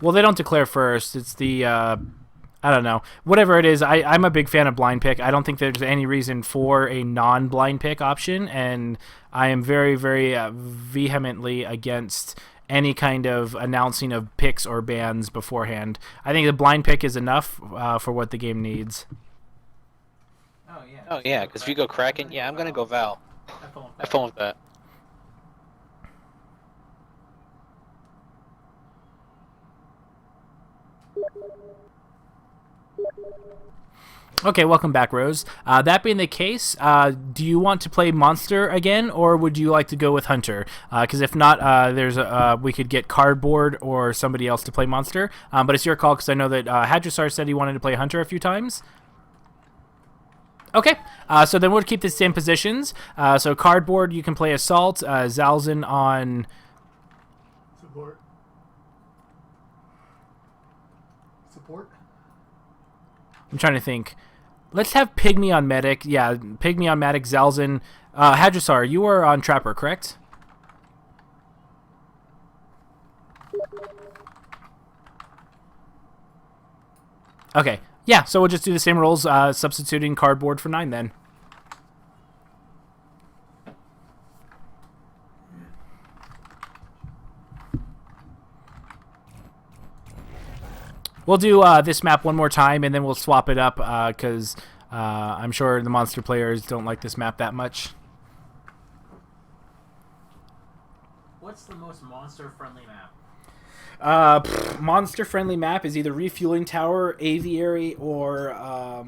Well, they don't declare first. It's the I don't know. Whatever it is, I'm a big fan of blind pick. I don't think there's any reason for a non-blind pick option, and I am very, very vehemently against any kind of announcing of picks or bans beforehand. I think the blind pick is enough for what the game needs. Oh yeah, because if you go Kraken, yeah, I'm gonna go Val. Have fun with that. Okay, welcome back, Rose. That being the case, do you want to play Monster again, or would you like to go with Hunter? Because if not, we could get Cardboard or somebody else to play Monster. But it's your call, because I know that Hadrasar said he wanted to play Hunter a few times. Okay, so then we'll keep the same positions. So Cardboard, you can play Assault. Zalzin on... Support? I'm trying to think. Let's have Pygmy on Medic. Yeah, Pygmy on Medic, Zalzin. Hadrasar, you are on Trapper, correct? Okay. Yeah, so we'll just do the same roles, substituting Cardboard for 9 then. We'll do this map one more time, and then we'll swap it up, because I'm sure the Monster players don't like this map that much. What's the most monster-friendly map? Monster-friendly map is either Refueling Tower, Aviary, or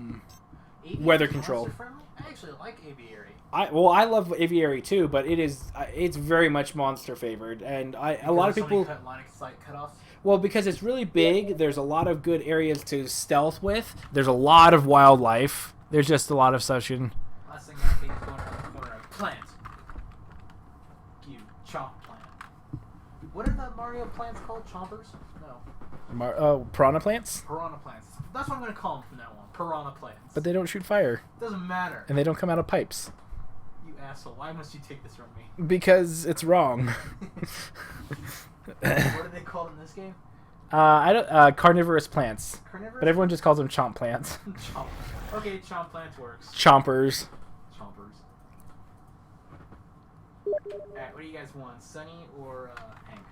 Weather Control. I actually like Aviary. I love Aviary too, but it's very much Monster favored, and a lot of people. Cutoffs? Well, because it's really big, there's a lot of good areas to stealth with. There's a lot of wildlife. There's just a lot of such. Last thing I think is going around the corner. Plant. You chomp plant. What are the Mario plants called? Chompers? No. Piranha plants? Piranha plants. That's what I'm going to call them from now on. Piranha plants. But they don't shoot fire. Doesn't matter. And they don't come out of pipes. You asshole. Why must you take this from me? Because it's wrong. What are they called in this game? Carnivorous plants. Carnivorous? But everyone just calls them chomp plants. Chomp. Okay, chomp plants works. Chompers. Chompers. Alright, what do you guys want? Sunny or Hank?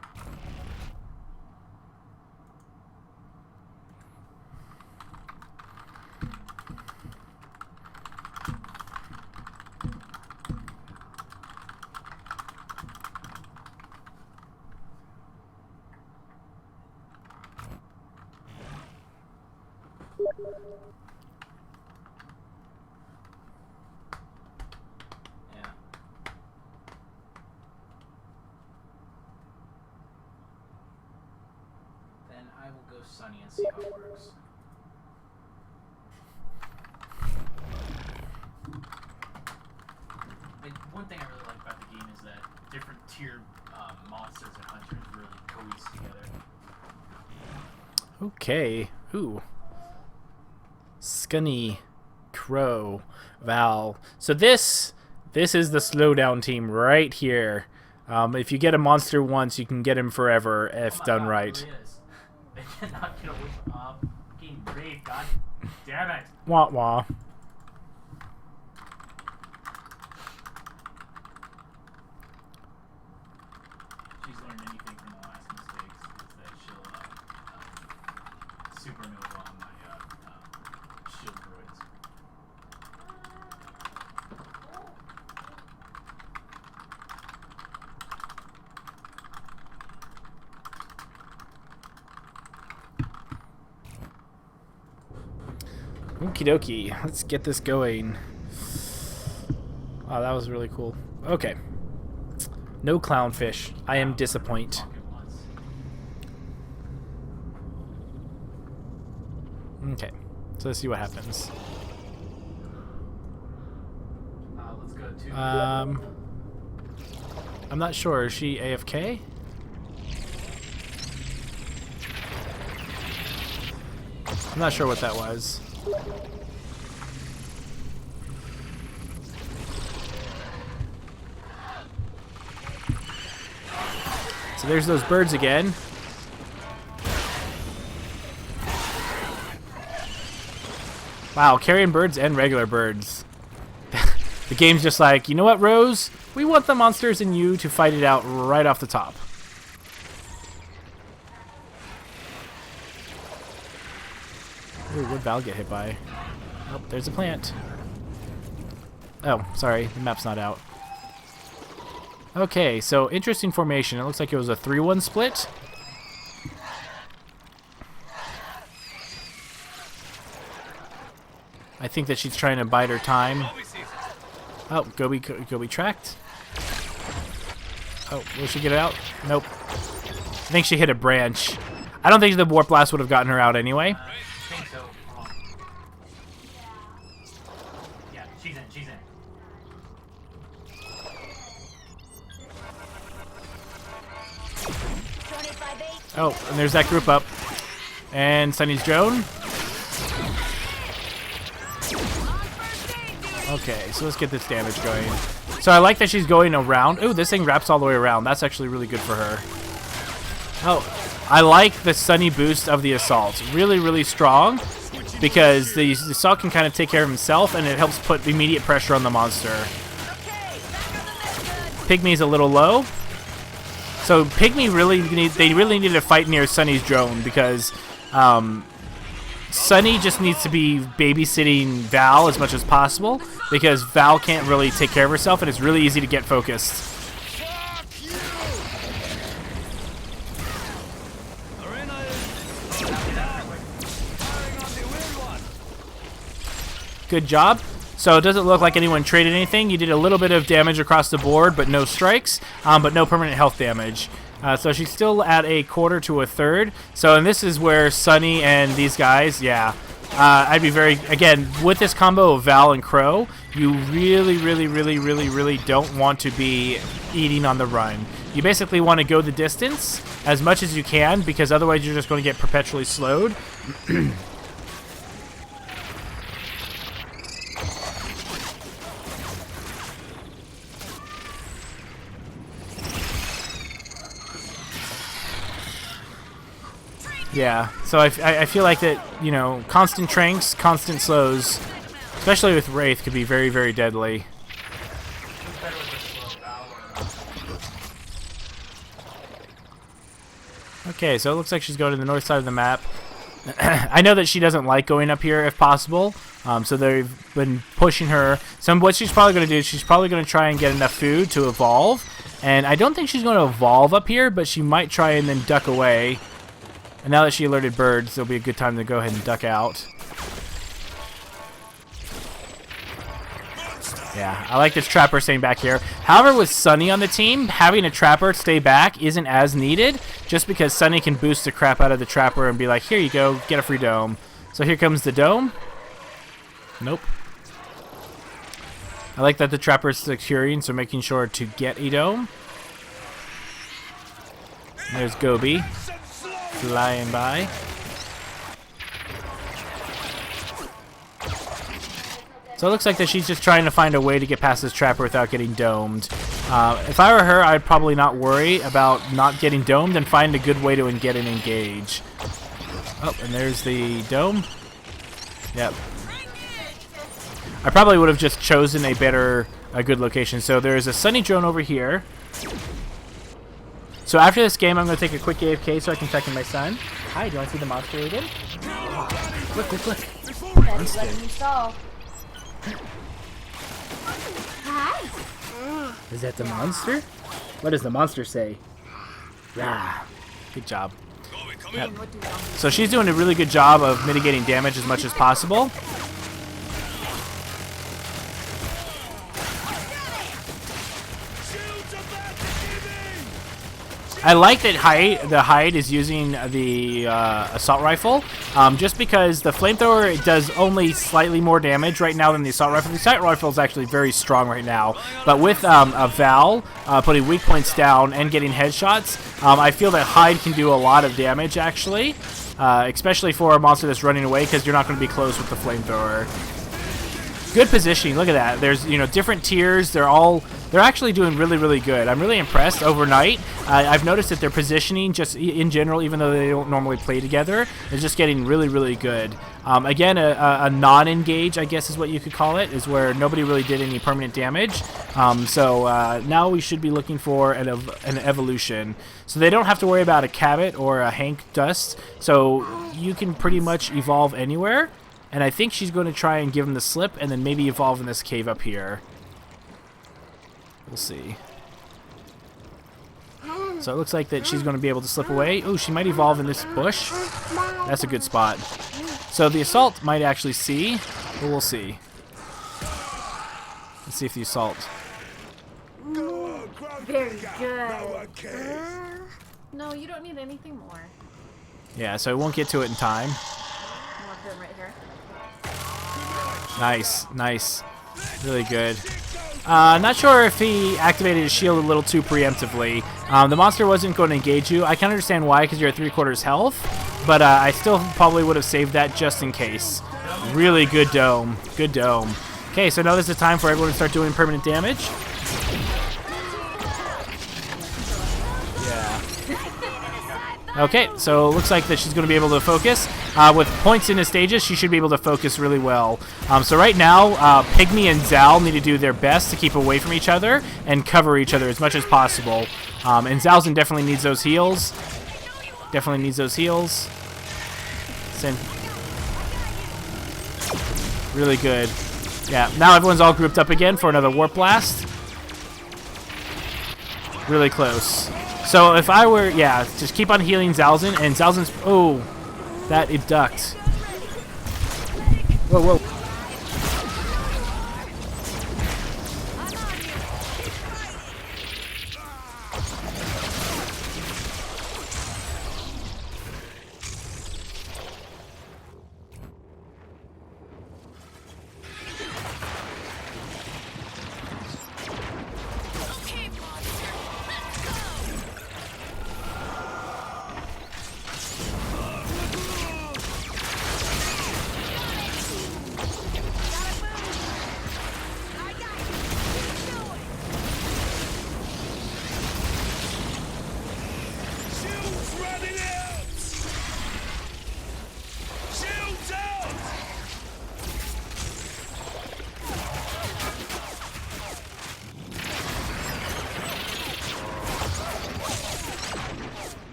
Sunny and see how it works. And one thing I really like about the game is that different tier monsters and hunters really coalesce together. Okay. Ooh. Scunny, Crow, Val. So this is the slowdown team right here. If you get a monster once, you can get him forever if done right. They cannot get away from fucking Raid, god damn it. Wah wah. She's learned anything from the last mistakes is that she'll supernova on my shield droids. Okie dokie, let's get this going. Wow, that was really cool. Okay. No clownfish. I am disappointed. Okay, so let's see what happens. Let's go to I'm not sure. Is she AFK? I'm not sure what that was. So there's those birds again. Wow, carrion birds and regular birds. The game's just like, you know what, Rose? We want the monsters and you to fight it out right off the top. Ooh, what'd Val get hit by? Oh, there's a plant. Oh, sorry, the map's not out. Okay, so interesting formation. It looks like it was a 3-1 split. I think that she's trying to bide her time. Oh, Gobi tracked. Oh, will she get it out? Nope. I think she hit a branch. I don't think the warp blast would have gotten her out anyway. I think so. Yeah, she's in, she's in. Oh, and there's that group up. And Sunny's drone. Okay, so let's get this damage going. So I like that she's going around. Ooh, this thing wraps all the way around. That's actually really good for her. Oh, I like the Sunny boost of the assault. Really, really strong. Because the assault can kind of take care of himself, and it helps put immediate pressure on the monster. Pygmy's a little low. So Pygmy really need to fight near Sunny's drone because Sunny just needs to be babysitting Val as much as possible because Val can't really take care of herself and it's really easy to get focused. Good job. So it doesn't look like anyone traded anything. You did a little bit of damage across the board, but no strikes, but no permanent health damage. So she's still at a quarter to a third. So, and this is where Sunny and these guys, yeah. I'd be very, again, with this combo of Val and Crow, you really don't want to be eating on the run. You basically want to go the distance as much as you can because otherwise you're just going to get perpetually slowed. Yeah, so I feel like that, you know, constant tranks, constant slows, especially with Wraith, could be very, very deadly. Okay, so it looks like she's going to the north side of the map. I know that she doesn't like going up here if possible, so they've been pushing her. So what she's probably going to do is she's probably going to try and get enough food to evolve. And I don't think she's going to evolve up here, but she might try and then duck away. And now that she alerted birds, there'll be a good time to go ahead and duck out. Yeah, I like this trapper staying back here. However, with Sunny on the team, having a trapper stay back isn't as needed, just because Sunny can boost the crap out of the trapper and be like, here you go, get a free dome. So here comes the dome. Nope. I like that the trapper is securing, so making sure to get a dome. There's Gobi flying by. So it looks like that she's just trying to find a way to get past this trapper without getting domed. If I were her, I'd probably not worry about not getting domed and find a good way to get an engage. Oh, and there's the dome. Yep. I probably would have just chosen a good location. So there's a Sunny drone over here. So after this game, I'm going to take a quick AFK so I can check in my son. Hi, do you want to see the monster again? Look, look, look. Daddy's letting me stall. Hi. Is that the monster? What does the monster say? Yeah. Good job. Yep. So she's doing a really good job of mitigating damage as much as possible. I like that the Hyde is using the assault rifle, just because the flamethrower does only slightly more damage right now than the assault rifle. The assault rifle is actually very strong right now, but with a Val putting weak points down and getting headshots, I feel that Hyde can do a lot of damage actually, especially for a monster that's running away because you're not going to be close with the flamethrower. Good positioning. Look at that. There's different tiers. They're actually doing really, really good. I'm really impressed overnight. I've noticed that their positioning, just in general, even though they don't normally play together, is just getting really, really good. Again, a non-engage, I guess is what you could call it, is where nobody really did any permanent damage. So now we should be looking for an evolution. So they don't have to worry about a Cabot or a Hank Dust. So you can pretty much evolve anywhere. And I think she's going to try and give him the slip and then maybe evolve in this cave up here. We'll see. So it looks like that she's going to be able to slip away. Oh, she might evolve in this bush. That's a good spot. So the assault might actually see, but we'll see. Let's see if the assault. Very good. No, you don't need anything more. Yeah, so it won't get to it in time. I'm gonna put him right here. Nice, nice. Really good. Not sure if he activated his shield a little too preemptively. The monster wasn't going to engage you. I can understand why, because you're at 3/4 health, but I still probably would have saved that just in case. Really good dome. Good dome. Okay, so now this is the time for everyone to start doing permanent damage. Okay, so it looks like that she's going to be able to focus. With points in the stages, she should be able to focus really well. So right now, Pygmy and Zal need to do their best to keep away from each other and cover each other as much as possible. And Zalzin definitely needs those heals. Definitely needs those heals. Really good. Yeah, now everyone's all grouped up again for another Warp Blast. Really close. So if I were, yeah, just keep on healing Zalzin, and Zalzin's, oh, that it ducked. Whoa, whoa.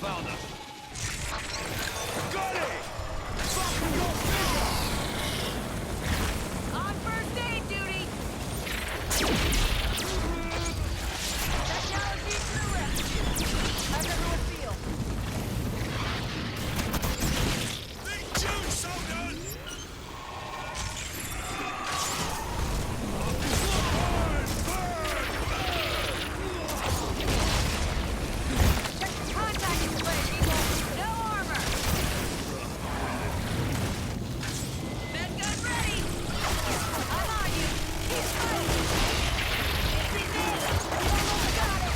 Found them. Got it! Fucking go figure! On first aid duty! That challenge needs to rest. How's everyone feel? Big Juke, Shogun! Contact display, people! No armor! Med gun ready! I'm on you! Keep fighting! Easy there! We almost got it!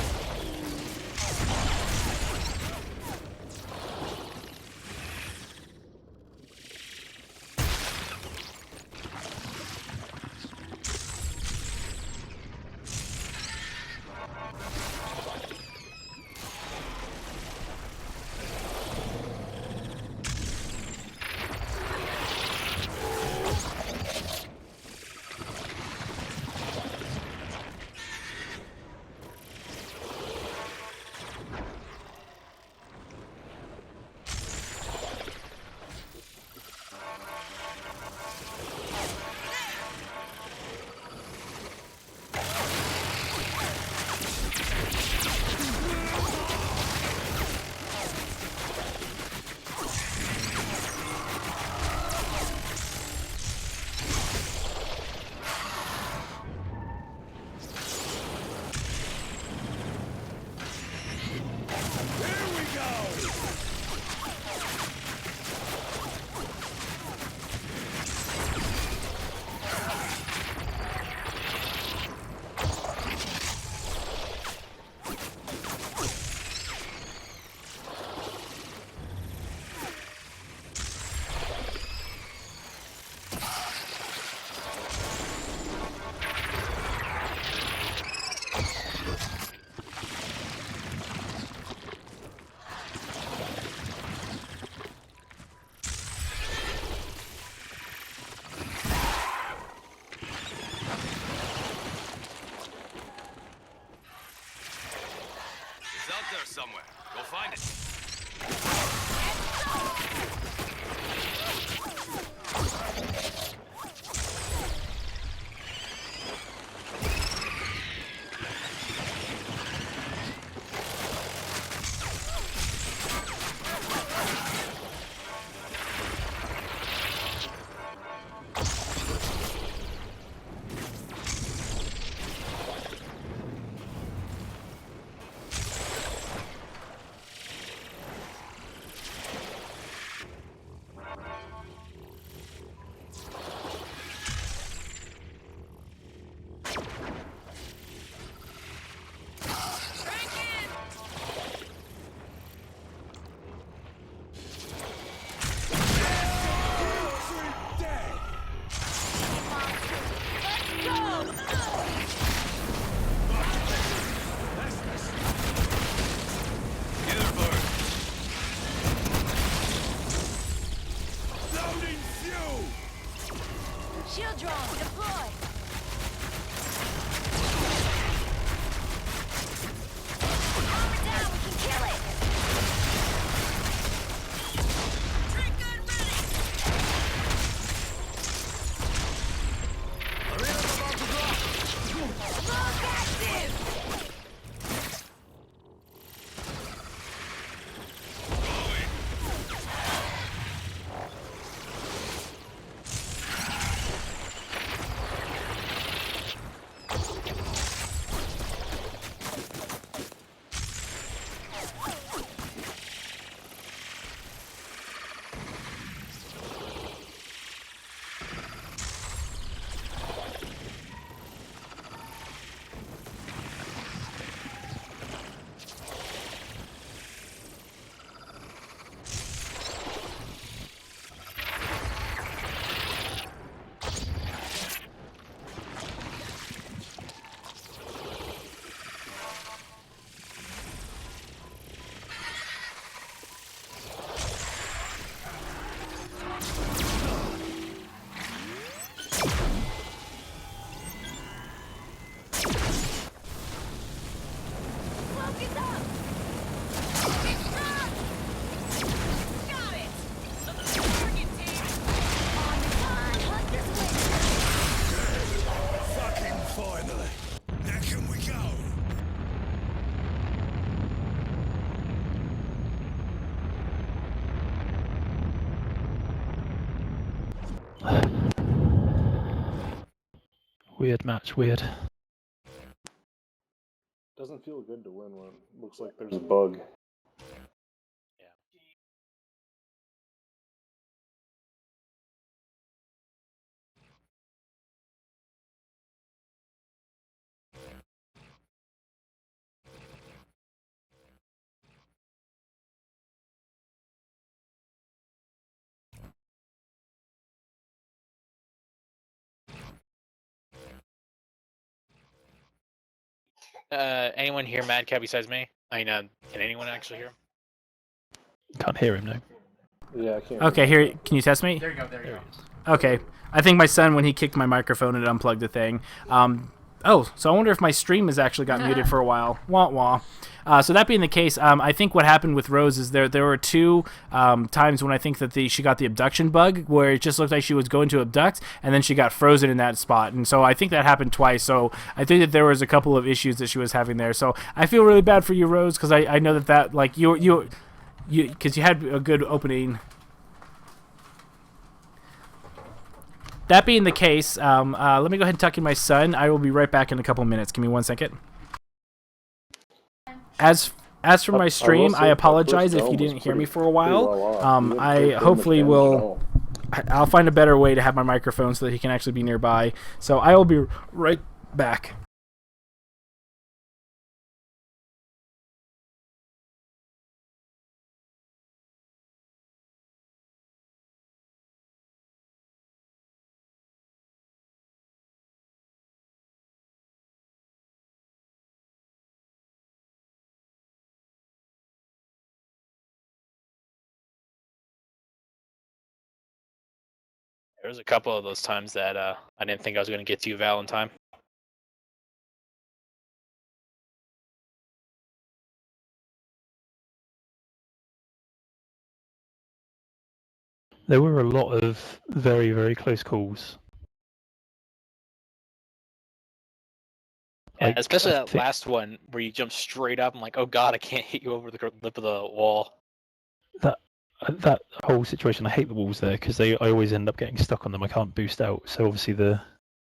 It's out there somewhere. Go find it. Shield drone, deploy! Armor down, we can kill it! Drink gun ready! Arena's about to drop! Smoke active! Weird match, weird. Doesn't feel good to win when it looks like there's a bug. Anyone hear Madcap besides me? I mean, can anyone actually hear him? Can't hear him, no. Yeah, I can't. Okay, here. Can you test me? There you go. There you go. Okay. I think my son, when he kicked my microphone, it unplugged the thing. Oh, so I wonder if my stream has actually got muted for a while. Wah wah. So that being the case, I think what happened with Rose is there were two times when I think that she got the abduction bug, where it just looked like she was going to abduct, and then she got frozen in that spot. And so I think that happened twice. So I think that there was a couple of issues that she was having there. So I feel really bad for you, Rose, because I know that like you because you had a good opening. That being the case, let me go ahead and tuck in my son. I will be right back in a couple minutes. Give me 1 second. As for my stream, I apologize if you didn't hear me for a while. I hopefully will. I'll find a better way to have my microphone so that he can actually be nearby. So I will be right back. There was a couple of those times that I didn't think I was going to get to you, Valentine. There were a lot of very, very close calls. Yeah, especially that last one where you jumped straight up. I'm like, oh god, I can't hit you over the lip of the wall. That whole situation, I hate the walls there because I always end up getting stuck on them. I can't boost out, so obviously the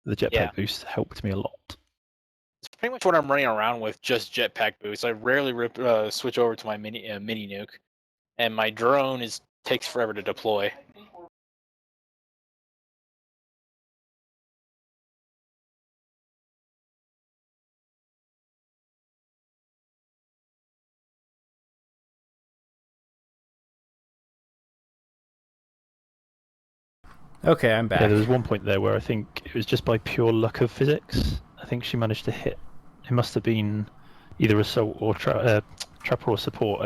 jetpack boost helped me a lot. It's pretty much what I'm running around with, just jetpack boosts. I rarely switch over to my mini nuke, and my drone takes forever to deploy. Okay, I'm back. Yeah, there was one point there where I think it was just by pure luck of physics. I think she managed to hit. It must have been either assault or trapper or support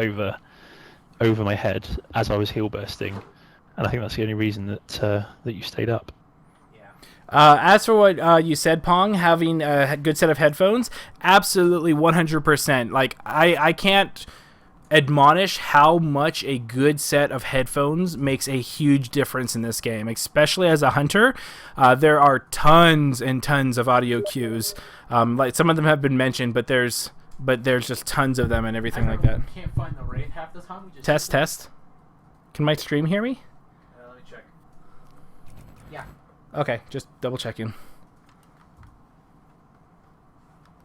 over my head as I was heel bursting, and I think that's the only reason that you stayed up. As for what you said, Pong, having a good set of headphones, absolutely 100%. Like I can't admonish how much a good set of headphones makes a huge difference in this game, especially as a hunter. There are tons and tons of audio cues. Like some of them have been mentioned, but there's just tons of them and everything like that. Can't find the Wraith half the time. Test. Can my stream hear me? Let me check. Yeah. Okay, just double checking.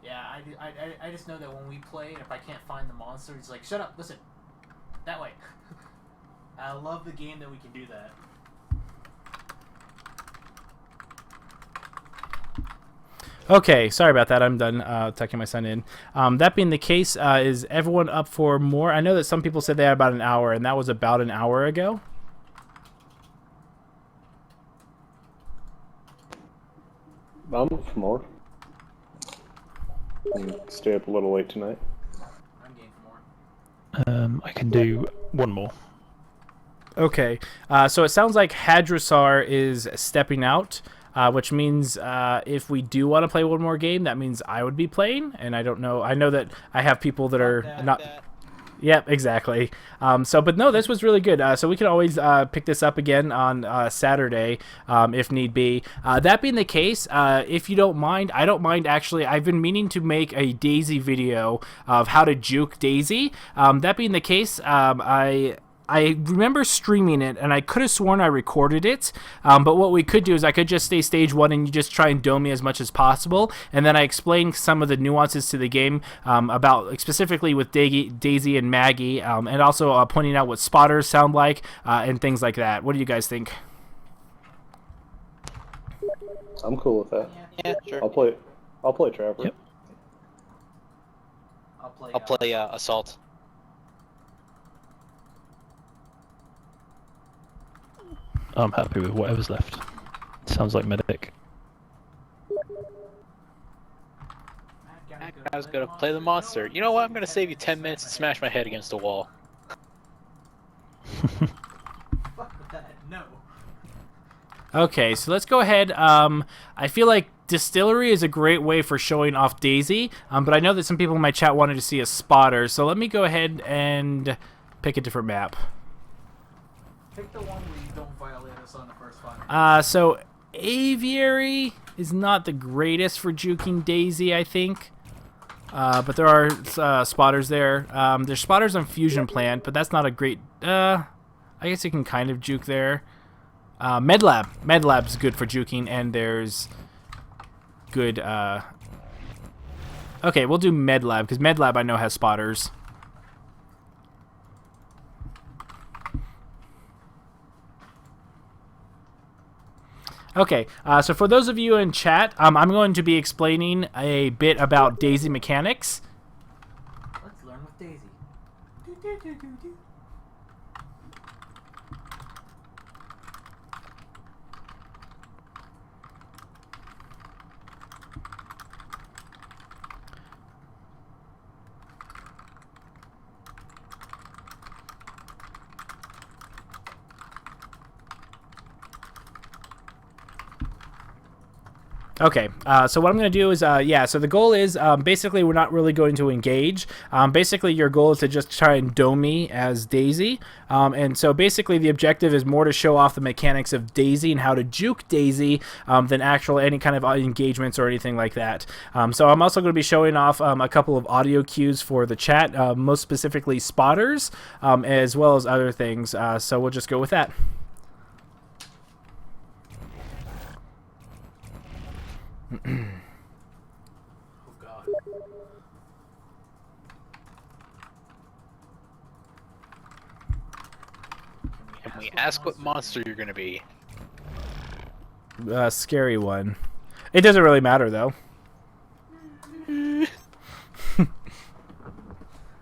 Yeah, I just know that when we play, and if I can't find the monster, it's like, shut up, listen, that way. I love the game that we can do that. Okay, sorry about that. I'm done tucking my son in. That being the case, is everyone up for more? I know that some people said they had about an hour, and that was about an hour ago. I'm up for more. Stay up a little late tonight. I'm game for more. I can do one more. Okay, so it sounds like Hadrasar is stepping out, which means if we do want to play one more game, that means I would be playing, and I don't know. I know that I have people that are not. Yep, exactly. But no, this was really good. So we can always pick this up again on Saturday if need be. That being the case, if you don't mind, I don't mind actually. I've been meaning to make a Daisy video of how to juke Daisy. That being the case, I remember streaming it, and I could have sworn I recorded it, but what we could do is I could just stay stage 1 and you just try and dome me as much as possible, and then I explain some of the nuances to the game about specifically with Daisy and Maggie, and also pointing out what spotters sound like and things like that. What do you guys think? I'm cool with that. Yeah, sure. I'll play Trapper. Yep. I'll play Assault. I'm happy with whatever's left. Sounds like medic. I was gonna play the monster. You know what? I'm gonna save you 10 minutes and smash my head against a wall. Fuck that. No. Okay, so let's go ahead. I feel like Distillery is a great way for showing off Daisy, but I know that some people in my chat wanted to see a spotter, so let me go ahead and pick a different map. Pick the one where you don't violate us on the first one. So Aviary is not the greatest for juking Daisy, I think. But there are spotters there. There's spotters on Fusion Plant, but that's not a great... I guess you can kind of juke there. Medlab. Medlab's good for juking, and there's good... Okay, we'll do Medlab, because Medlab I know has spotters. Okay, so for those of you in chat, I'm going to be explaining a bit about Daisy mechanics. Let's learn with Daisy. Okay, so what I'm going to do is, so the goal is, basically we're not really going to engage. Basically your goal is to just try and dome me as Daisy. And so basically the objective is more to show off the mechanics of Daisy and how to juke Daisy than actual any kind of engagements or anything like that. So I'm also going to be showing off a couple of audio cues for the chat, most specifically spotters, as well as other things. So we'll just go with that. Oh God. Can we ask what monster you're gonna be? Scary one. It doesn't really matter though.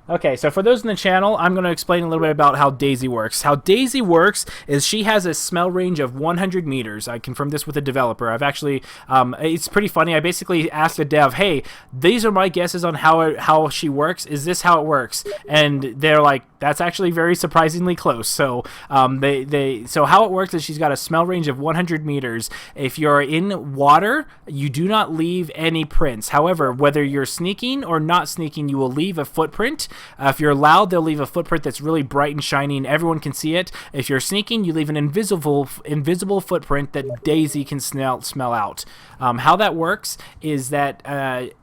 Okay, so for those in the channel, I'm going to explain a little bit about how Daisy works. How Daisy works is she has a smell range of 100 meters. I confirmed this with a developer. I've actually, it's pretty funny. I basically asked a dev, hey, these are my guesses on how she works. Is this how it works? And they're like, that's actually very surprisingly close. So so how it works is she's got a smell range of 100 meters. If you're in water, you do not leave any prints. However, whether you're sneaking or not sneaking, you will leave a footprint. If you're loud, they'll leave a footprint that's really bright and shiny and everyone can see it. If you're sneaking, you leave an invisible footprint that Daisy can smell out. How that works is that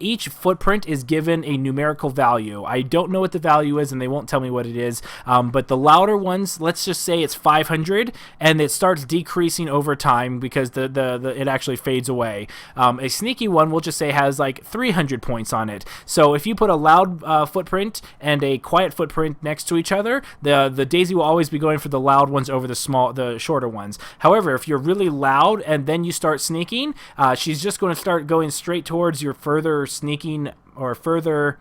each footprint is given a numerical value. I don't know what the value is and they won't tell me what it is, but the louder ones, let's just say it's 500, and it starts decreasing over time because it actually fades away. A sneaky one, we'll just say, has like 300 points on it. So if you put a loud footprint and a quiet footprint next to each other, the Daisy will always be going for the loud ones over the shorter ones. However, if you're really loud and then you start sneaking, she's just going to start going straight towards your further sneaking or further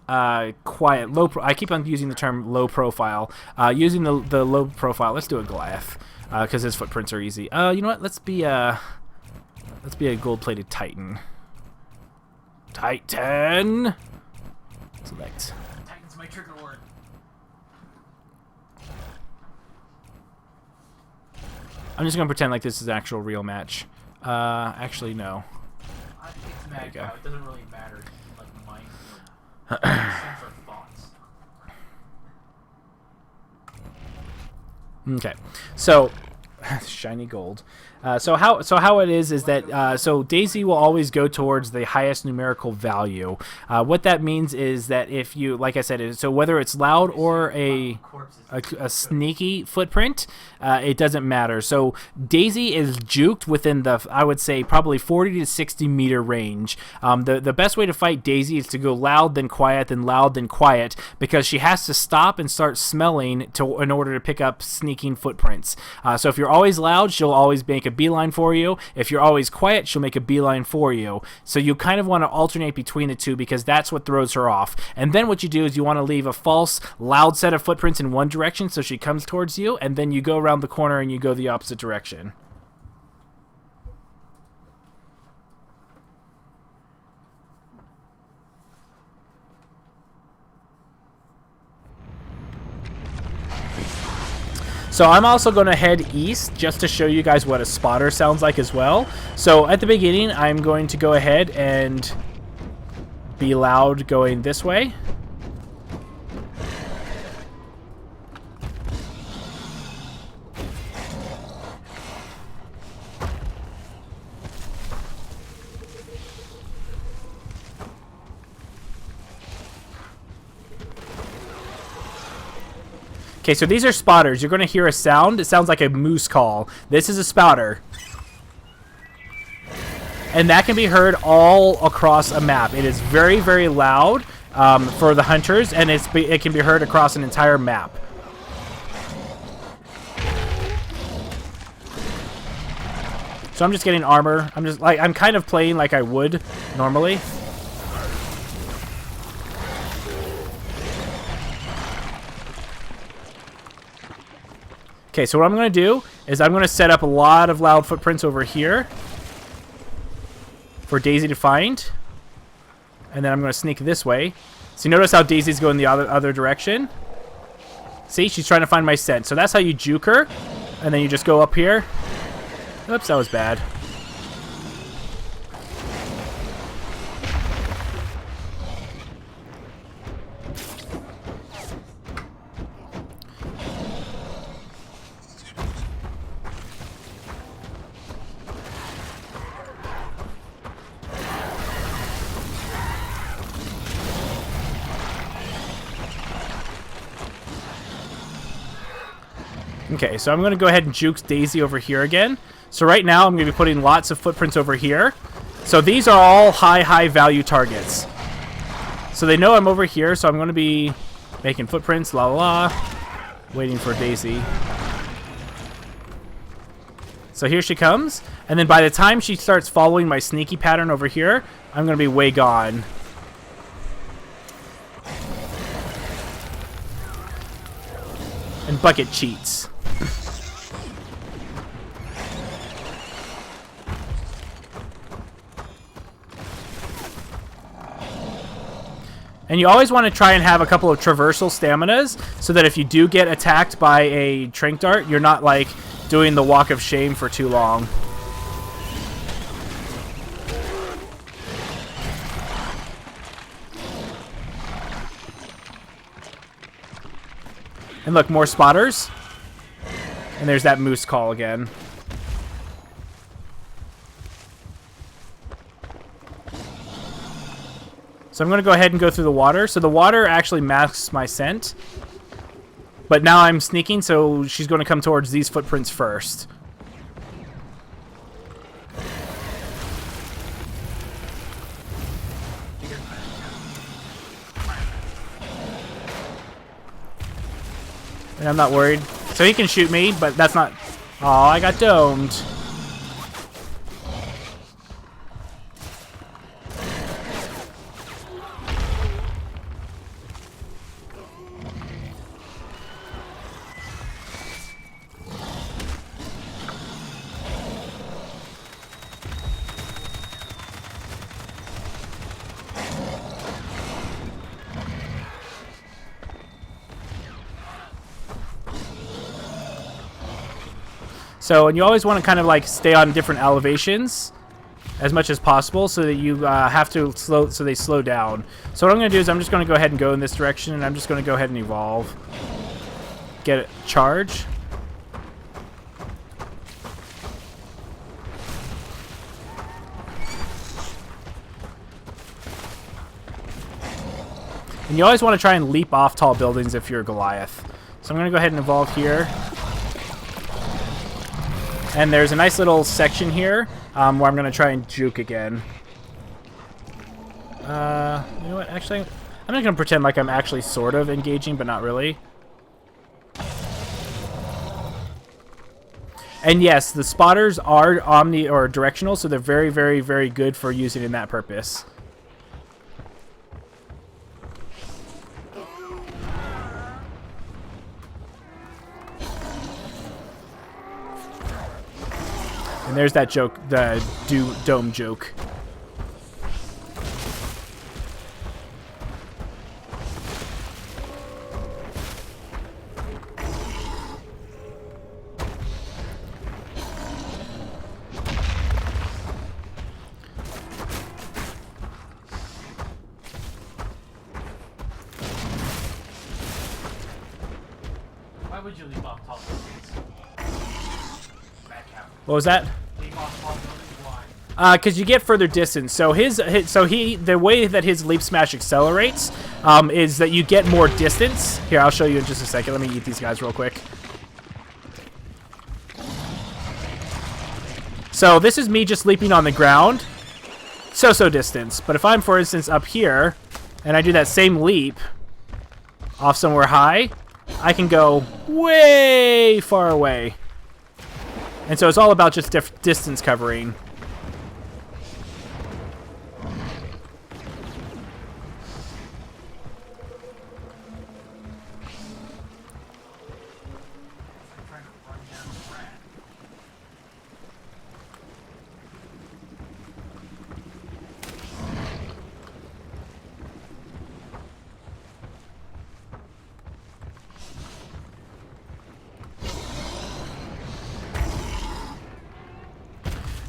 quiet, I keep on using the term low profile. Using the low profile, let's do a Goliath because his footprints are easy. You know what? Let's be a gold-plated Titan. Titan. Select. Titan's my trigger word. I'm just gonna pretend like this is an actual real match. Actually, no. It's There you go. It doesn't really matter. Like mind sense or thoughts. Okay, so shiny gold. So how it is that so Daisy will always go towards the highest numerical value. What that means is that if you, like I said, so whether it's loud or a sneaky footprint, it doesn't matter. So Daisy is juked within the, I would say, probably 40 to 60 meter range. The best way to fight Daisy is to go loud, then quiet, then loud, then quiet, because she has to stop and start smelling in order to pick up sneaking footprints. So if you're always loud, she'll always make a beeline for you. If you're always quiet, she'll make a beeline for you. So you kind of want to alternate between the two, because that's what throws her off. And then what you do is you want to leave a false loud set of footprints in one direction so she comes towards you, and then you go around the corner and you go the opposite direction. So I'm also going to head east just to show you guys what a spotter sounds like as well. So at the beginning, I'm going to go ahead and be loud going this way. Okay, so these are spotters. You're going to hear a sound. It sounds like a moose call. This is a spotter. And that can be heard all across a map. It is very, very loud for the hunters, and it can be heard across an entire map. So I'm just getting armor. I'm kind of playing like I would normally. Okay, so what I'm going to do is I'm going to set up a lot of loud footprints over here for Daisy to find. And then I'm going to sneak this way. So you notice how Daisy's going the other direction? See, she's trying to find my scent. So that's how you juke her. And then you just go up here. Oops, that was bad. Okay, so I'm going to go ahead and juke Daisy over here again. So right now I'm going to be putting lots of footprints over here. So these are all high value targets. So they know I'm over here, so I'm going to be making footprints, waiting for Daisy. So here she comes, and then by the time she starts following my sneaky pattern over here, I'm going to be way gone. And Bucket cheats. And you always want to try and have a couple of traversal staminas so that if you do get attacked by a trank dart, you're not like doing the walk of shame for too long. And look, more spotters. And there's that moose call again. So I'm going to go ahead and go through the water. So the water actually masks my scent. But now I'm sneaking, so she's going to come towards these footprints first. And I'm not worried. So he can shoot me, but that's not... Oh, I got domed. So, and you always want to kind of like stay on different elevations as much as possible so that you have to slow, so they slow down. So what I'm going to do is I'm just going to go ahead and go in this direction, and I'm just going to go ahead and evolve. Get it, charge. And you always want to try and leap off tall buildings if you're Goliath. So I'm going to go ahead and evolve here. And there's a nice little section here where I'm going to try and juke again. You know what? Actually, I'm not going to pretend like I'm actually sort of engaging, but not really. And yes, the spotters are omni or directional, so they're very, very, very good for using in that purpose. And there's that joke, the dome joke. Why would you leave off tall buildings? What was that? Leave off tall buildings, why? Because you get further distance. So the way that his leap smash accelerates is that you get more distance. Here, I'll show you in just a second. Let me eat these guys real quick. So this is me just leaping on the ground. So distance. But if I'm, for instance, up here, and I do that same leap off somewhere high, I can go way far away. And so it's all about just distance covering.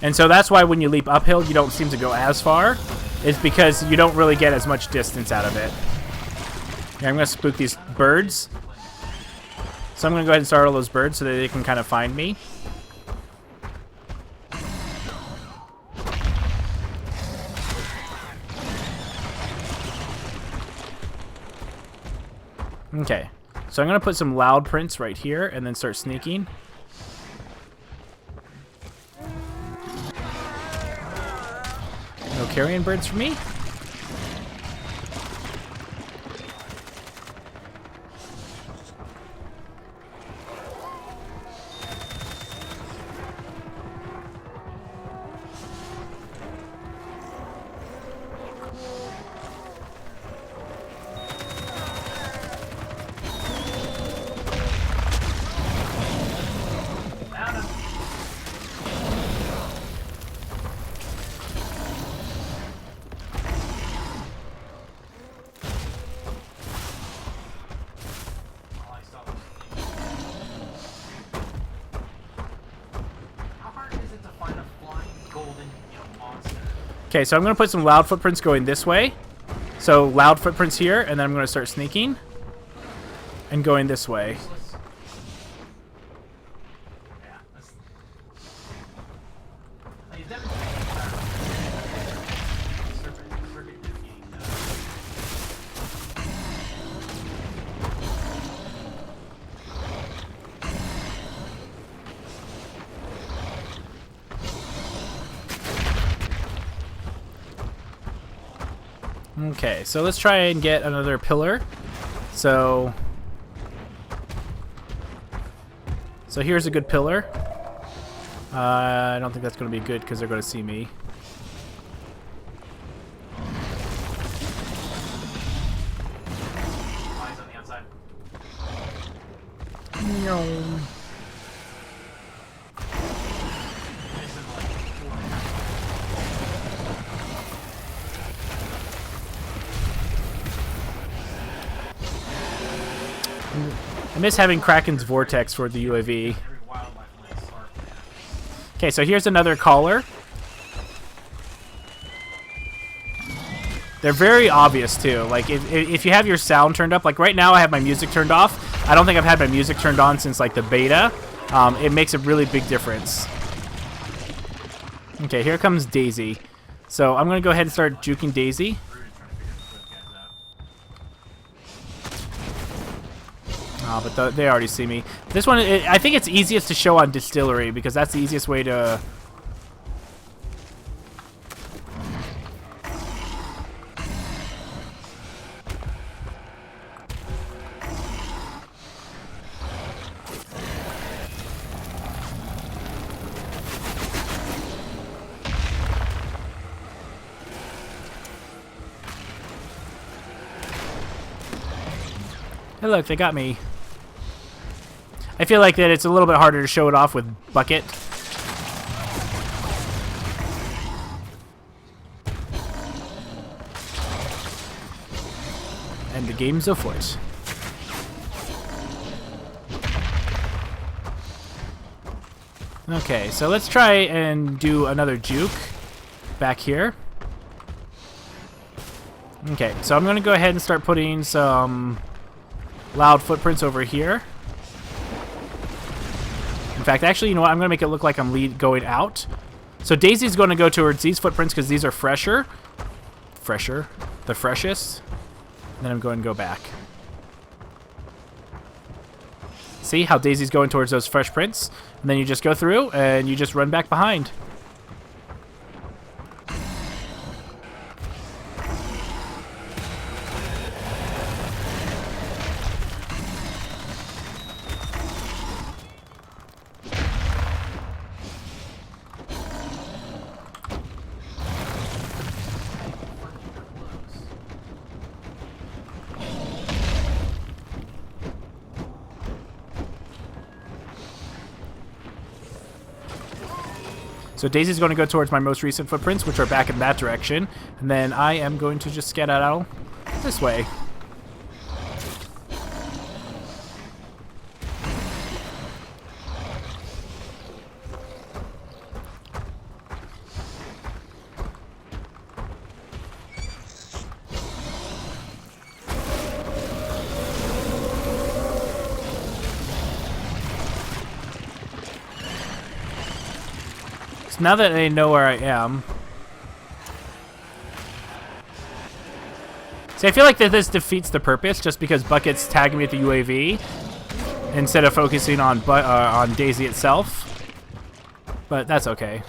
And so that's why when you leap uphill, you don't seem to go as far. It's because you don't really get as much distance out of it. Here, I'm going to spook these birds. So I'm going to go ahead and start all those birds so that they can kind of find me. Okay. So I'm going to put some loud prints right here and then start sneaking. No carrion birds for me. Okay, so I'm going to put some loud footprints going this way. So loud footprints here, and then I'm going to start sneaking and going this way. Okay, so let's try and get another pillar. So here's a good pillar. I don't think that's going to be good because they're going to see me. Eyes on the outside. No. I miss having Kraken's Vortex for the UAV. Okay, so here's another caller. They're very obvious too. Like if you have your sound turned up, like right now I have my music turned off. I don't think I've had my music turned on since like the beta. It makes a really big difference. Okay, here comes Daisy. So I'm gonna go ahead and start juking Daisy. But they already see me. This one, I think it's easiest to show on Distillery because that's the easiest way to... Hey, look, they got me. I feel like that it's a little bit harder to show it off with Bucket. And the game's afoot. Okay, so let's try and do another juke back here. Okay, so I'm going to go ahead and start putting some loud footprints over here. In fact, actually, you know what? I'm going to make it look like I'm going out. So Daisy's going to go towards these footprints because these are fresher. The freshest. And then I'm going to go back. See how Daisy's going towards those fresh prints? And then you just go through and you just run back behind. So Daisy's going to go towards my most recent footprints, which are back in that direction. And then I am going to just skedaddle this way. So now that they know where I am... See, I feel like that this defeats the purpose just because Bucket's tagging me at the UAV instead of focusing on Daisy itself. But that's okay.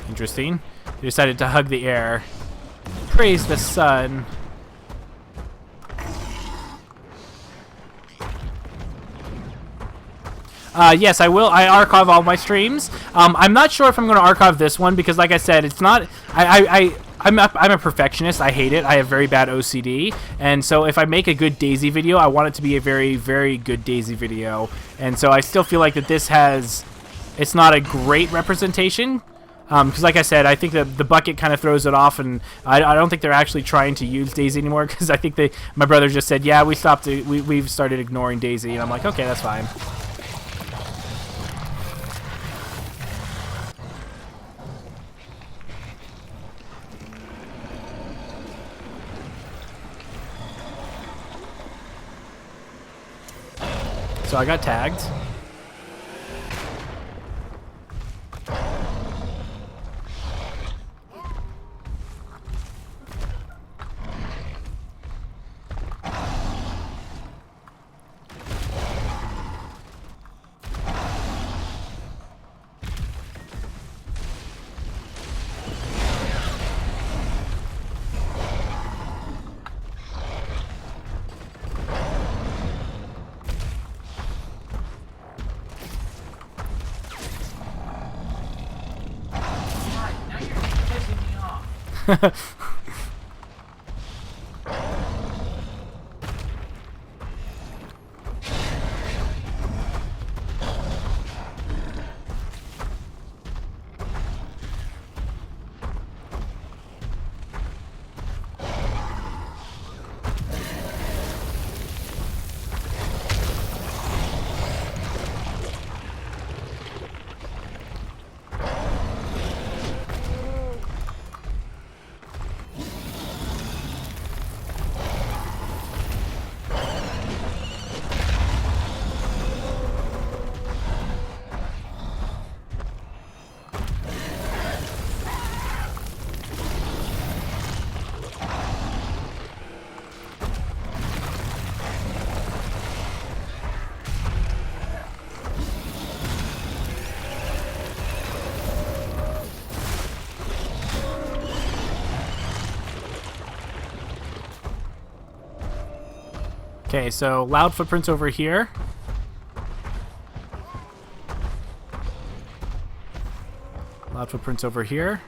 Interesting. They decided to hug the air. Praise the sun. Yes, I will. I archive all my streams. I'm not sure if I'm going to archive this one because, like I said, it's not. I'm a perfectionist. I hate it. I have very bad OCD, and so if I make a good Daisy video, I want it to be a very, very good Daisy video. And so I still feel like that this has. It's not a great representation. Because like I said, I think that the Bucket kind of throws it off, and I don't think they're actually trying to use Daisy anymore. Because I think my brother just said, "Yeah, we've started ignoring Daisy," and I'm like, "Okay, that's fine." So I got tagged. Okay, so loud footprints over here. Loud footprints over here.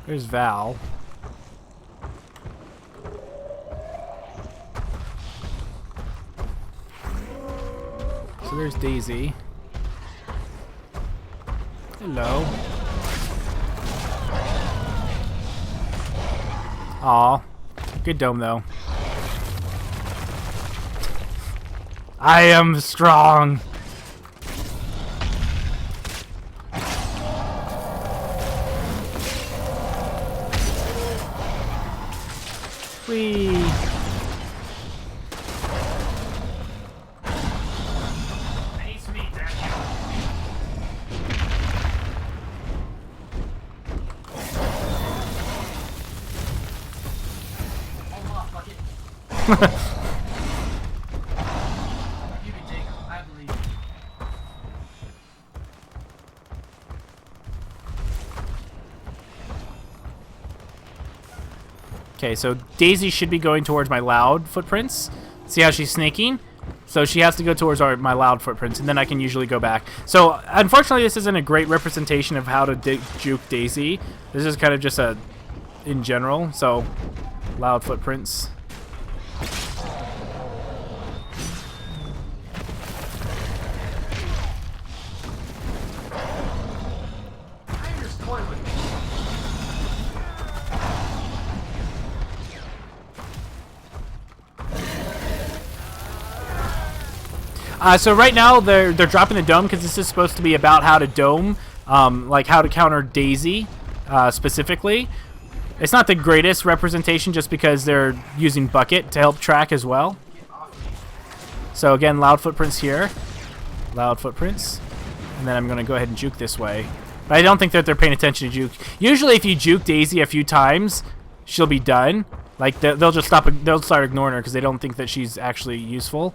There's Val. So there's Daisy. Hello. Aw. Good dome, though. I am strong. Whee. Okay, so Daisy should be going towards my loud footprints. See how she's snaking? So she has to go towards my loud footprints, and then I can usually go back. So, unfortunately, this isn't a great representation of how to juke Daisy. This is kind of just a in general. So, loud footprints. So right now they're dropping the dome because this is supposed to be about how to dome, like how to counter Daisy specifically. It's not the greatest representation just because they're using bucket to help track as well. So again, loud footprints here, loud footprints, and then I'm going to go ahead and juke this way. But I don't think that they're paying attention to juke. Usually, if you juke Daisy a few times, she'll be done. Like they'll just stop. They'll start ignoring her because they don't think that she's actually useful.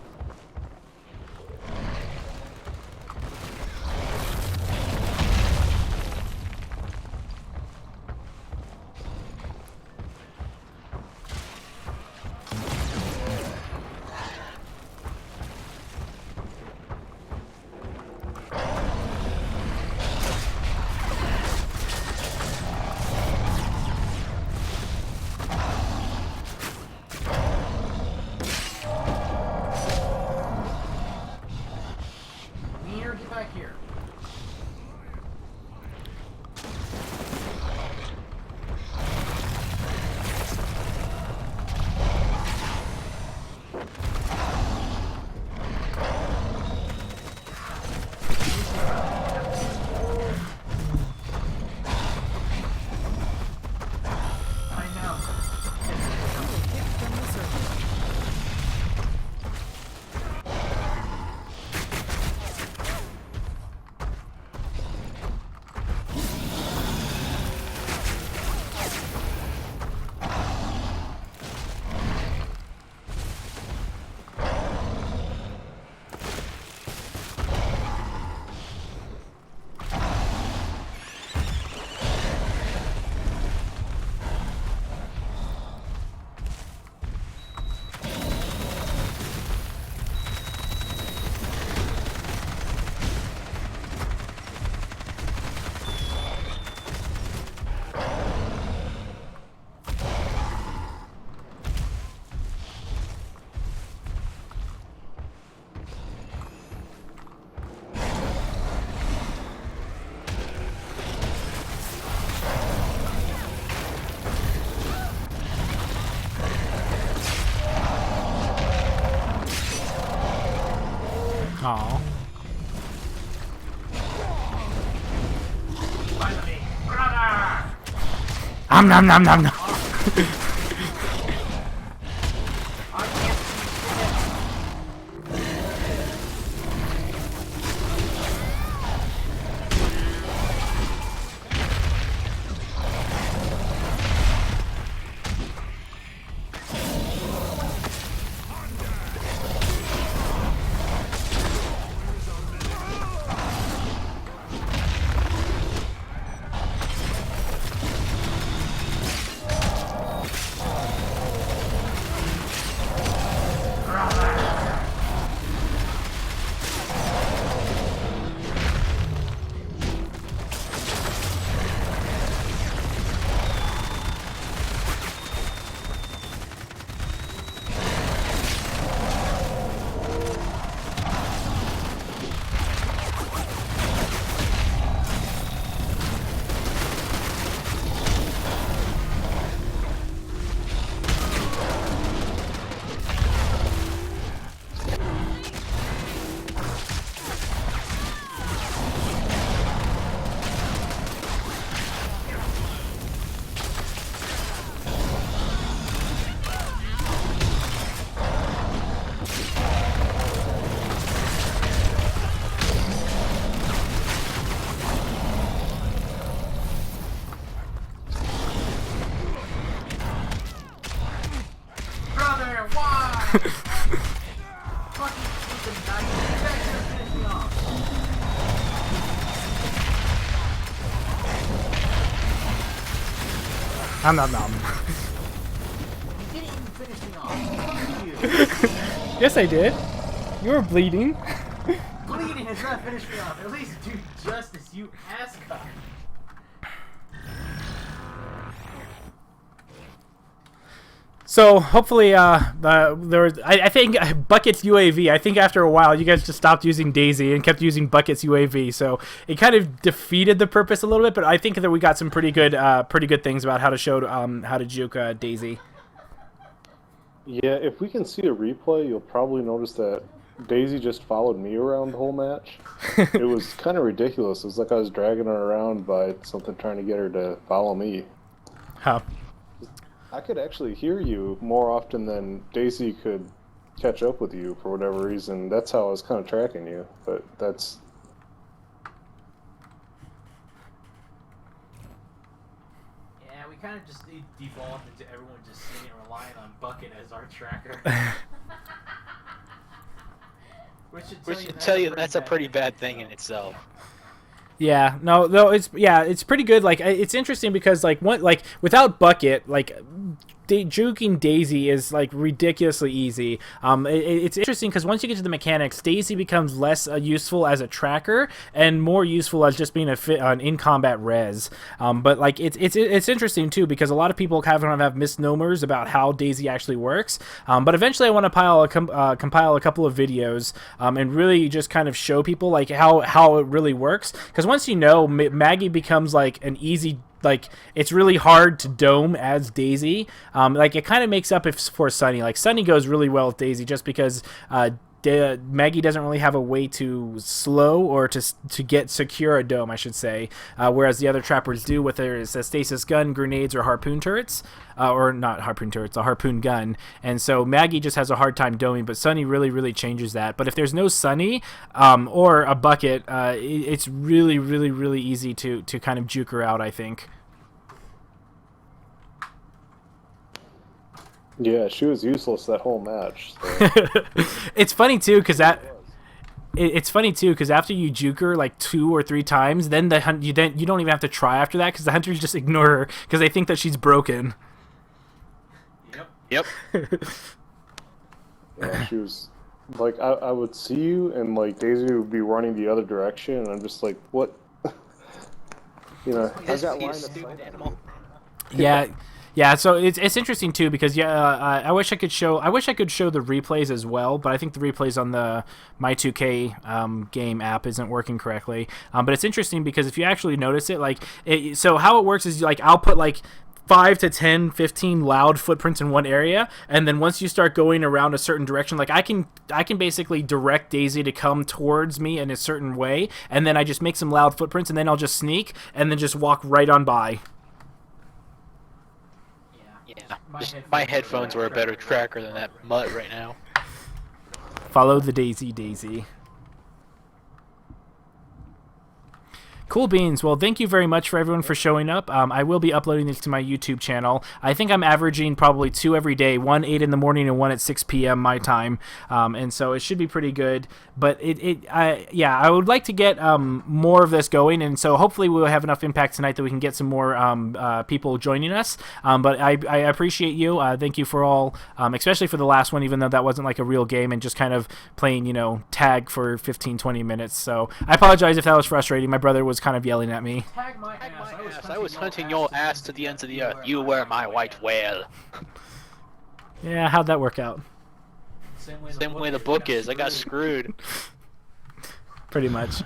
Aww. Nom nom nom nom. I'm not numb. You didn't even finish me off. Yes, I did. You were bleeding. Bleeding has not finished me off. At least do justice, you asscock. So hopefully, there was. I think Bucket's UAV. I think after a while, you guys just stopped using Daisy and kept using Bucket's UAV. So it kind of defeated the purpose a little bit. But I think that we got some pretty good things about how to show how to juke Daisy. Yeah, if we can see a replay, you'll probably notice that Daisy just followed me around the whole match. It was kind of ridiculous. It was like I was dragging her around by something trying to get her to follow me. Huh. I could actually hear you more often than Daisy could catch up with you for whatever reason. That's how I was kind of tracking you, but that's... Yeah, we kind of just devolved into everyone just sitting and relying on Bucket as our tracker. Which should tell you that's a pretty bad thing in itself. Yeah, no, it's pretty good. Like, it's interesting because without Bucket, juking Daisy is like ridiculously easy. It's interesting because once you get to the mechanics, Daisy becomes less useful as a tracker and more useful as just being an in combat res. But like it's interesting too because a lot of people have misnomers about how Daisy actually works. But eventually I want to compile a couple of videos and really just kind of show people like how it really works. Because once you know, Maggie becomes like an easy. Like, it's really hard to dome as Daisy. Like, it kind of makes up for Sunny. Like, Sunny goes really well with Daisy just because Maggie doesn't really have a way to slow or to secure a dome, I should say. Whereas the other trappers do with their stasis gun, grenades, or harpoon turrets. Or not harpoon turrets, a harpoon gun. And so Maggie just has a hard time doming, but Sunny really, really changes that. But if there's no Sunny or a Bucket, it's really, really, really easy to kind of juke her out, I think. Yeah, she was useless that whole match. So. It's funny too, because after you juke her like 2 or 3 times, then you don't even have to try after that because the hunters just ignore her because they think that she's broken. Yep. Yeah, she was like I would see you and like Daisy would be running the other direction and I'm just like, what? You know, I got line of sight. Yeah, so it's interesting too because I wish I could show the replays as well, but I think the replays on the My2K game app isn't working correctly. But it's interesting because if you actually notice it, so how it works is like I'll put like 5 to 10, 15 loud footprints in one area, and then once you start going around a certain direction, like I can basically direct Daisy to come towards me in a certain way, and then I just make some loud footprints, and then I'll just sneak and then just walk right on by. Yeah, my headphones were a better tracker than that mutt right now. Follow the Daisy. Cool beans. Well, thank you very much for everyone for showing up. I will be uploading this to my YouTube channel. I think I'm averaging probably 2 every day, 1 8 in the morning and 1 at 6 p.m. my time, and so it should be pretty good. But I would like to get more of this going, and so hopefully we'll have enough impact tonight that we can get some more people joining us. But I appreciate you. Thank you for all, especially for the last one, even though that wasn't like a real game and just kind of playing, tag for 15-20 minutes. So I apologize if that was frustrating. My brother was kind of yelling at me. Tag my ass. I was hunting your ass to the ends of the earth. You were my white whale. Yeah, how'd that work out? Same way the book is. I got screwed. Pretty much.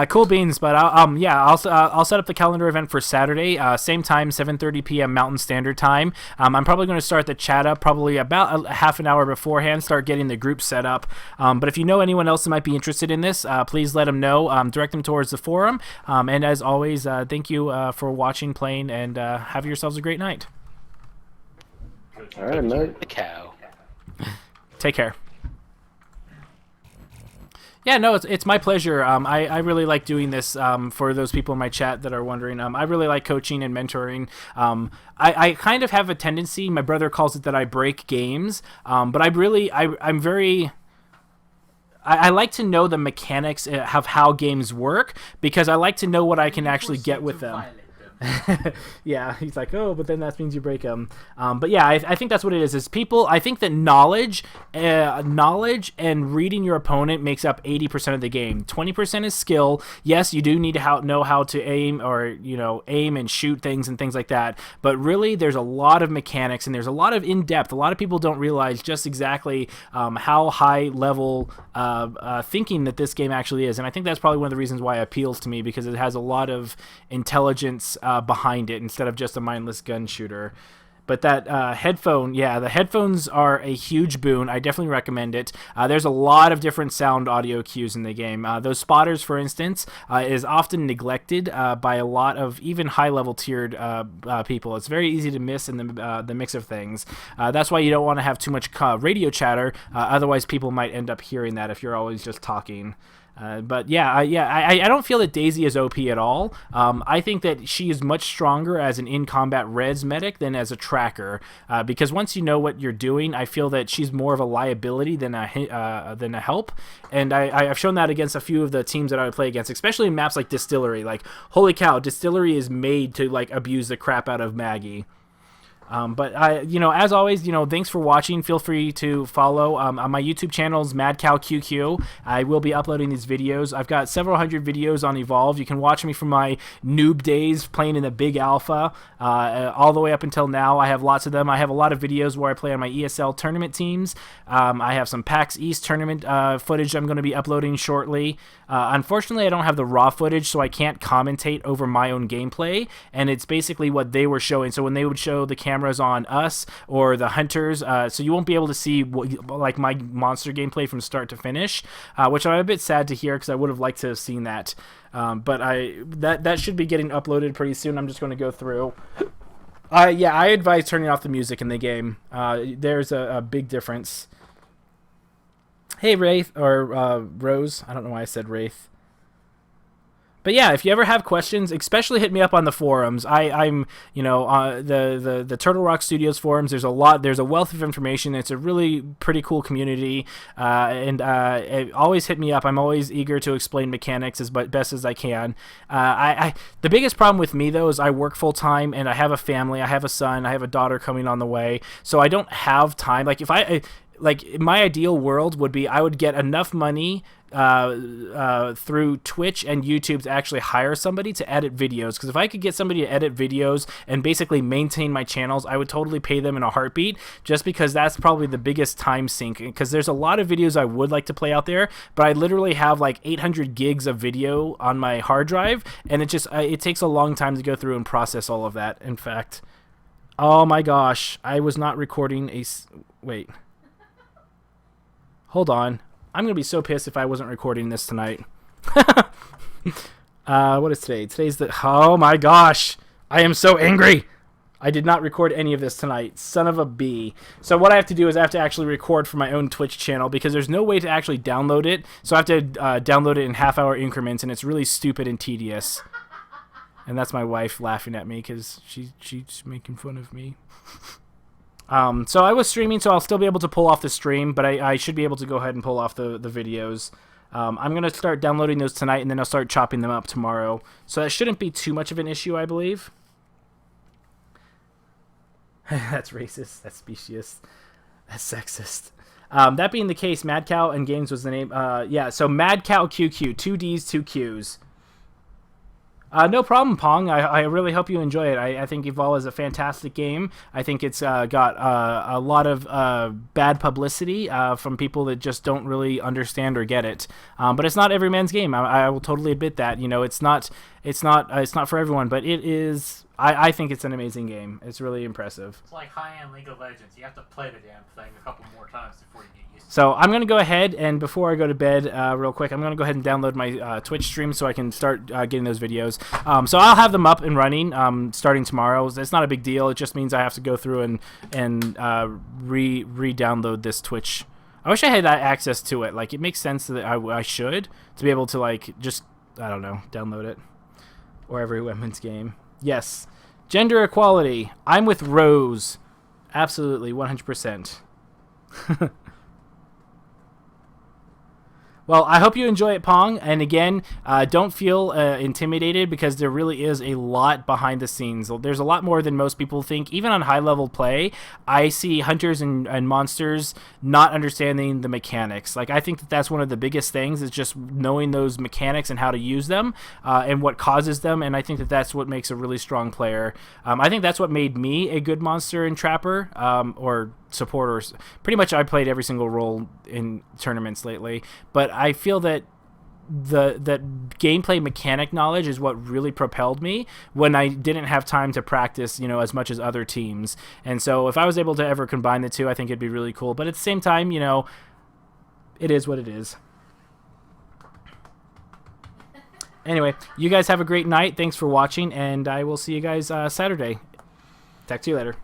Cool beans, but I'll set up the calendar event for Saturday, same time, 7:30 p.m. Mountain Standard Time. I'm probably going to start the chat up probably about a half an hour beforehand, start getting the group set up. But if you know anyone else that might be interested in this, please let them know. Direct them towards the forum. And as always, thank you for watching, playing, and have yourselves a great night. All right, mate. The cow. Take care. Yeah, no, it's my pleasure. I really like doing this for those people in my chat that are wondering. I really like coaching and mentoring. I kind of have a tendency, my brother calls it that I break games, but I'm very... I like to know the mechanics of how games work, because I like to know what I can actually get with them. Yeah, he's like, oh, but then that means you break them. But yeah, I think that's what it is people. I think that knowledge and reading your opponent makes up 80% of the game. 20% is skill. Yes, you do need to know how to aim, or aim and shoot things and things like that, but really there's a lot of mechanics and there's a lot of in-depth. A lot of people don't realize just exactly how high level thinking that this game actually is, and I think that's probably one of the reasons why it appeals to me, because it has a lot of intelligence behind it instead of just a mindless gun shooter. But that headphone, yeah, the headphones are a huge boon. I definitely recommend it. There's a lot of different sound audio cues in the game. Those spotters, for instance, is often neglected by a lot of even high-level tiered people. It's very easy to miss in the mix of things. That's why you don't want to have too much radio chatter. Otherwise, people might end up hearing that if you're always just talking. But yeah, I don't feel that Daisy is OP at all. I think that she is much stronger as an in-combat res medic than as a tracker, because once you know what you're doing, I feel that she's more of a liability than a help, and I've shown that against a few of the teams that I would play against, especially in maps like Distillery. Like, holy cow, Distillery is made to like abuse the crap out of Maggie. But as always, thanks for watching. Feel free to follow on my YouTube channel's MadCowQQ. I will be uploading these videos. I've got several hundred videos on Evolve. You can watch me from my noob days playing in the big alpha all the way up until now. I have lots of them. I have a lot of videos where I play on my ESL tournament teams. I have some PAX East tournament footage I'm going to be uploading shortly. Unfortunately, I don't have the raw footage, so I can't commentate over my own gameplay, and it's basically what they were showing. So when they would show the cameras on us or the hunters, so you won't be able to see like my monster gameplay from start to finish, which I'm a bit sad to hear, because I would have liked to have seen that. But that should be getting uploaded pretty soon. I'm just going to go through. Yeah, I advise turning off the music in the game. There's a big difference. Hey, Wraith, or Rose. I don't know why I said Wraith. But yeah, if you ever have questions, especially hit me up on the forums. I'm the Turtle Rock Studios forums. There's a wealth of information. It's a really pretty cool community, and always hit me up. I'm always eager to explain mechanics as best as I can. The biggest problem with me though is I work full time and I have a family. I have a son. I have a daughter coming on the way, so I don't have time. Like my ideal world would be I would get enough money through Twitch and YouTube to actually hire somebody to edit videos, because if I could get somebody to edit videos and basically maintain my channels, I would totally pay them in a heartbeat, just because that's probably the biggest time sink, because there's a lot of videos I would like to play out there, but I literally have like 800 gigs of video on my hard drive, and it takes a long time to go through and process all of that. In fact, oh my gosh, I was not recording wait, hold on. I'm going to be so pissed if I wasn't recording this tonight. What is today? Oh my gosh. I am so angry. I did not record any of this tonight. Son of a bee. So what I have to do is I have to actually record for my own Twitch channel, because there's no way to actually download it. So I have to download it in half-hour increments, and it's really stupid and tedious. And that's my wife laughing at me because she's making fun of me. So I was streaming, so I'll still be able to pull off the stream, but I should be able to go ahead and pull off the videos. I'm going to start downloading those tonight, and then I'll start chopping them up tomorrow. So that shouldn't be too much of an issue, I believe. That's racist. That's specious. That's sexist. That being the case, Mad Cow and Games was the name. Yeah, so Mad Cow QQ. 2 Ds, 2 Qs. No problem, Pong. I really hope you enjoy it. I think Evolve is a fantastic game. I think it's got a lot of bad publicity from people that just don't really understand or get it. But it's not every man's game. I will totally admit that. You know, it's not for everyone. But it is. I think it's an amazing game. It's really impressive. It's like high-end League of Legends. You have to play the damn thing a couple more times before you get used to it. So I'm going to go ahead, and before I go to bed real quick, I'm going to go ahead and download my Twitch stream so I can start getting those videos. So I'll have them up and running starting tomorrow. It's not a big deal. It just means I have to go through and re-download this Twitch. I wish I had access to it. Like, it makes sense that I should, to be able to, like, just, I don't know, download it. Or every women's game. Yes. Gender equality. I'm with Rose. Absolutely, 100%. Well, I hope you enjoy it, Pong. And again, don't feel intimidated because there really is a lot behind the scenes. There's a lot more than most people think. Even on high-level play, I see hunters and monsters not understanding the mechanics. Like, I think that that's one of the biggest things is just knowing those mechanics and how to use them and what causes them. And I think that that's what makes a really strong player. I think that's what made me a good monster and trapper or supporters. Pretty much I played every single role in tournaments lately, but I feel that that gameplay mechanic knowledge is what really propelled me when I didn't have time to practice, you know, as much as other teams. And so if I was able to ever combine the two, I think it'd be really cool. But at the same time, you know, it is what it is. Anyway, you guys have a great night. Thanks for watching, and I will see you guys Saturday. Talk to you later.